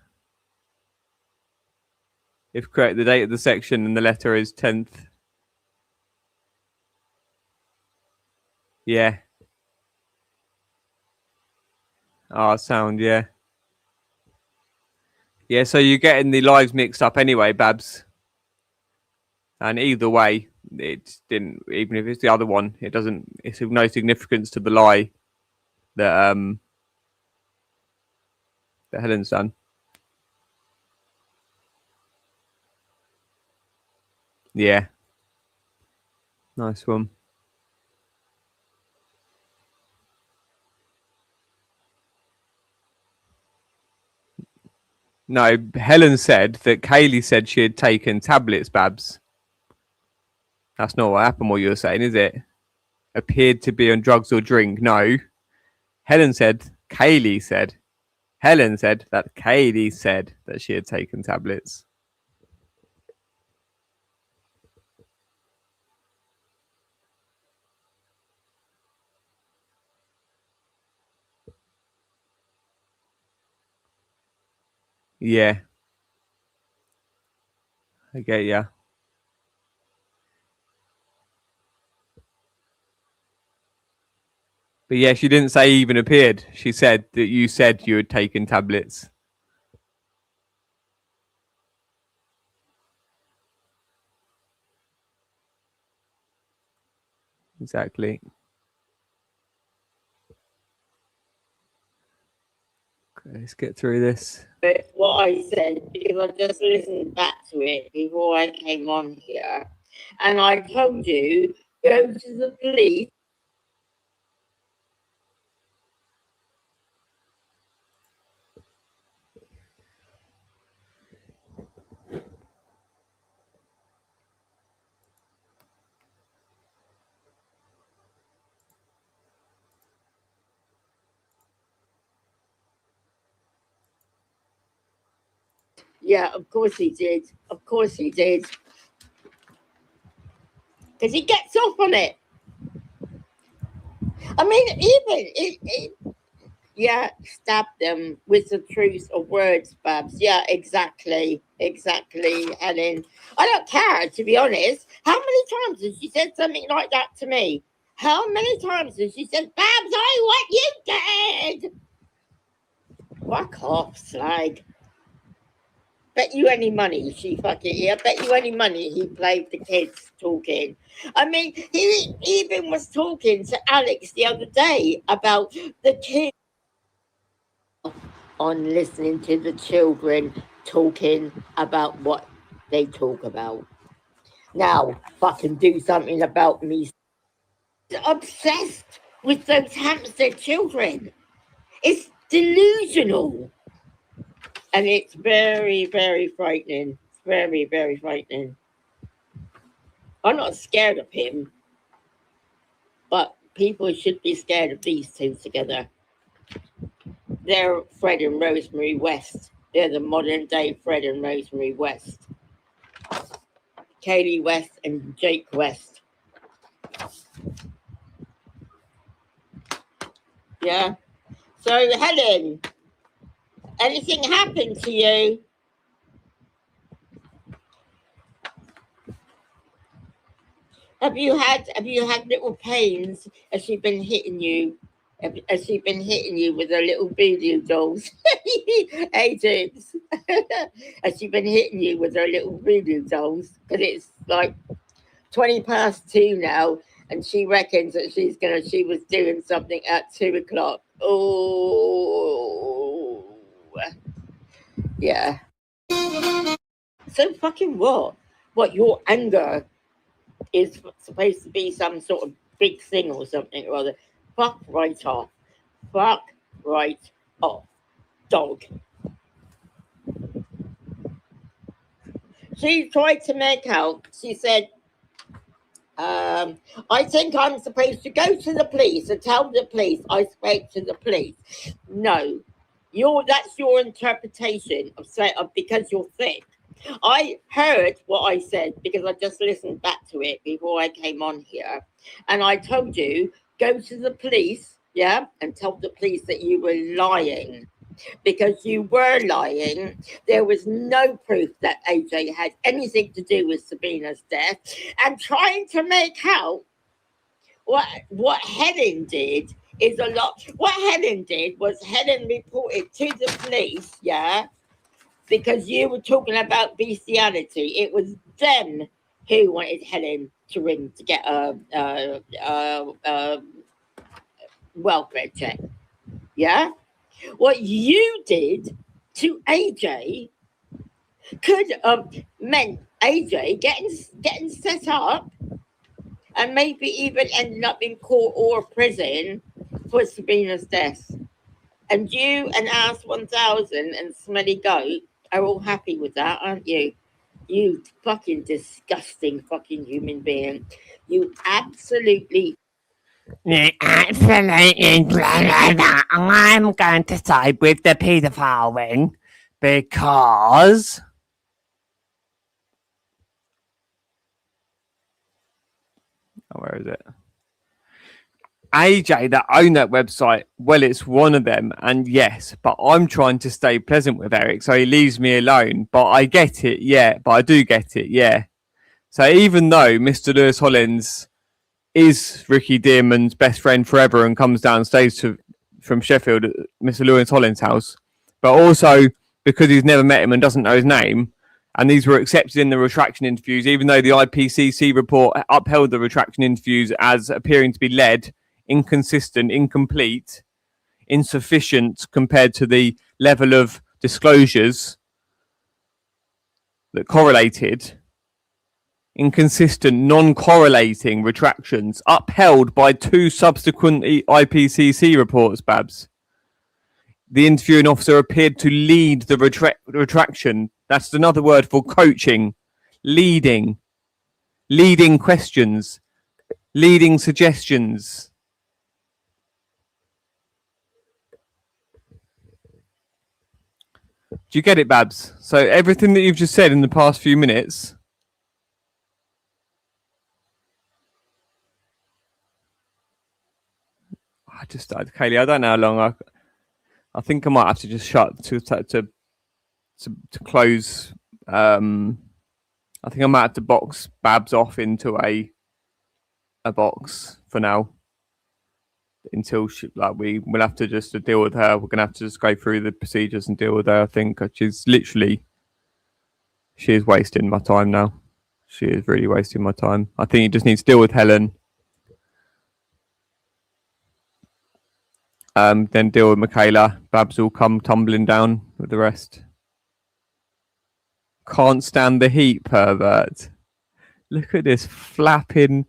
if correct, the date of the section and the letter is 10th. Yeah. Sound, yeah. Yeah, so you're getting the lives mixed up anyway, Babs. And either way, it didn't, even if it's the other one, it's of no significance to the lie that that Helen's done. Yeah. Nice one. No, Helen said that Kaylee said she had taken tablets, Babs. That's not what happened, what you're saying, is it? Appeared to be on drugs or drink. No. Helen said, Kaylee said. Helen said that Kaylee said that she had taken tablets. Yeah. I get ya. But yeah, she didn't say even appeared. She said that you said you had taken tablets. Exactly. Okay, let's get through this. But what I said, because I just listened back to it before I came on here, and I told you, go to the police. Yeah, of course he did. Of course he did. Because he gets off on it. I mean, yeah, stab them with the truth of words, Babs. Yeah, exactly, Helen. I don't care, to be honest. How many times has she said something like that to me? How many times has she said, Babs, I want you dead? Fuck off, slag. Bet you any money she fucking, yeah, bet you any money he played the kids talking. I mean, he even was talking to Alex the other day about the kids on listening to the children talking about what they talk about. Now, fucking do something about me. Obsessed with those hamster children. It's delusional. And it's very, very frightening. It's very, very frightening. I'm not scared of him, but people should be scared of these two together. They're Fred and Rosemary West. They're the modern day Fred and Rosemary West. Kaylee West and Jake West. Yeah. So, Helen, anything happened to you? Have you had little pains? Has she been hitting you? Has she been hitting you with her little voodoo dolls? Hey, James. Has she been hitting you with her little voodoo dolls? Because it's like 2:20 now, and she reckons that she was doing something at 2:00. Oh, yeah. So fucking what? What, your anger is supposed to be some sort of big thing or something or other? Fuck right off. Fuck right off. Dog. She tried to make out, she said, I think I'm supposed to go to the police and tell the police I spoke to the police. No, that's your interpretation of because you're thick. I heard what I said because I just listened back to it before I came on here, and I told you, go to the police, yeah, and tell the police that you were lying. Because you were lying. There was no proof that AJ had anything to do with Sabina's death. And trying to make out what Helen did is a lot. What Helen did was Helen reported to the police, yeah, because you were talking about bestiality. It was them who wanted Helen to ring to get a welfare check, yeah? what you did to AJ could meant AJ getting set up and maybe even ending up in court or prison for Sabrina's death. And you and Ass 1000 and Smelly Goat are all happy with that, aren't you? You fucking disgusting fucking human being. You absolutely. Absolutely. I'm going to side with the paedophile wing because. Oh, where is it? AJ that own that website, well, it's one of them, and yes, but I'm trying to stay pleasant with Eric, so he leaves me alone. But I get it, yeah. But I do get it, yeah. So even though Mr. Lewis Hollins is Ricky Dearman's best friend forever and comes downstairs from Sheffield at Mr. Lewis Hollins' house, but also because he's never met him and doesn't know his name, and these were accepted in the retraction interviews, even though the IPCC report upheld the retraction interviews as appearing to be led, inconsistent, incomplete, insufficient compared to the level of disclosures that correlated, inconsistent, non-correlating retractions upheld by 2 subsequent IPCC reports, Babs. The interviewing officer appeared to lead the retraction. That's another word for coaching, leading questions, leading suggestions. Do you get it, Babs? So everything that you've just said in the past few minutes. I just started, Kaylee. I don't know how long I think I might have to just shut to close. I think I might have to box Babs off into a box for now until we'll have to just deal with her. We're gonna have to just go through the procedures and deal with her. I think she is wasting my time now. She is really wasting my time. I think you just need to deal with Helen. Then deal with Michaela. Babs will come tumbling down with the rest. Can't stand the heat, pervert. Look at this flapping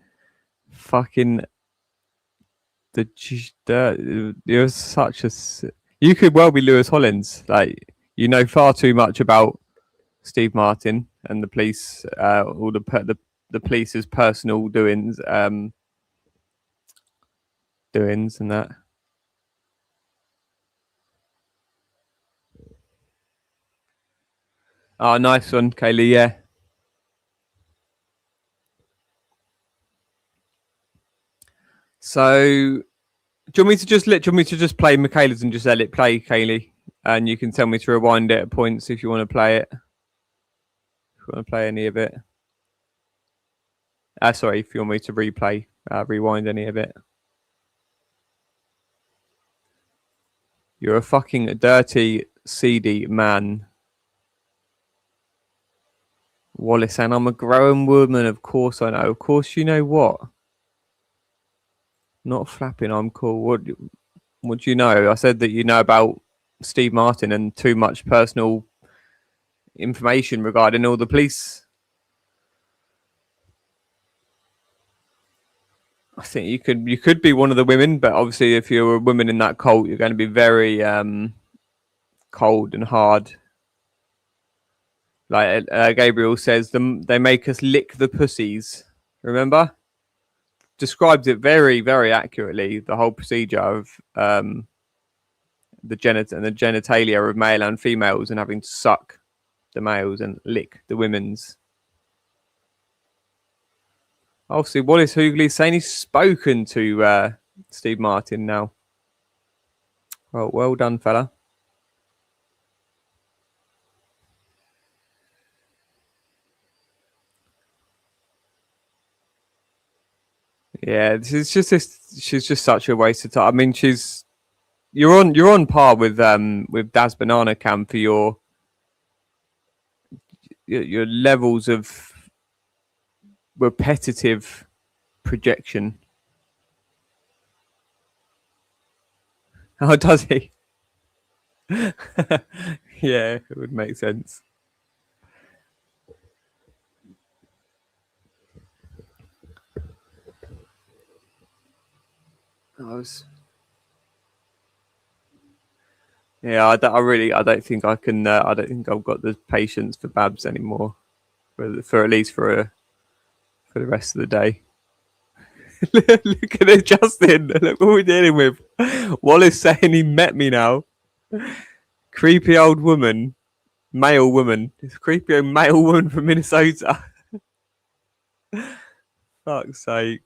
fucking... You're such a... You could well be Lewis Hollins. Like, you know far too much about Steve Martin and the police, all the police's personal doings, doings and that. Oh, nice one, Kaylee. Yeah. So, do you want me to just play Michaela's and just let it play, Kaylee? And you can tell me to rewind it at points if you want to play it. If you want to play any of it. Sorry, if you want me to rewind any of it. You're a fucking dirty, seedy man. Wallace, and I'm a grown woman, of course I know. Of course you know what? Not flapping, I'm cool. What do you know? I said that you know about Steve Martin and too much personal information regarding all the police. I think you could be one of the women, but obviously if you're a woman in that cult, you're going to be very cold and hard. Like Gabriel says, they make us lick the pussies. Remember? Describes it very, very accurately. The whole procedure of the genitalia of male and females, and having to suck the males and lick the women's. Obviously, Wallace Hoogley saying he's spoken to Steve Martin now. Well done, fella. Yeah, she's just such a waste of time. I mean, you're on par with Daz Banana Cam for your levels of repetitive projection. How does he? Yeah, it would make sense. Yeah, I don't think I can. I don't think I've got the patience for Babs anymore, for at least for the rest of the day. Look at it, Justin. Look what we're dealing with. Wallace saying he met me now. Creepy old woman, male woman. It's a creepy old male woman from Minnesota. Fuck's sake.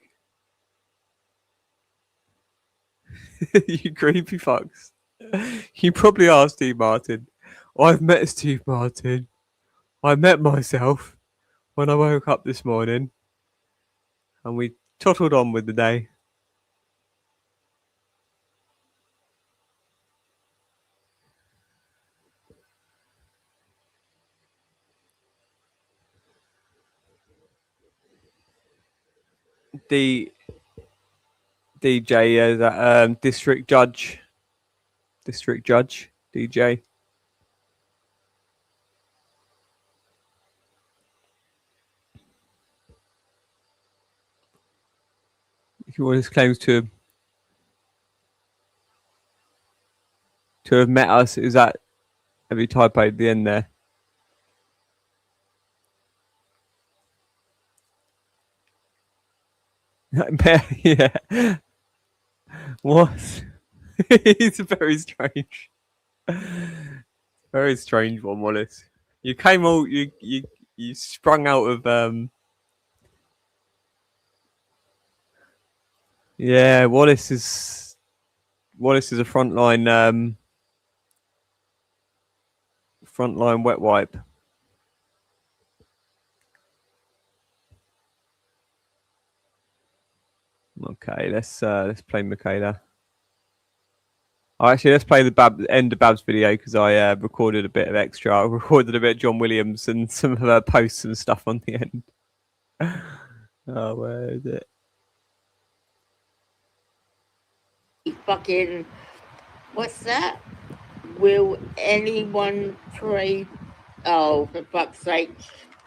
You creepy fucks. You probably are Steve Martin. I've met Steve Martin. I met myself when I woke up this morning and we tottled on with the day. DJ, that district judge, DJ. He always claims to have met us. Is that, have you typoed at the end there? Yeah. What? It's very strange. Very strange one, Wallace. You came all you sprung out of yeah, Wallace is a frontline wet wipe. Okay, let's play Michaela. Oh, actually, let's play the end of Babs video because I recorded a bit of extra. I recorded a bit of John Williams and some of her posts and stuff on the end. Oh, where is it? Fucking, what's that? Will anyone trade? Oh, for fuck's sake.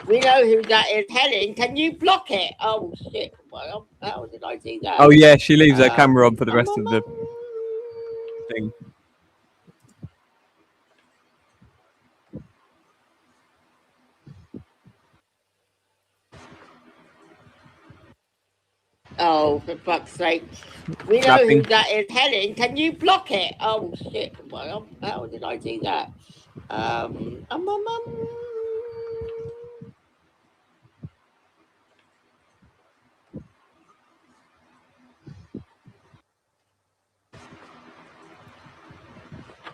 We know who that is. Helen, can you block it? Oh, shit. Well, how did I do that? Oh, yeah, she leaves her camera on for the rest of the thing. Oh, for fuck's sake. We know who that is. Helen, can you block it? Oh, shit. Well, how did I do that?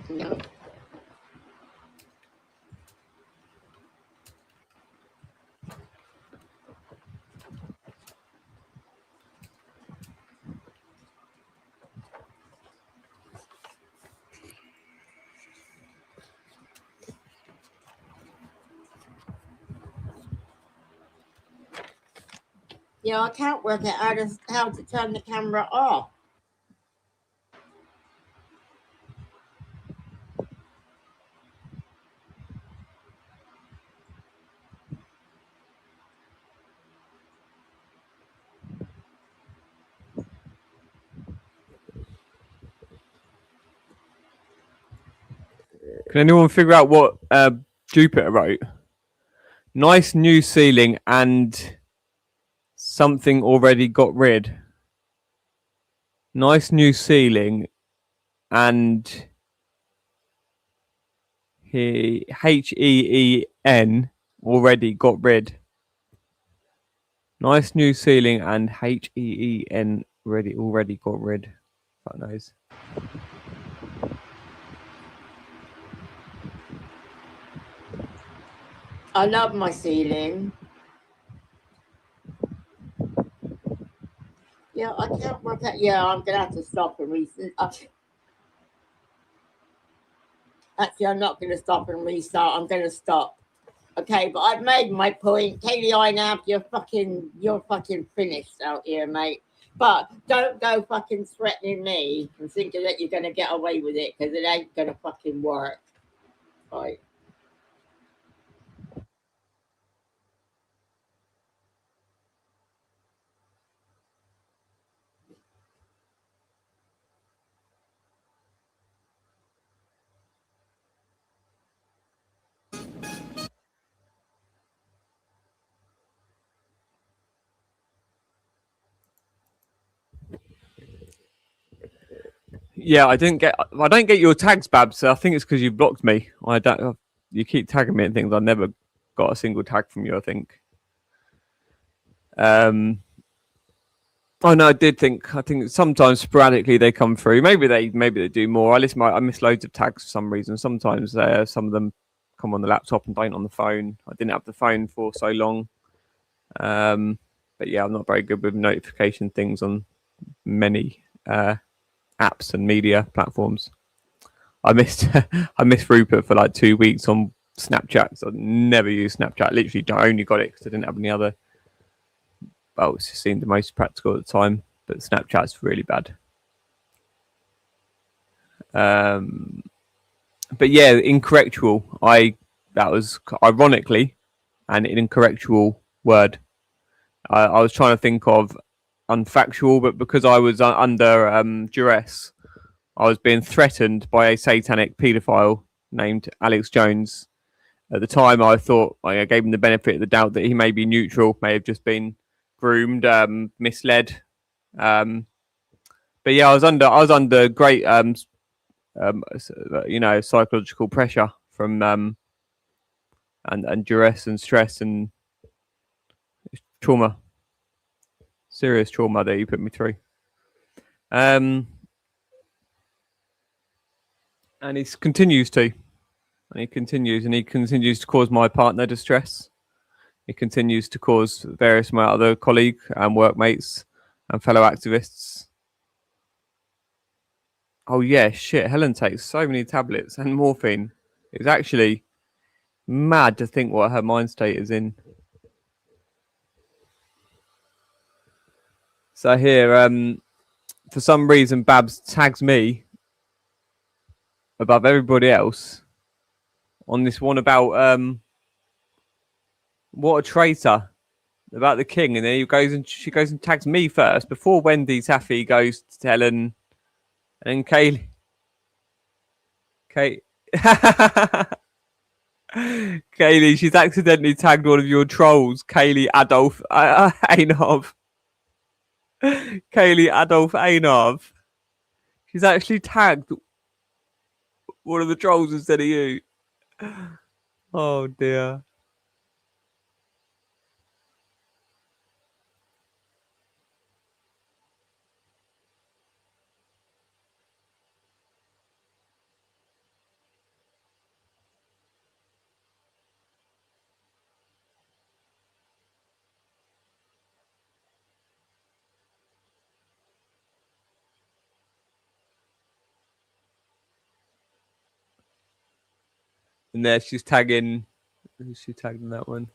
No. Yeah, I can't work out how to turn the camera off. Can anyone figure out what Jupiter wrote? Nice new ceiling and something already got rid. Nice new ceiling and HEEN already got rid. Nice new ceiling and HEEN already got rid. Fuck knows. I love my ceiling. Yeah, I can't work out. Yeah, I'm going to have to stop and reset. Actually, I'm not going to stop and restart. I'm going to stop. Okay, but I've made my point. Kaylee, I now you're fucking finished out here, mate. But don't go fucking threatening me and thinking that you're going to get away with it, because it ain't going to fucking work. Right. Yeah, I don't get your tags, Babs. I think it's because you blocked me. I don't. You keep tagging me and things. I never got a single tag from you, I think. Oh no, I think sometimes sporadically they come through. Maybe they do more. I miss loads of tags for some reason. Sometimes some of them come on the laptop and don't on the phone. I didn't have the phone for so long. But yeah, I'm not very good with notification things on many apps and media platforms. I missed Rupert for like 2 weeks on Snapchat. So I never used Snapchat. Literally, I only got it because I didn't have any other. Well, it just seemed the most practical at the time. But Snapchat's really bad. But yeah, incorrectual. That was ironically an incorrectual word. I was trying to think of unfactual, but because I was under duress, I was being threatened by a satanic paedophile named Alex Jones. At the time, I thought I gave him the benefit of the doubt that he may be neutral, may have just been groomed, misled. But yeah, I was under great, psychological pressure from and duress and stress and trauma, serious trauma that he put me through. And he continues to cause my partner distress. He continues to cause various my other colleagues and workmates and fellow activists. Oh yeah, shit. Helen takes so many tablets and morphine. It's actually mad to think what her mind state is in. So here, for some reason, Babs tags me above everybody else on this one about what a traitor, about the king, and then she goes and tags me first before Wendy Taffy goes to Helen, and then Kaylee. Kaylee, she's accidentally tagged one of your trolls, Kaylee Adolf Ainov. Kaylee Adolf Ainov. She's actually tagged one of the trolls instead of you. Oh dear. And there she's tagging. Who's she tagging that one?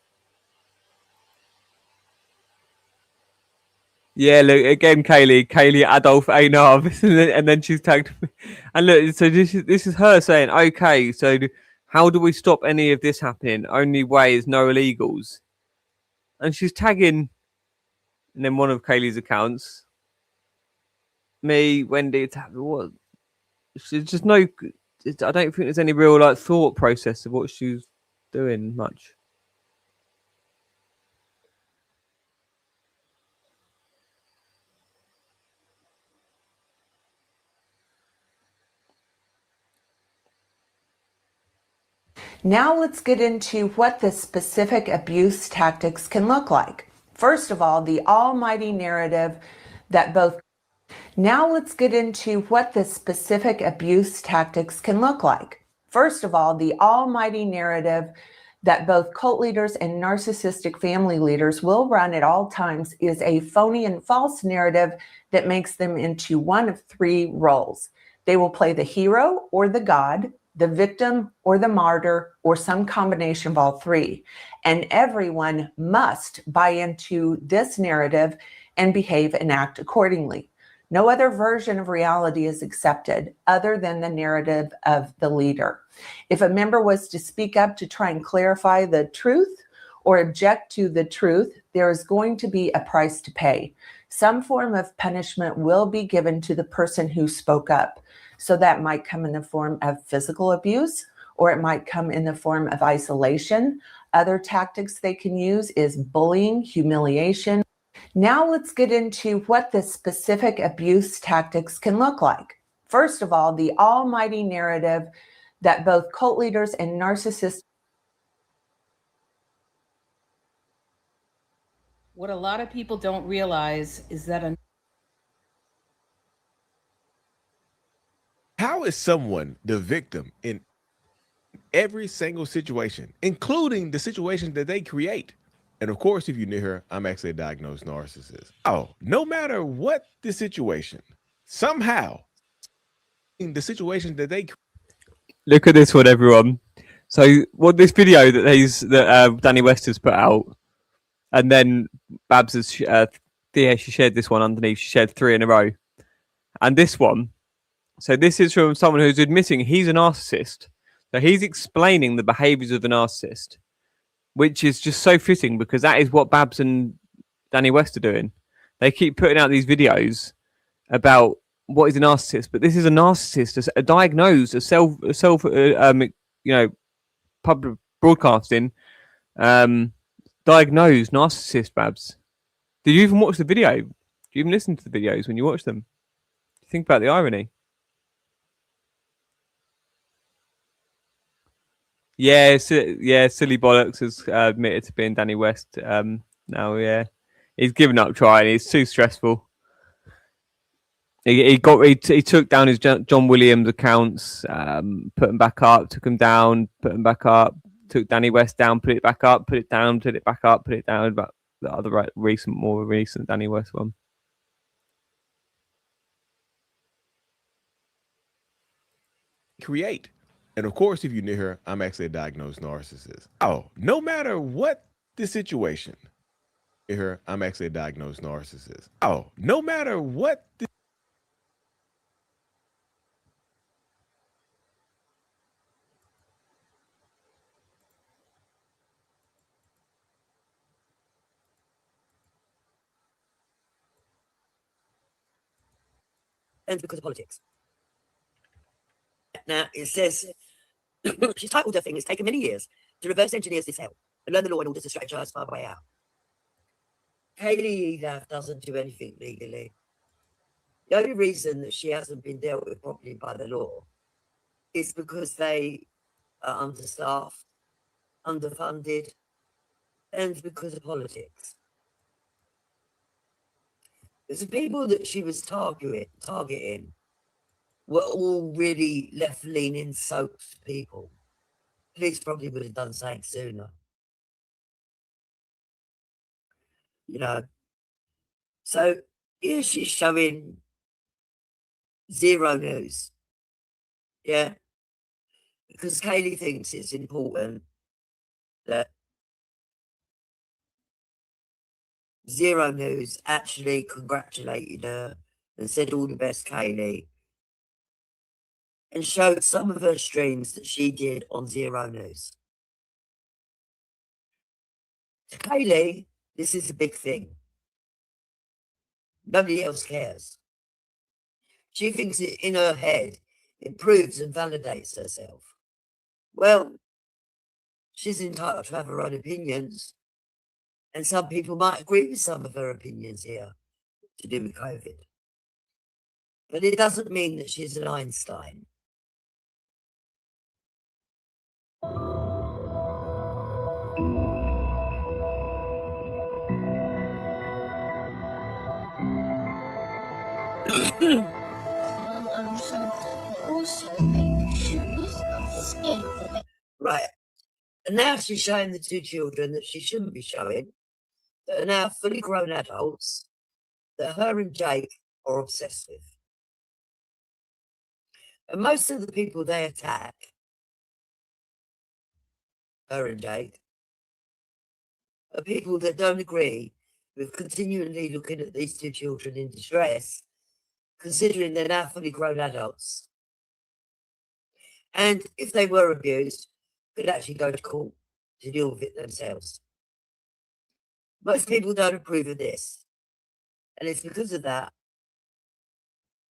Yeah, look again, Kaylee Adolf Ainov, and then she's tagged me. And look, so this is her saying, okay, so how do we stop any of this happening? Only way is no illegals. And she's tagging, and then one of Kaylee's accounts, me, Wendy, what? She's just no. I don't think there's any real like thought process of what she's doing much. Now let's get into what the specific abuse tactics can look like. First of all, the almighty narrative that both... Now let's get into what the specific abuse tactics can look like. First of all, the almighty narrative that both cult leaders and narcissistic family leaders will run at all times is a phony and false narrative that makes them into one of three roles. They will play the hero or the god, the victim, or the martyr, or some combination of all three. And everyone must buy into this narrative and behave and act accordingly. No other version of reality is accepted other than the narrative of the leader. If a member was to speak up to try and clarify the truth or object to the truth, there is going to be a price to pay. Some form of punishment will be given to the person who spoke up. So that might come in the form of physical abuse, or it might come in the form of isolation. Other tactics they can use is bullying, humiliation. Now let's get into what the specific abuse tactics can look like. First of all, the almighty narrative that both cult leaders and narcissists. What a lot of people don't realize is that how is someone the victim in every single situation, including the situation that they create? And of course, if you're new here, I'm actually a diagnosed narcissist. Oh, no matter what the situation, somehow, in the situation that they look at this one, everyone. So, what this video that Danny West has put out, and then Babs has she shared this one underneath. She shared 3 in a row, and this one. So this is from someone who's admitting he's a narcissist. So he's explaining the behaviors of a narcissist, which is just so fitting because that is what Babs and Danny West are doing. They keep putting out these videos about what is a narcissist, but this is a narcissist, a diagnosed, public broadcasting, diagnosed narcissist. Babs, did you even watch the video? Do you even listen to the videos when you watch them? Think about the irony. Yeah, Silly Bollocks has admitted to being Danny West now. Yeah, he's given up trying. It's too stressful. He took down his John Williams accounts, put them back up, took them down, put them back up, took Danny West down, put it back up, put it down, put it back up, put it down. But the other more recent Danny West one. create. And of course, if you're new here, I'm actually a diagnosed narcissist. Oh, no matter what the situation, here, I'm actually a diagnosed narcissist. Oh, no matter what the and because of politics. Now, it says, she's titled her thing, it's taken many years to reverse engineer this hell and learn the law in order to strategize far way out. Hayley Elaf doesn't do anything legally. The only reason that she hasn't been dealt with properly by the law is because they are understaffed, underfunded, and because of politics. The people that she was targeting were all really left-leaning soaked people. Police probably would have done something sooner. You know. So here she's showing Zero News. Yeah. Because Kaylee thinks it's important that Zero News actually congratulated her and said all the best, Kaylee, and showed some of her streams that she did on Zero News. To Kaylee, this is a big thing. Nobody else cares. She thinks it in her head improves and validates herself. Well, she's entitled to have her own opinions. And some people might agree with some of her opinions here to do with COVID. But it doesn't mean that she's an Einstein. Right. And now she's showing the two children that she shouldn't be showing, that are now fully grown adults, that her and Jake are obsessed with. And most of the people they attack her and Jake, are people that don't agree with continually looking at these two children in distress, considering they're now fully grown adults. And if they were abused, could actually go to court to deal with it themselves. Most people don't approve of this. And it's because of that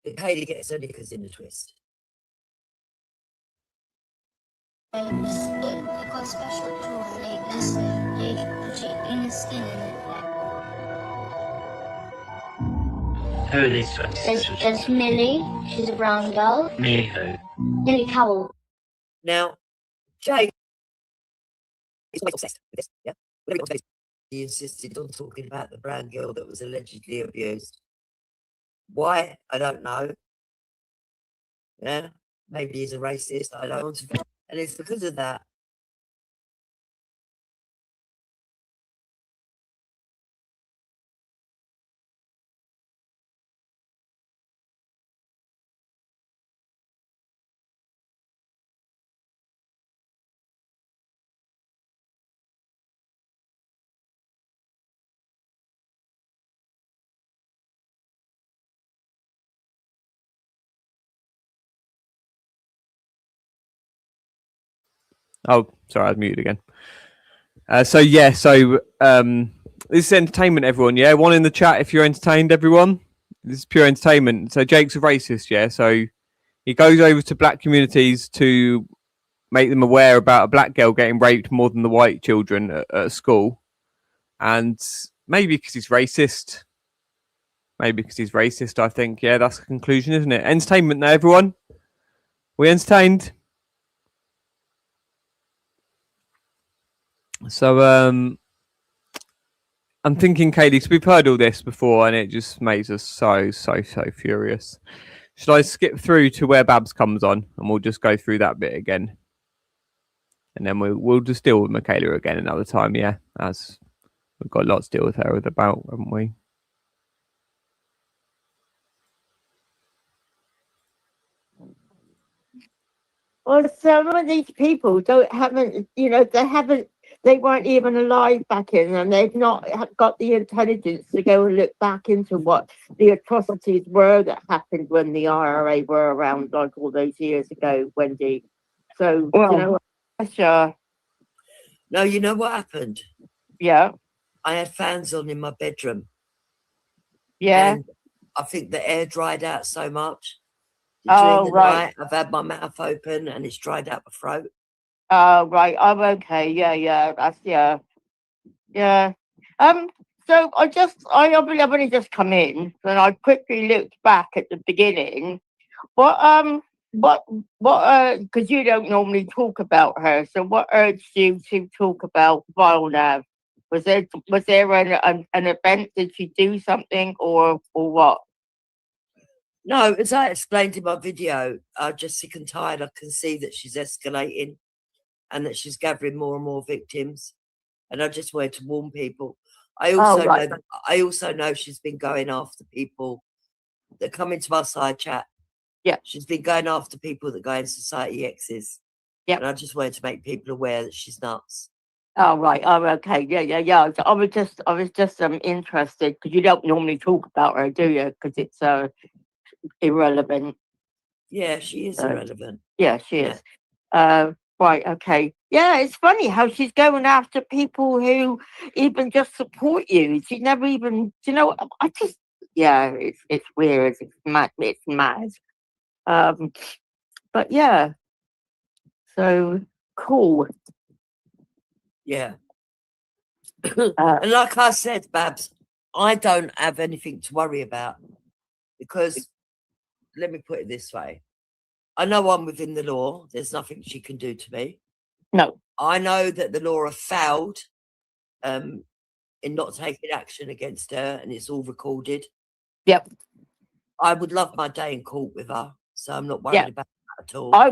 that Kaylee gets her knickers in a twist. They've got a special toy. They put it in the skin. Who are these 20 There's Millie. She's a brown girl. Millie who? Millie Cowell. Now, Jake is quite obsessed with this. Yeah, he insisted on talking about the brown girl that was allegedly abused. Why? I don't know. Yeah, maybe he's a racist. I don't want to. And it's because of that. Oh, sorry, I was muted again. So this is entertainment, everyone. Yeah, one in the chat if you're entertained, everyone. This is pure entertainment. So Jake's a racist, yeah. So he goes over to black communities to make them aware about a black girl getting raped more than the white children at school, and maybe because he's racist. Maybe because he's racist, I think. Yeah, that's the conclusion, isn't it? Entertainment there, everyone. We entertained. So I'm thinking, Katie, because we've heard all this before, and it just makes us so furious. Should I skip through to where Babs comes on, and we'll just go through that bit again, and then we'll just deal with Michaela again another time, yeah? As we've got lots to deal with her about, haven't we? Well, some of these people they weren't even alive back in, and they've not got the intelligence to go and look back into what the atrocities were that happened when the IRA were around, like all those years ago, Wendy. So, sure. No, you know what happened? Yeah. I had fans on in my bedroom. Yeah. And I think the air dried out so much. Oh, During the right. night, I've had my mouth open and it's dried out my throat. Oh, right. I'm okay. Yeah. That's, yeah. So I've only just come in, and I quickly looked back at the beginning. Because you don't normally talk about her. So what urged you to talk about Volnav? Was there an event? Did she do something or what? No, as I explained in my video, I'm just sick and tired. I can see that she's escalating and that she's gathering more and more victims. And I just wanted to warn people. I also know she's been going after people that come into my side chat. Yeah. She's been going after people that go in Society X's. Yeah. And I just wanted to make people aware that she's nuts. Oh, right. Oh, okay. Yeah. I was just interested, because you don't normally talk about her, do you? Because it's irrelevant. Yeah, she is irrelevant. Yeah, she is. Right, okay. Yeah, it's funny how she's going after people who even just support you. She never even, it's weird. It's mad. But yeah. So cool. Yeah. And like I said, Babs, I don't have anything to worry about, because let me put it this way. I know I'm within the law. There's nothing she can do to me. No. I know that the law have failed in not taking action against her, and it's all recorded. Yep. I would love my day in court with her, so I'm not worried about that at all. I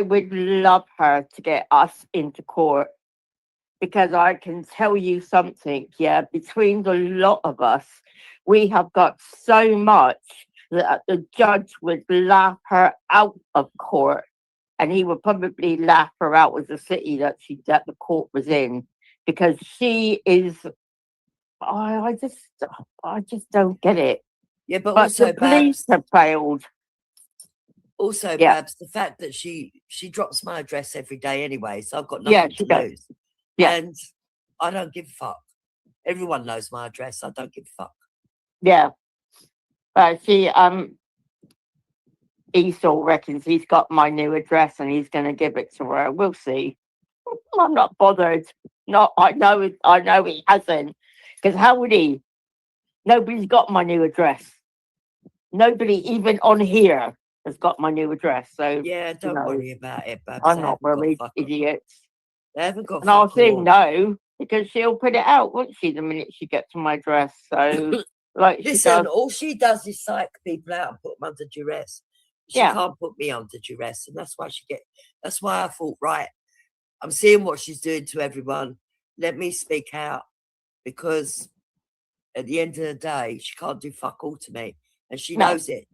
would love her to get us into court, because I can tell you something, between the lot of us, we have got so much that the judge would laugh her out of court and he would probably laugh her out of the city that the court was in, because she is. I just don't get it. Yeah, but also, also, the police Babs, have failed. Also, Yeah. Babs, the fact that she drops my address every day anyway, so I've got Yeah, nothing she to does. lose. Yeah. And I don't give a fuck. Everyone knows my address. I don't give a fuck. Yeah. Esau reckons he's got my new address and he's going to give it to her. We'll see. I'm not bothered. I know he hasn't. Because how would he? Nobody's got my new address. Nobody, even on here, has got my new address. So Yeah, don't worry about it, Babs. I'm They not haven't got worried, fuck all. idiots. They haven't got And I'll fuck say all. no, because she'll put it out, won't she, the minute she gets my address? So, like she Listen, does. all she does is psych people out and put them under duress. She Yeah. can't put me under duress, and that's why that's why I thought, right, I'm seeing what she's doing to everyone. Let me speak out, because at the end of the day, she can't do fuck all to me, and she No. knows it.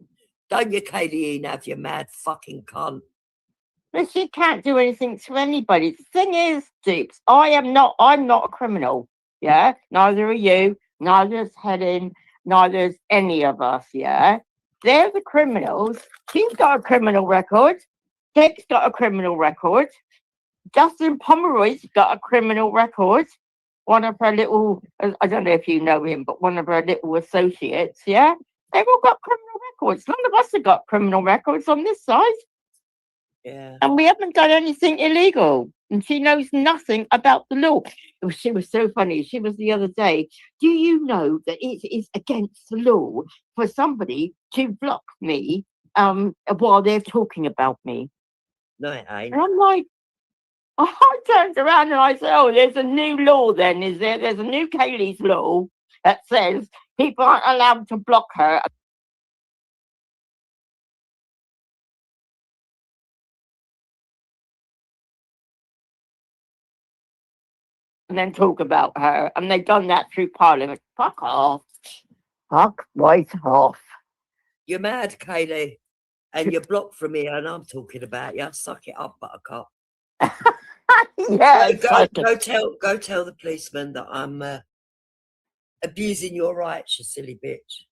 Don't you, Kaylee, have you mad fucking cunt? But she can't do anything to anybody. The thing is, Dukes, I'm not a criminal. Yeah? Neither are you, neither is Helen, neither is any of us, yeah? They're the criminals. She's got a criminal record. Jake's got a criminal record. Justin Pomeroy's got a criminal record. One of her little, I don't know if you know him, but one of her little associates, yeah? They've all got criminal records. None of us have got criminal records on this side. Yeah. And we haven't done anything illegal. And she knows nothing about the law. She was so funny. She was the other day. Do you know that it is against the law for somebody to block me while they're talking about me? No, it ain't. And I'm like, I turned around and I said, oh, there's a new law then, is there? There's a new Kaylee's law that says people aren't allowed to block her. And then talk about her. And they've done that through Parliament. Fuck off. Fuck right off. You're mad, Kaylee, and you're blocked from me, and I'm talking about you. Suck it up, buttercup. Yeah. Go tell the policeman that I'm abusing your rights, you silly bitch.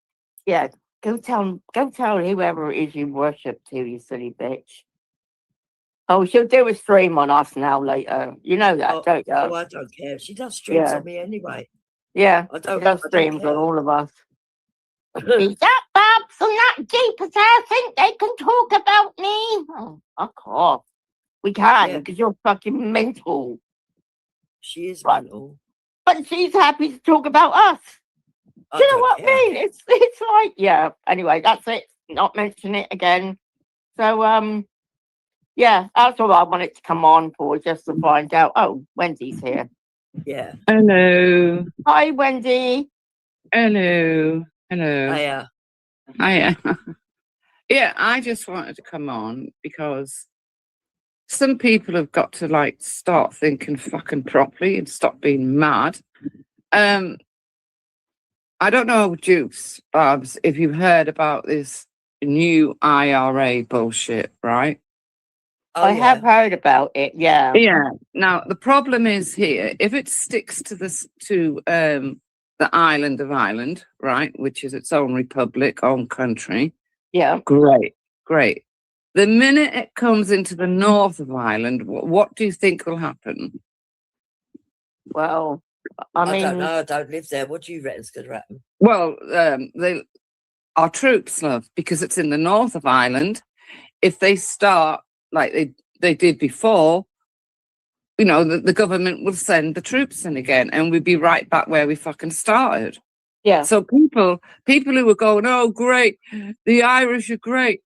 Yeah. Go tell whoever it is you worship to, you silly bitch. Oh, she'll do a stream on us now later. You know that, don't you? Oh, I don't care. She does streams on me anyway. Yeah, I she don't. does streams on all of us. Is that Babs and that Jeepers there think they can talk about me? Oh, fuck off. We can, because you're fucking mental. She is mental. But she's happy to talk about us. Do you know what I mean? It's like, yeah. Anyway, that's it. Not mention it again. So, yeah, that's all I wanted to come on for, just to find out. Oh, Wendy's here. Yeah. Hello. Hi, Wendy. Hello. Hello. Hiya. Hiya. Yeah, I just wanted to come on because some people have got to like start thinking fucking properly and stop being mad. I don't know, Dukes, Babs, if you've heard about this new IRA bullshit, right? I have heard about it, yeah. Yeah. Now the problem is here, if it sticks to this the island of Ireland, right, which is its own republic, own country. Yeah. Great. The minute it comes into the north of Ireland, what do you think will happen? Well, I don't know. I don't live there. What do you reckon's going to happen? Well, our troops, love, because it's in the north of Ireland. If they start like they did before, you know, the government will send the troops in again, and we'd be right back where we fucking started. Yeah. So people who were going, oh, great, the Irish are great.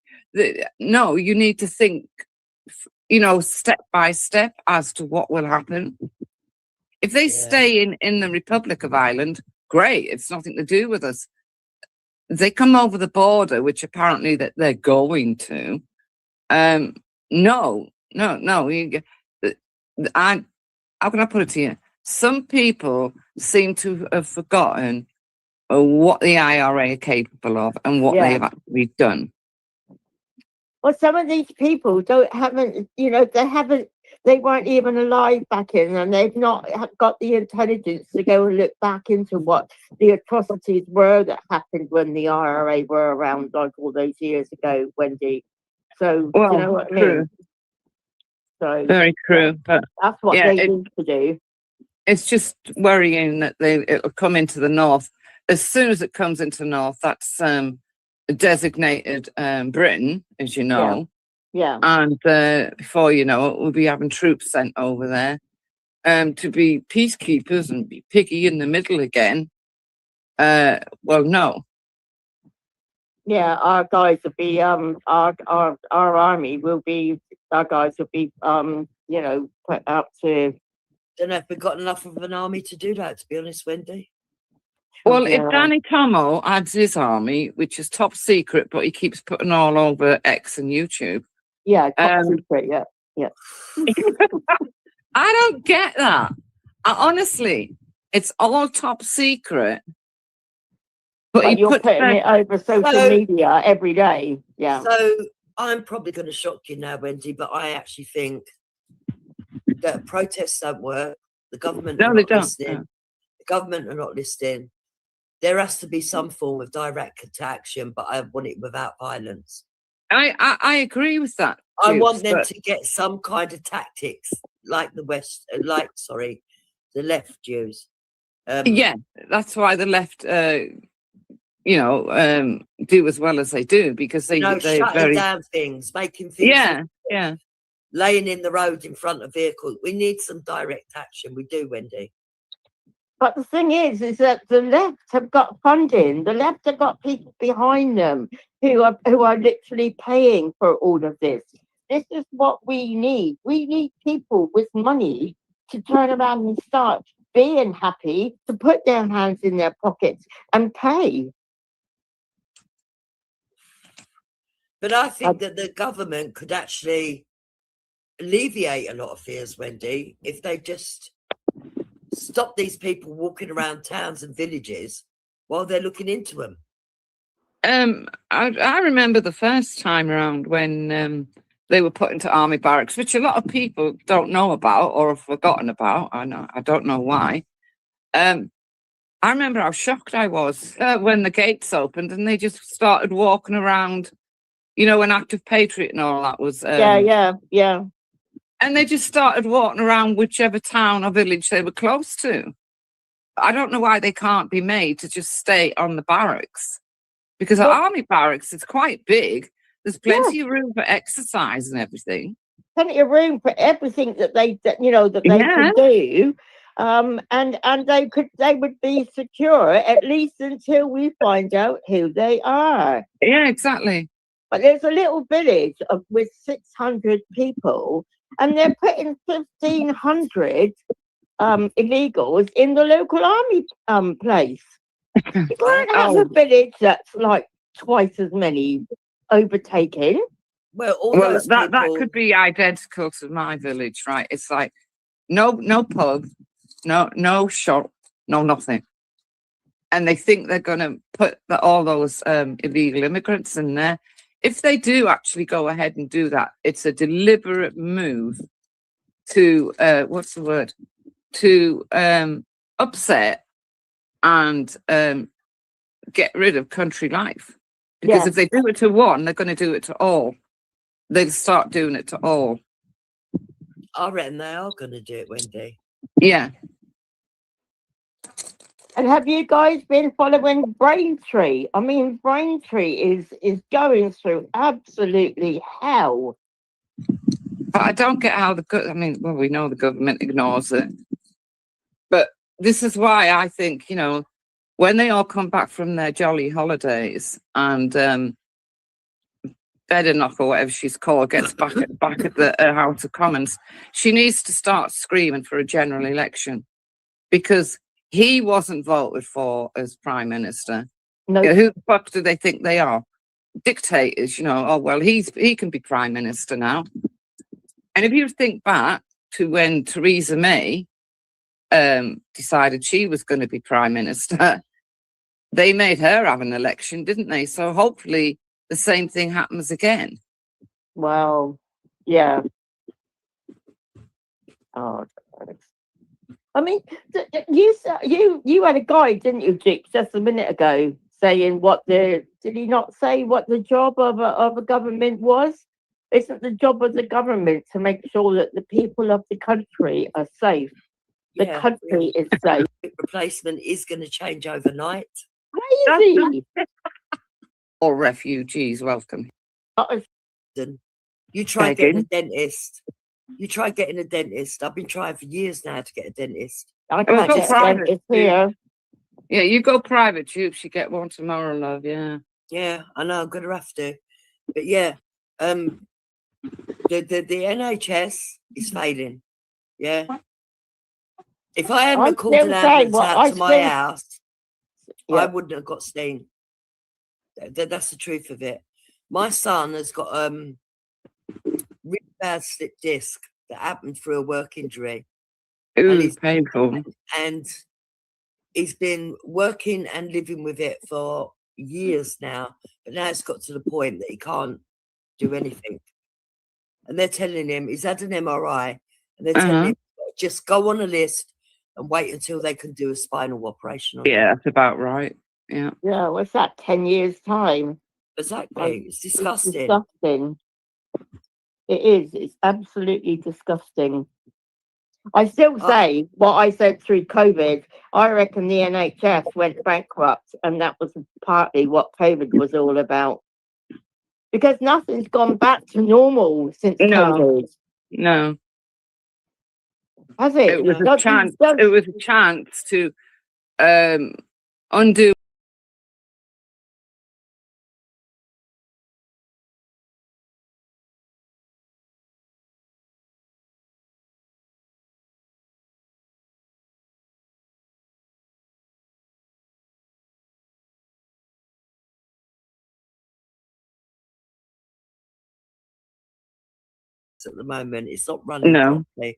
No, you need to think, you know, step by step as to what will happen. If they stay in the Republic of Ireland, great. It's nothing to do with us. They come over the border, which apparently that they're going to. No. How can I put it to you? Some people seem to have forgotten what the IRA are capable of and what they've actually done. Well, some of these people haven't, they weren't even alive back then, and they've not got the intelligence to go and look back into what the atrocities were that happened when the IRA were around, like all those years ago, Wendy. So, Well, do you know what I true. mean? So Very true. But that's what yeah, they need to do. it's just worrying that it'll come into the north. As soon as it comes into north, that's designated Britain, as you know. Yeah. And before you know it, we'll be having troops sent over there to be peacekeepers and be piggy in the middle again. Well, no. Yeah, our guys will be our army will be, our guys will be put up to. Don't know if we've got enough of an army to do that, to be honest, Wendy. Well, if Danny Tomo adds his army, which is top secret, but he keeps putting all over X and YouTube. Yeah, top secret, yeah. I don't get that. Honestly, it's all top secret. But you're putting it over social media every day. Yeah. So I'm probably going to shock you now, Wendy, but I actually think that protests don't work. The government are not listening. No. The government are not listening. There has to be some form of direct action, but I want it without violence. I agree with that. I want them to get some kind of tactics, like the left use. Yeah, that's why the left, do as well as they do, because they're shutting down things, making things. Yeah. Laying in the road in front of vehicles. We need some direct action. We do, Wendy. But the thing is that the left have got funding. The left have got people behind them who are literally paying for all of this. This is what we need. We need people with money to turn around and start being happy, to put their hands in their pockets and pay. But I think that the government could actually alleviate a lot of fears, Wendy, if they just stop these people walking around towns and villages while they're looking into them. I remember the first time around when they were put into army barracks, which a lot of people don't know about or have forgotten about. I don't know why. I remember how shocked I was when the gates opened and they just started walking around, when Active Patriot and all that was. Yeah. And they just started walking around whichever town or village they were close to. I don't know why they can't be made to just stay on the barracks. Because the army barracks is quite big. There's plenty of room for exercise and everything. Plenty of room for everything that they can do. And they would be secure at least until we find out who they are. Yeah, exactly. But there's a little village with 600 people, and they're putting 1,500 illegals in the local army place. You can't have a village that's like twice as many overtaken. Well, that could be identical to my village, right? It's like no pub, no shop, no nothing. And they think they're going to put all those illegal immigrants in there. If they do actually go ahead and do that, it's a deliberate move to upset and get rid of country life. Because if they do it to one, they're going to do it to all. They'll start doing it to all. I reckon they are going to do it, Wendy. Yeah. And have you guys been following Braintree? I mean, Braintree is going through absolutely hell. But I don't get how we know the government ignores it. But this is why I think, when they all come back from their jolly holidays and Badenoch or whatever she's called gets back at the House of Commons, she needs to start screaming for a general election because he wasn't voted for as Prime Minister. No. Who the fuck do they think they are? Dictators, he can be Prime Minister now. And if you think back to when Theresa May decided she was going to be Prime Minister, they made her have an election, didn't they? So hopefully the same thing happens again. Well, yeah. Oh, God. I mean, you had a guy, didn't you, Dick, just a minute ago, saying did he not say what the job of a government was? Isn't the job of the government to make sure that the people of the country are safe? The Yeah, country is safe. Replacement is going to change overnight. Crazy. Or refugees, welcome. You try getting a Begging. dentist. You try getting a dentist. I've been trying for years now to get a dentist. I Well, can't go get private. it's here. Yeah, you go private, Jupes. You get one tomorrow, love. Yeah. Yeah, I know. I'm going to have to. But yeah, the NHS is failing. Yeah. If I hadn't I'm called still an saying ambulance what out I to my still- house, I Yeah. wouldn't have got seen. That's the truth of it. My son has got really bad slip disc that happened through a work injury. Ooh, painful. And he's been working and living with it for years now. But now it's got to the point that he can't do anything. And they're telling him he's had an MRI, and they're telling him just go on a list and wait until they can do a spinal operation on him. Yeah, that's about right. Yeah. Yeah, what's that? 10 years time. Exactly. It's disgusting. Disgusting. It is. It's absolutely disgusting. I still say what I said through COVID. I reckon the NHS went bankrupt, and that was partly what COVID was all about. Because nothing's gone back to normal since COVID. No. Has it? It was a chance. It was a chance to undo. At the moment, it's not running properly.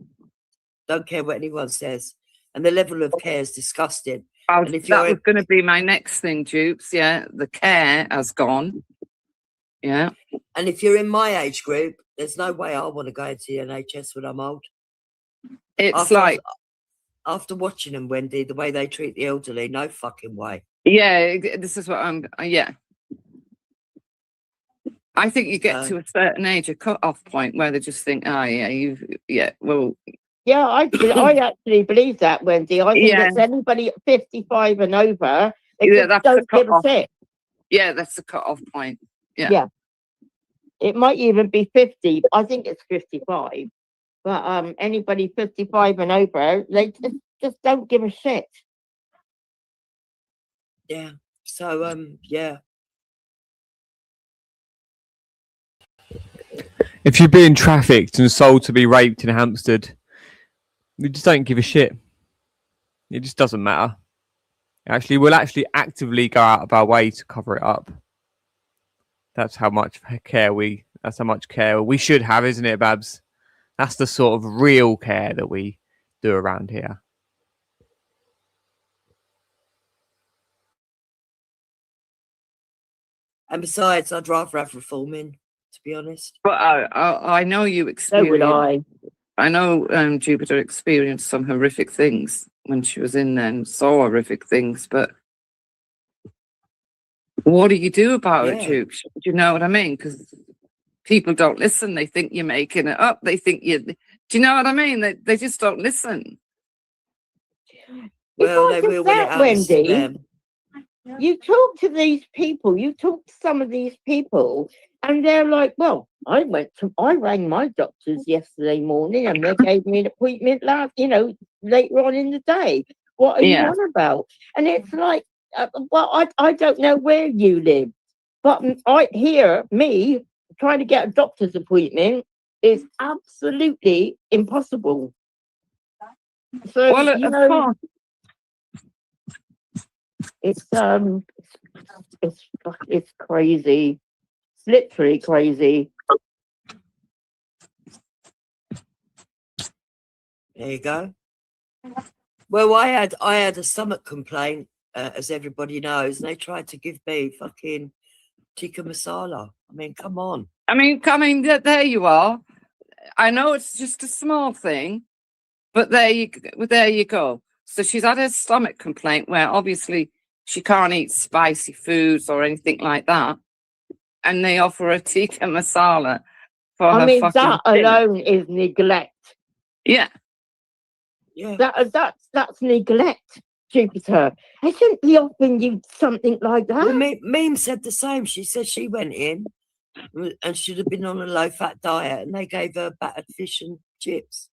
Don't care what anyone says, and the level of care is disgusting. And if That was going to be my next thing, Dupes. Yeah, the care has gone. Yeah. And if you're in my age group, there's no way I want to go into the NHS when I'm old. It's after watching them, Wendy, the way they treat the elderly, no fucking way. Yeah, this is what I'm. Yeah. I think you get to a certain age, a cut-off point where they just think, oh, yeah, well. Yeah, I actually believe that, Wendy. I think it's anybody at 55 and over, they just don't give a shit. Yeah, that's the cut-off point. Yeah. Yeah. It might even be 50. I think it's 55. But anybody 55 and over, they just don't give a shit. Yeah. So, yeah. If you're being trafficked and sold to be raped in Hampstead, you just don't give a shit. It just doesn't matter. Actually, we'll actually actively go out of our way to cover it up. That's how much care we should have, isn't it, Babs? That's the sort of real care that we do around here. And besides, I'd rather have reforming, to be honest. But I know you experienced. So would I. I know Jupiter experienced some horrific things when she was in there and saw horrific things, but what do you do about it, Jupes? Do you know what I mean? Because people don't listen. They think you're making it up. They think you. Do you know what I mean? They just don't listen. Well, they will when it happens to them. You talk to these people, you talk to some of these people, and they're like, well, I rang my doctors yesterday morning and they gave me an appointment later on in the day. What are you on about? And it's like, well, I don't know where you live, but me trying to get a doctor's appointment is absolutely impossible. So, well, it's crazy. It's literally crazy. There you go. Well, I had a stomach complaint, as everybody knows, and they tried to give me fucking tikka masala. I mean, come on. I mean, there you are. I know it's just a small thing, but there you go. So she's had a stomach complaint where obviously she can't eat spicy foods or anything like that, and they offer her tikka masala for her I mean, fucking that dinner. alone is neglect. Yeah. Yeah. That's neglect, Jupiter. I shouldn't be offering you something like that. Well, Meme said the same. She said she went in and should have been on a low-fat diet, and they gave her battered fish and chips.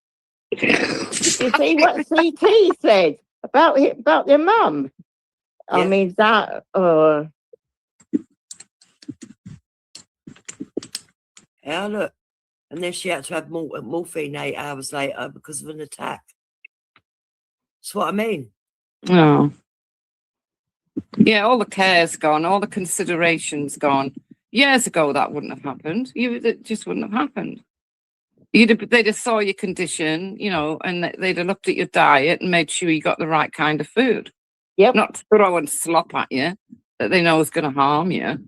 You see what CT said about their mum? I Yeah. mean, that. Yeah, look. And then she had to have morphine 8 hours later because of an attack. That's what I mean. Oh. Yeah, all the care's gone, all the consideration's gone. Years ago, that wouldn't have happened. It just wouldn't have happened. They'd have saw your condition, you know, and they'd have looked at your diet and made sure you got the right kind of food. Yep. Not throwing slop at you that they know is going to harm you.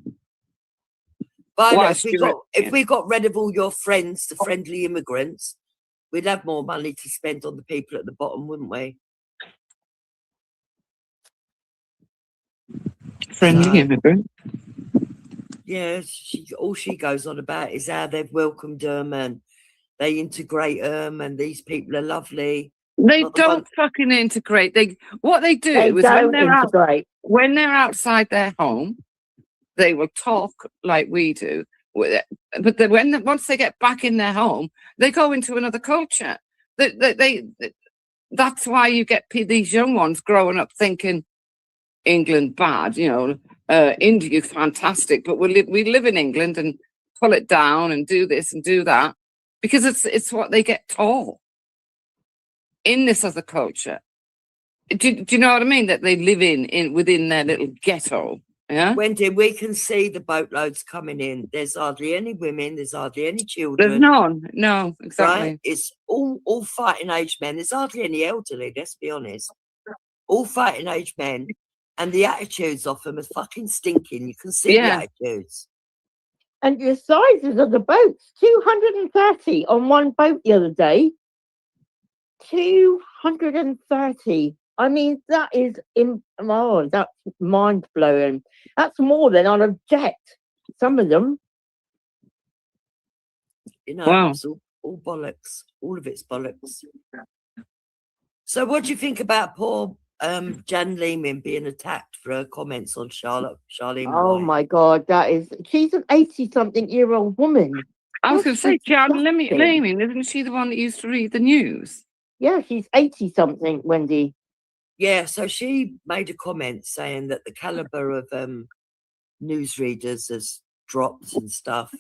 But Whilst if we got rid of all your friends, the friendly immigrants, we'd have more money to spend on the people at the bottom, wouldn't we? Friendly immigrant. Yeah, all she goes on about is how they've welcomed them and they integrate them, and these people are lovely. They Not the don't fucking integrate. What they do They is don't integrate. when they're outside their home, they will talk like we do. But once they get back in their home, they go into another culture. That's why you get these young ones growing up thinking England bad, you know, India fantastic, but we live in England and pull it down and do this and do that because it's what they get taught in this other culture. Do you know what I mean? That they live within their little ghetto. Yeah. Wendy, we can see the boatloads coming in. There's hardly any women. There's hardly any children. There's none. No, exactly. Right? It's all fighting age men. There's hardly any elderly. Let's be honest. All fighting age men, and the attitudes of them are fucking stinking. You can see the attitudes. And the sizes of the boats, 230 on one boat the other day. 230. I mean, that is that's mind blowing. That's more than on a jet. Some of them. You know, Wow. it's all bollocks. All of it's bollocks. So, what do you think about poor Jan Lehman being attacked for her comments on Charlene? Oh my God, she's an 80-something-year-old woman. I was going to say, Jan disgusting. Lehman, isn't she the one that used to read the news? Yeah, she's 80-something, Wendy. Yeah, so she made a comment saying that the caliber of newsreaders has dropped and stuff.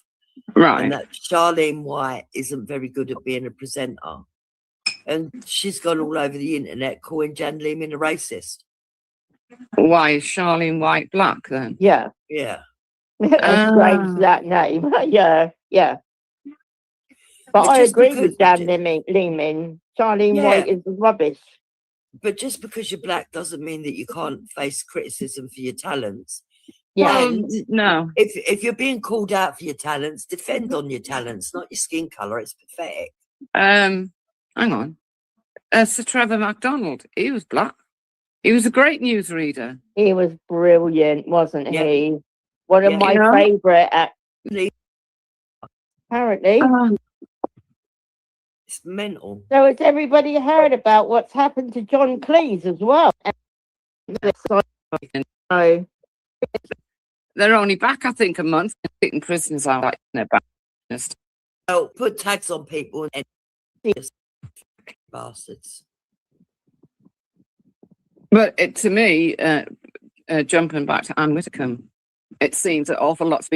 Right. And that Charlene White isn't very good at being a presenter. And she's gone all over the internet calling Jan Lehman a racist. Why is Charlene White black then? Yeah. Yeah. Strange, that name. Yeah. But I just agree because- with Jan Lehman. Charlene Yeah. White is rubbish. But just because you're black doesn't mean that you can't face criticism for your talents. Yeah. And no. If you're being called out for your talents, defend on your talents, not your skin colour. It's pathetic. Hang on. Sir Trevor MacDonald, he was black. He was a great newsreader. He was brilliant, wasn't Yeah. he? One of Yeah. my You know? favourite apparently. It's mental. So has everybody heard about what's happened to John Cleese as well? No. They're only back, I think, a month, taking prisoners out like they're back. Oh, put tags on people and bastards. But to me, jumping back to Anne Widdecombe, it seems that awful lots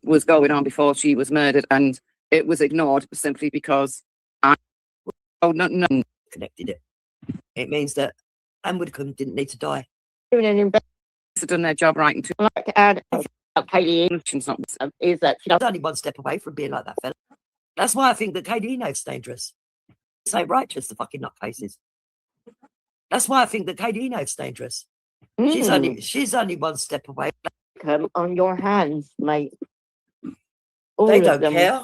was going on before she was murdered, and it was ignored simply because no. Connected it. It means that Anne Widdecombe didn't need to die. They've done their job right. Into like to add, Katie is that she's only one step away from being like that fella. That's why I think that Katie Eno's dangerous. So righteous, the fucking nutcases. That's why I think that Katie Eno's dangerous. She's only one step away. Come on your hands, mate. All They of don't them. care.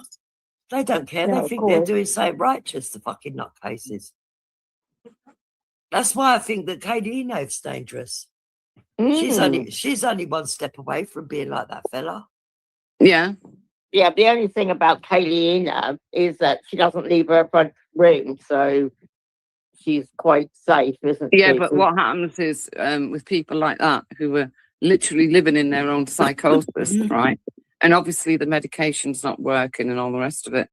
They don't care. Yeah, They of think they're course. doing something righteous, the fucking nutcases. That's why I think that Katie Enave's dangerous. She's only one step away from being like that fella. Yeah. Yeah, the only thing about Kaylee Ena is that she doesn't leave her front room, so she's quite safe, isn't Yeah, she? but what happens is with people like that who are literally living in their own psychosis, right? And obviously the medication's not working and all the rest of it.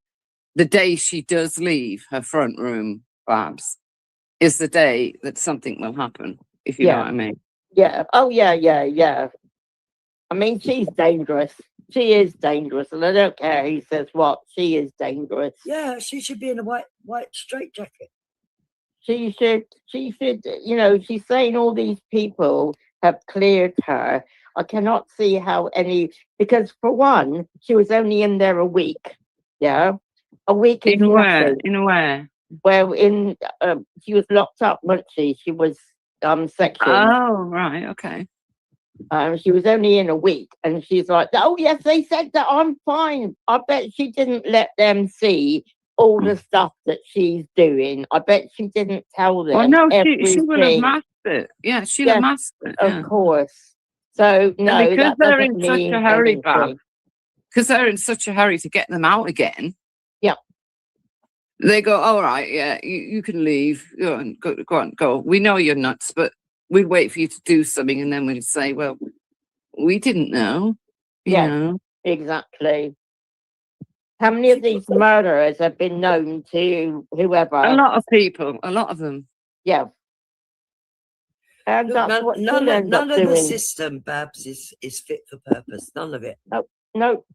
The day she does leave her front room, Babs, is the day that something will happen, if you know what I mean. Yeah. Oh, yeah. I mean, she's dangerous. She is dangerous, and I don't care who says what. She is dangerous. Yeah, she should be in a white straitjacket. She should. You know, she's saying all these people have cleared her. I cannot see how any, because for one, she was only in there a week. Yeah, a week is nothing. In where? Well, she was locked up, wasn't she? She was sectioned. Oh, right, okay. She was only in a week, and she's like, "Oh yes, they said that I'm fine." I bet she didn't let them see all the stuff that she's doing. I bet she didn't tell them. Well, no, she everything. will have masked it. Yeah, she'll have masked it. Yeah. Of course. So no, and because that they're doesn't in such mean a hurry, anything. Bab, because they're in such a hurry to get them out again. Yeah. They go, all right, yeah, you can leave. Go on, go. We know you're nuts, but we'd wait for you to do something, and then we'd say, well, we didn't know. You know. Exactly. How many of these murderers have been known to whoever? A lot of people, a lot of them. Yeah. And Look, that's what none of the doing. system, Babs, is fit for purpose. None of it. No.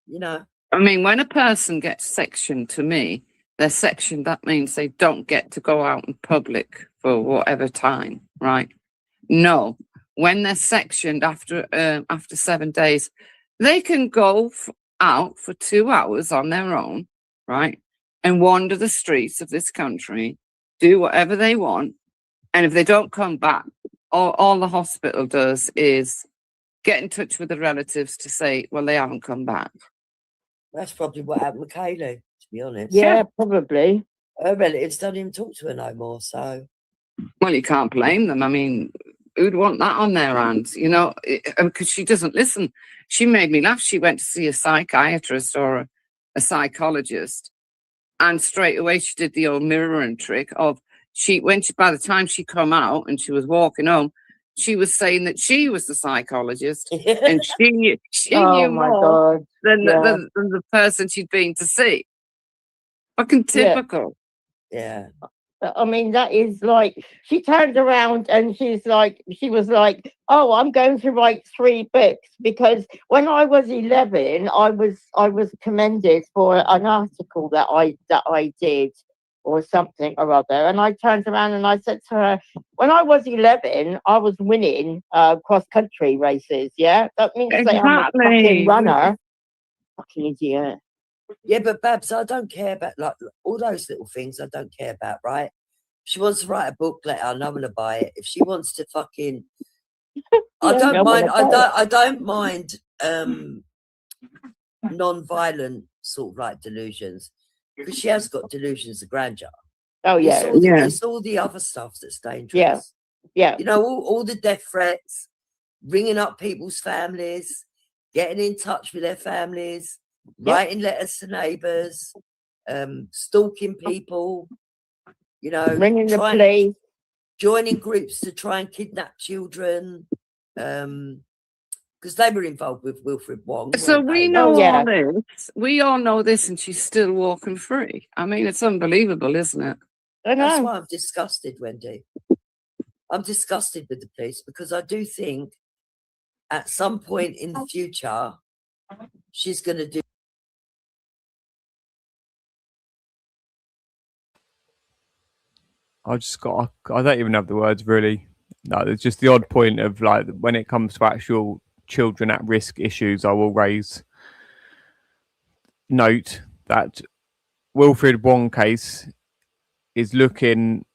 You know. I mean, when a person gets sectioned, to me, they're sectioned. That means they don't get to go out in public for whatever time, right? No, when they're sectioned after 7 days, they can go out for 2 hours on their own, right? And wander the streets of this country, do whatever they want. And if they don't come back, all the hospital does is get in touch with the relatives to say, well, they haven't come back. That's probably what happened with Kaylee, to be honest. Yeah, probably. Her relatives don't even talk to her no more, so. Well, you can't blame them. I mean, who'd want that on their hands, you know, because she doesn't listen. She made me laugh. She went to see a psychiatrist or a psychologist, and straight away she did the old mirroring trick of by the time she come out and she was walking home, she was saying that she was the psychologist and she knew more than the person she'd been to see. Fucking typical. Yeah. I mean, that is like, she turned around and she was like, oh, I'm going to write 3 books, because when I was 11, I was commended for an article that I did or something or other. And I turned around and I said to her, when I was 11, I was winning cross-country races, yeah? That means that I'm a fucking runner. Fucking idiot. Yeah, but Babs, I don't care about like all those little things. I don't care about, right? If she wants to write a book, let her. I'm gonna buy it. If she wants to fucking, I don't mind non-violent sort of like delusions, because she has got delusions of grandeur. Oh yeah, it's all the other stuff that's dangerous. Yeah. You know, all the death threats, ringing up people's families, getting in touch with their families. Writing letters to neighbours, stalking people, you know, ringing the police, joining groups to try and kidnap children, because they were involved with Wilfred Wong. So we know all this. We all know this, and she's still walking free. I mean, it's unbelievable, isn't it? That's why I'm disgusted, Wendy. I'm disgusted with the police, because I do think at some point in the future, she's going to do. I don't even have the words really. No, there's just the odd point of like, when it comes to actual children at risk issues, I will note that Wilfred Wong case is looking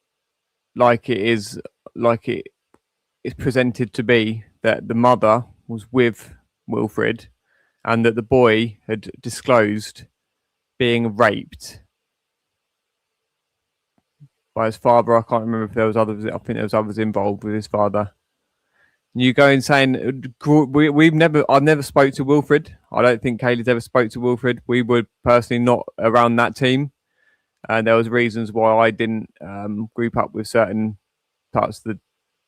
like it is presented to be, that the mother was with Wilfred and that the boy had disclosed being raped by his father. I can't remember if there was others. I think there was others involved with his father. You going saying I've never spoke to Wilfred. I don't think Kaylee's ever spoke to Wilfred. We were personally not around that team, and there was reasons why I didn't group up with certain parts of the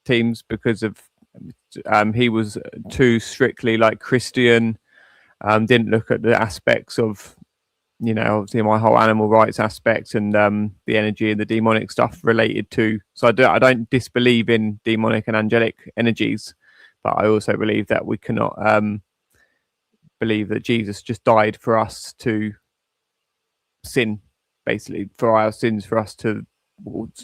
teams because of he was too strictly like Christian. Didn't look at the aspects of, obviously my whole animal rights aspect and the energy and the demonic stuff related to. So I don't disbelieve in demonic and angelic energies, but I also believe that we cannot believe that Jesus just died for us to sin, basically for our sins, for us to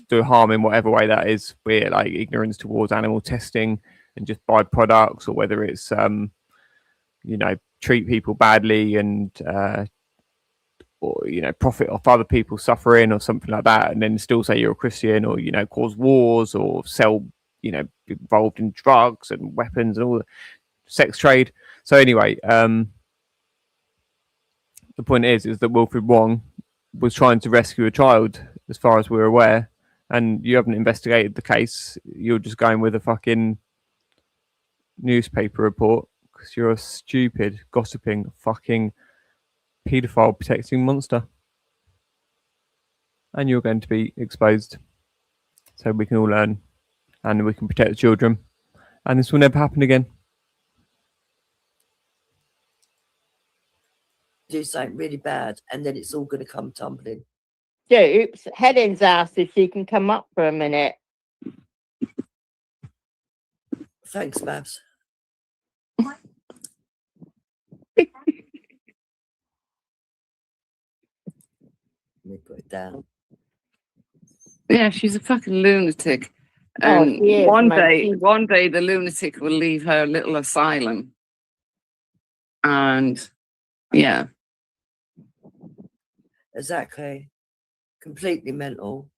do harm in whatever way that is, be it like ignorance towards animal testing and just byproducts, or whether it's treat people badly and or profit off other people's suffering or something like that, and then still say you're a Christian, or cause wars or sell, involved in drugs and weapons and all the sex trade. So anyway, the point is that Wilfred Wong was trying to rescue a child, as far as we're aware, and you haven't investigated the case. You're just going with a fucking newspaper report because you're a stupid, gossiping, fucking paedophile protecting monster, and you're going to be exposed so we can all learn and we can protect the children, and this will never happen again. Do something really bad, and then it's all going to come tumbling. Dupes, Helen's asked if she can come up for a minute. Thanks, Babs. Let me put it down. Yeah, she's a fucking lunatic. Oh, And she is, one mate. day the lunatic will leave her little asylum. And yeah. Exactly. Completely mental.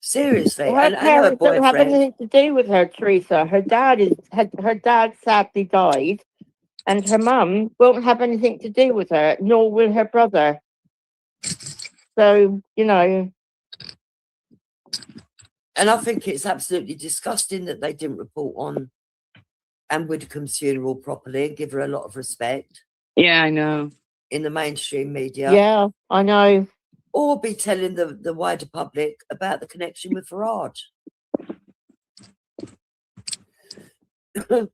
Seriously. Well, her And her parents don't have boyfriend. anything to do with her, Teresa. Her dad sadly died, and her mum won't have anything to do with her, nor will her brother. So, And I think it's absolutely disgusting that they didn't report on Anne Widdecombe's funeral properly and give her a lot of respect. Yeah, I know. In the mainstream media. Yeah, I know. Or be telling the wider public about the connection with Farage. The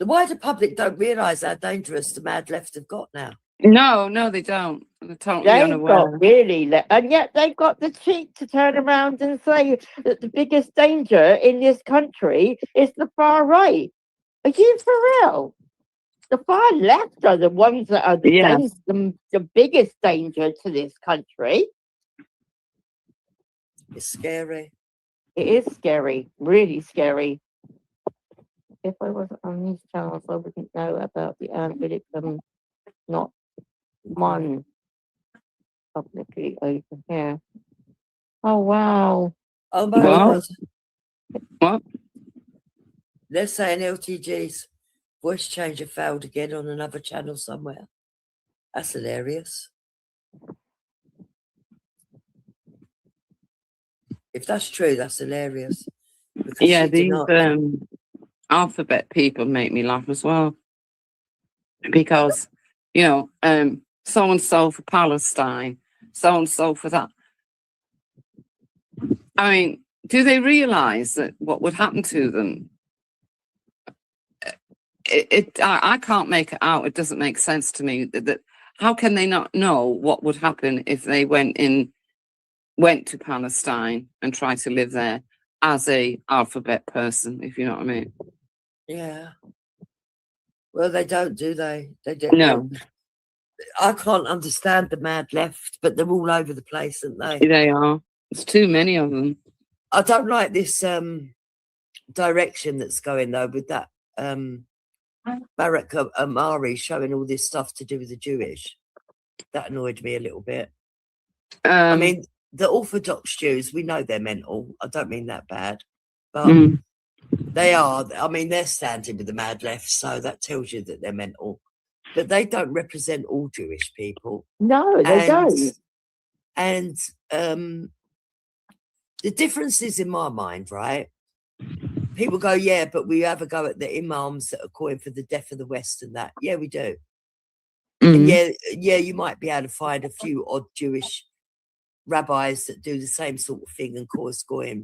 wider public don't realise how dangerous the mad left have got now. No, they don't. They're totally They've unaware. got really, and yet they've got the cheek to turn around and say that the biggest danger in this country is the far right. Are you for real? The far left are the ones that are the biggest danger to this country. It's scary. It is scary, really scary. If I wasn't on these channels, I wouldn't know about the Anne Widdecombe, not one publicly over here. Oh, wow. Oh, my God. What? They're saying LTG's voice changer failed again on another channel somewhere. That's hilarious. If that's true, that's hilarious. Because Yeah, she did these not- alphabet people make me laugh as well. Because, so and so for Palestine, so and so for that. I mean, do they realise that what would happen to them? I can't make it out. It doesn't make sense to me that how can they not know what would happen if they went to Palestine and tried to live there as a alphabet person, if you know what I mean? Yeah. Well, they don't, do they? They don't. No. I can't understand the mad left, but they're all over the place, aren't they? They are. There's too many of them. I don't like this direction that's going though with that Barack Amari showing all this stuff to do with the Jewish. That annoyed me a little bit. I mean, the Orthodox Jews, we know they're mental. I don't mean that bad, but they are. I mean, they're standing with the mad left, so that tells you that they're mental. but they don't represent all Jewish people. No, they don't. And the difference is, in my mind, right? People go, yeah, but we have a go at the imams that are calling for the death of the West and that. Yeah, we do. And yeah, you might be able to find a few odd Jewish rabbis that do the same sort of thing and cause goyim.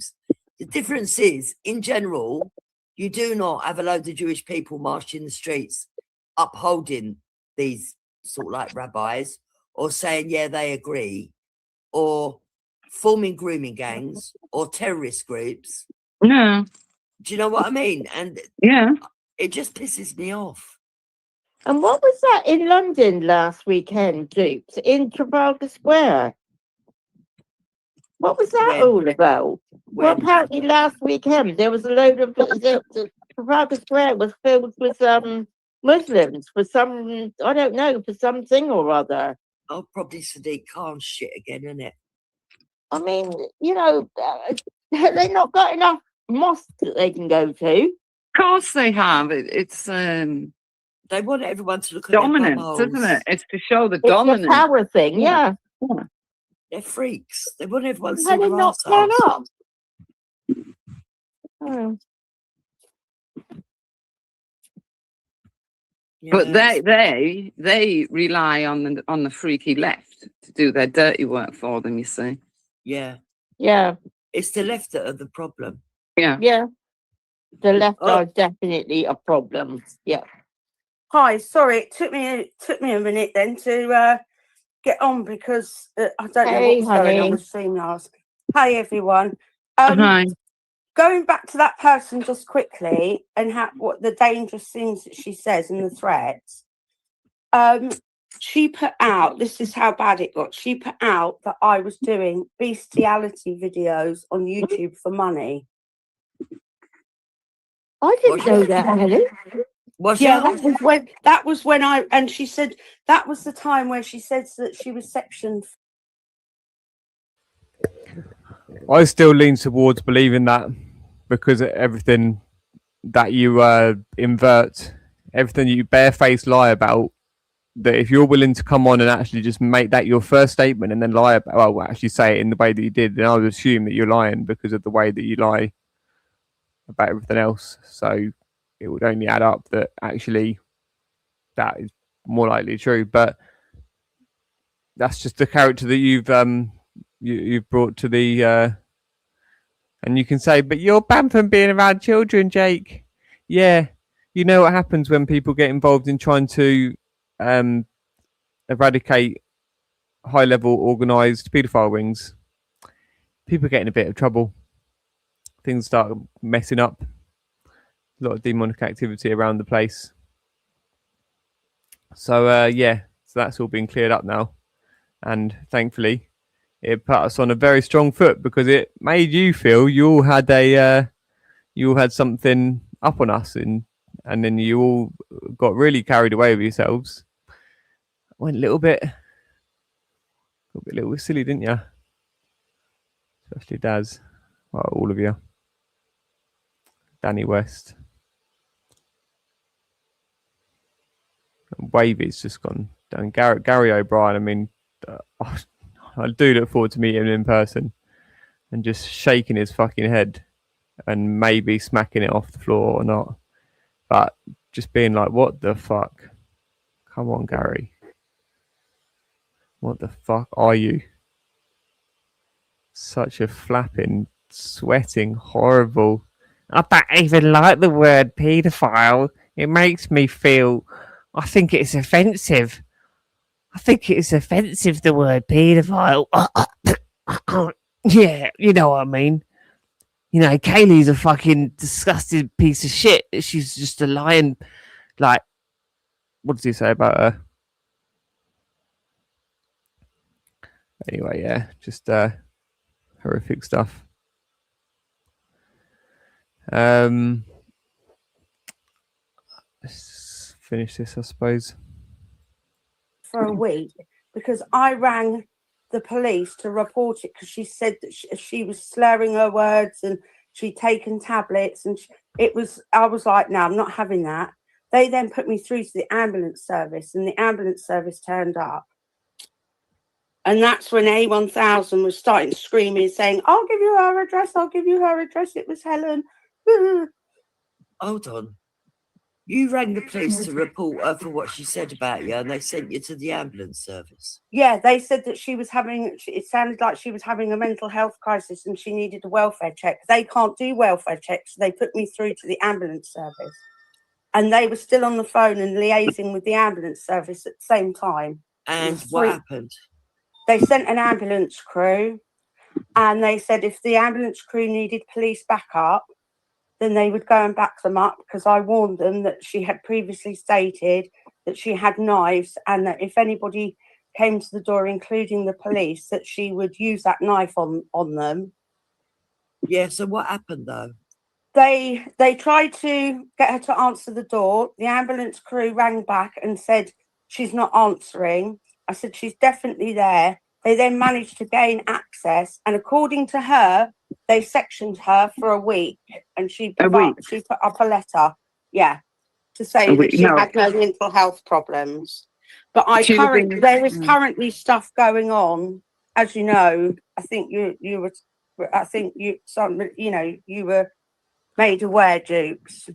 The difference is, in general, you do not have a load of Jewish people marching the streets upholding these sort of like rabbis or saying, yeah, they agree, or forming grooming gangs or terrorist groups. No. Do you know what I mean? And yeah, it just pisses me off. And what was that in London last weekend, Dukes, in Trafalgar Square? What was that all about? Well, apparently last weekend there was a load of Trafalgar Square was filled with Muslims for some, I don't know, for something or other. Oh, probably Sadiq Khan shit again, isn't it? I mean, you know, they've not got enough mosques that they can go to. Of course they have. It's they want everyone to look at dominance, their isn't it? It's to show the It's dominance. the power thing, yeah. They're freaks. They want everyone to see How they their not turn arseholes. up? Oh. But they rely on the freaky left to do their dirty work for them, you see. Yeah. Yeah. It's the left that are the problem. Yeah. Yeah. The left are definitely a problem. Yeah. Hi, sorry, it took me a minute then to get on because I don't know Hey, what's going on honey. with Streamlabs. Hey everyone. Hi. Going back to that person just quickly and what the dangerous things that she says and the threats. She put out, this is how bad it got. She put out that I was doing bestiality videos on YouTube for money. I didn't know that, Helen. Yeah, that was when and she said that was the time where she said that she was sectioned. I still lean towards believing that, because everything that you invert, everything you barefaced lie about, that if you're willing to come on and actually just make that your first statement and then lie about, well, actually say it in the way that you did, then I would assume that you're lying because of the way that you lie about everything else. So it would only add up that actually that is more likely true. But that's just the character that you've brought to the and you can say, but you're banned from being around children, Jake. Yeah, you know what happens when people get involved in trying to eradicate high-level organised paedophile rings. People get in a bit of trouble. Things start messing up. A lot of demonic activity around the place. So yeah, so that's all been cleared up now, and thankfully it put us on a very strong foot, because it made you feel you all had something up on us, and then you all got really carried away with yourselves. Went a little bit silly, didn't you? Especially Daz. Well, all of you. Danny West. And Wavy's just gone down. Gary O'Brien, I mean, I do look forward to meeting him in person and just shaking his fucking head and maybe smacking it off the floor or not. But just being like, what the fuck? Come on, Gary. What the fuck are you? Such a flapping, sweating, horrible. I don't even like the word paedophile. It makes me feel, I think it's offensive. I think it's offensive, the word paedophile. Yeah, you know what I mean. You know, Kaylee's a fucking disgusting piece of shit. She's just a lying, like, what does he say about her? Anyway, yeah, just horrific stuff. Let's finish this, I suppose. For a week because I rang the police to report it because she said that she was slurring her words and she'd taken tablets and I was like, no, I'm not having that. They then put me through to the ambulance service, and the ambulance service turned up. And that's when A1000 was starting screaming, saying, I'll give you her address, I'll give you her address. It was Helen. Hold on. You rang the police to report her for what she said about you, and they sent you to the ambulance service. Yeah, they said that she was having, it sounded like she was having a mental health crisis and she needed a welfare check. They can't do welfare checks. So they put me through to the ambulance service. And they were still on the phone and liaising with the ambulance service at the same time. And what happened? They sent an ambulance crew, and they said if the ambulance crew needed police backup, then they would go and back them up, because I warned them that she had previously stated that she had knives, and that if anybody came to the door, including the police, that she would use that knife on them. Yeah, so what happened though? They tried to get her to answer the door. The ambulance crew rang back and said she's not answering. I said she's definitely there. They then managed to gain access, and according to her, they sectioned her for a week, and she put up a letter, to say that she had no mental health problems. But there is currently stuff going on, as you know. I think you were made aware, Dukes.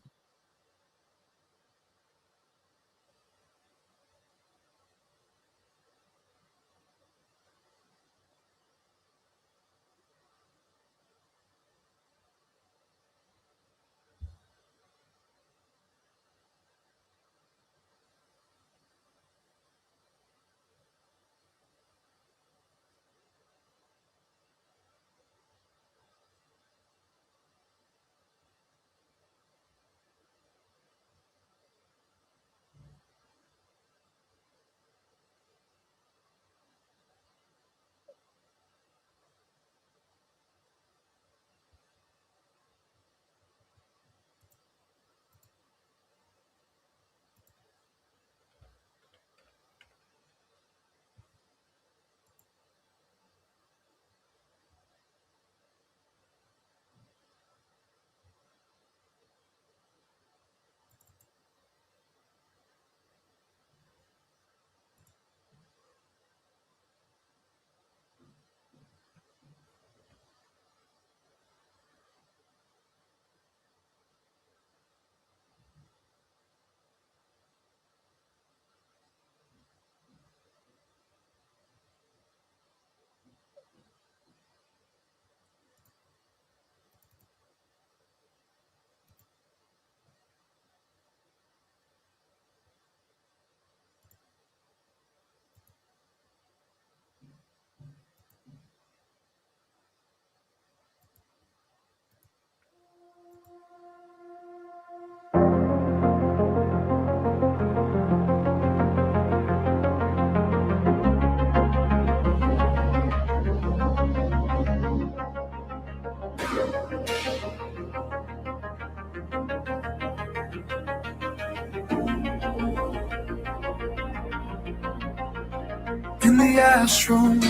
In the ash room,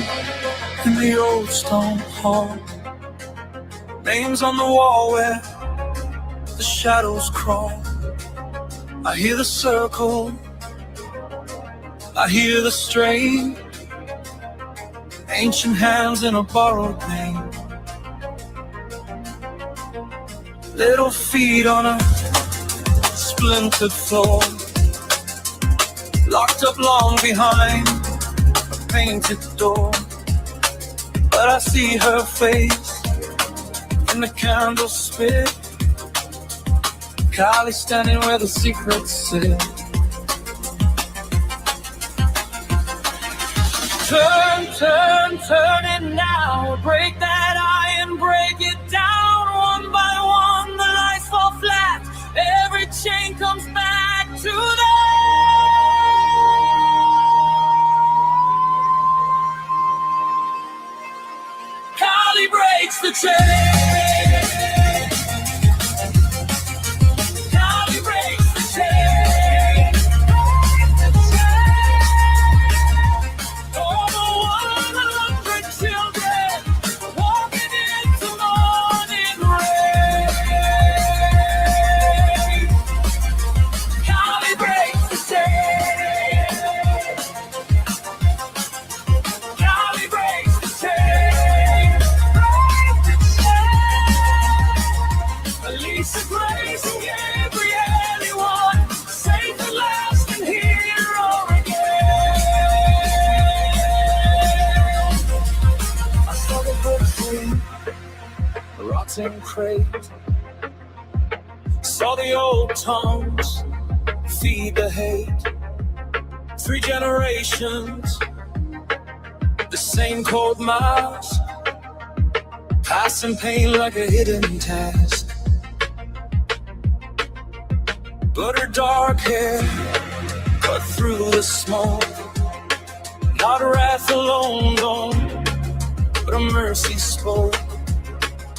in the old stone hall, names on the wall where the shadows crawl. I hear the circle, I hear the strain, ancient hands in a borrowed name. Little feet on a splintered floor, locked up long behind a painted door. But I see her face in the candle spit, Kylie standing where the secrets sit. Turn, turn, turn it now. Break that iron, break it down. One by one, the lights fall flat. Every chain comes back to the Kylie breaks the chain. Kylie breaks the chain. Over 100 children, Lisa, Grace, and Gabrielle, you want safe at last and hero again. I saw the book free, the rotten crate. Saw the old tongues feed the hate. 3 generations, the same cold mouths, passing pain like a hidden task. But her dark hair cut through the smoke. Not wrath alone, though, but a mercy spoke.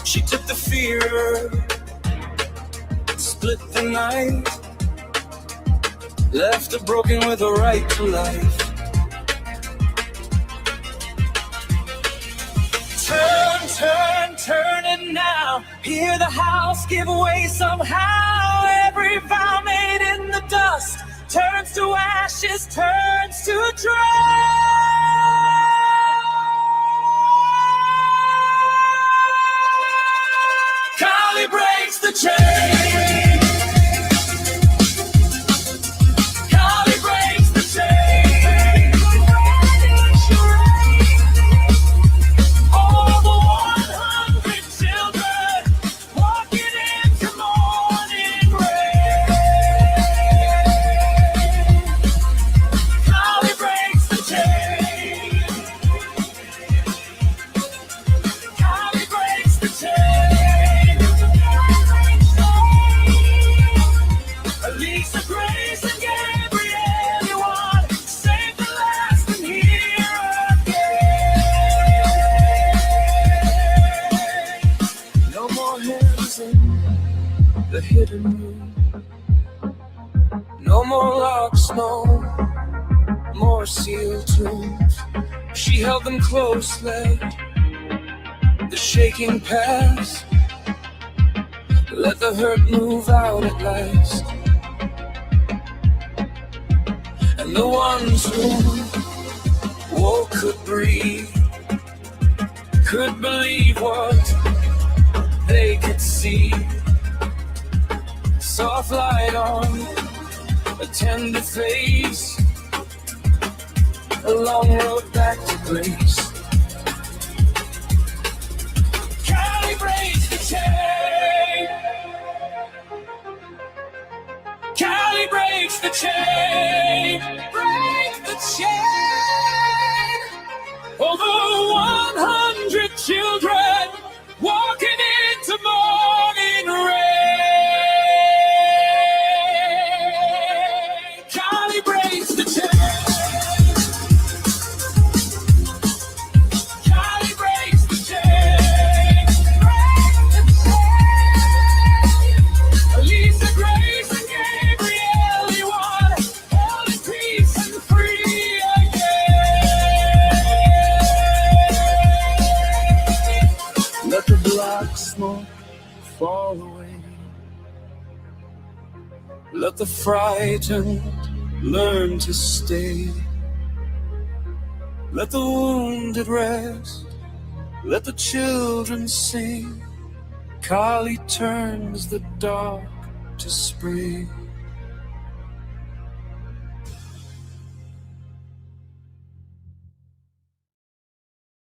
She took the fear, split the night, left her broken with a right to life. Turn, turn, turn it now. Hear the house give way somehow. Every vow made in the dust turns to ashes, turns to dry. Kali breaks the chain. Kali breaks the chain. All the 100 children walking into morning rain. Kali breaks the chain. Kali breaks the chain. Lisa, Grace, and Gabrielle, you want save the last and here again. No more hands in the hidden room. No more locks, no more sealed tombs. She held them closely, the shaking past. Let the hurt move out at last. And the ones who woke could breathe, could believe what they could see. Soft light on a tender face, a long road back to grace. Kali breaks the chain. Kali breaks the chain. Break the chain. Over 100 children walking into morning rain. Kali breaks the chain. Kali breaks the chain. Break the chain. Lisa, Grace, and Gabrielle, you are held in peace and free again. Let the black smoke fall away. Let the frightened learn to stay. Let the wounded rest. Let the children sing. Kali turns the dark to spring.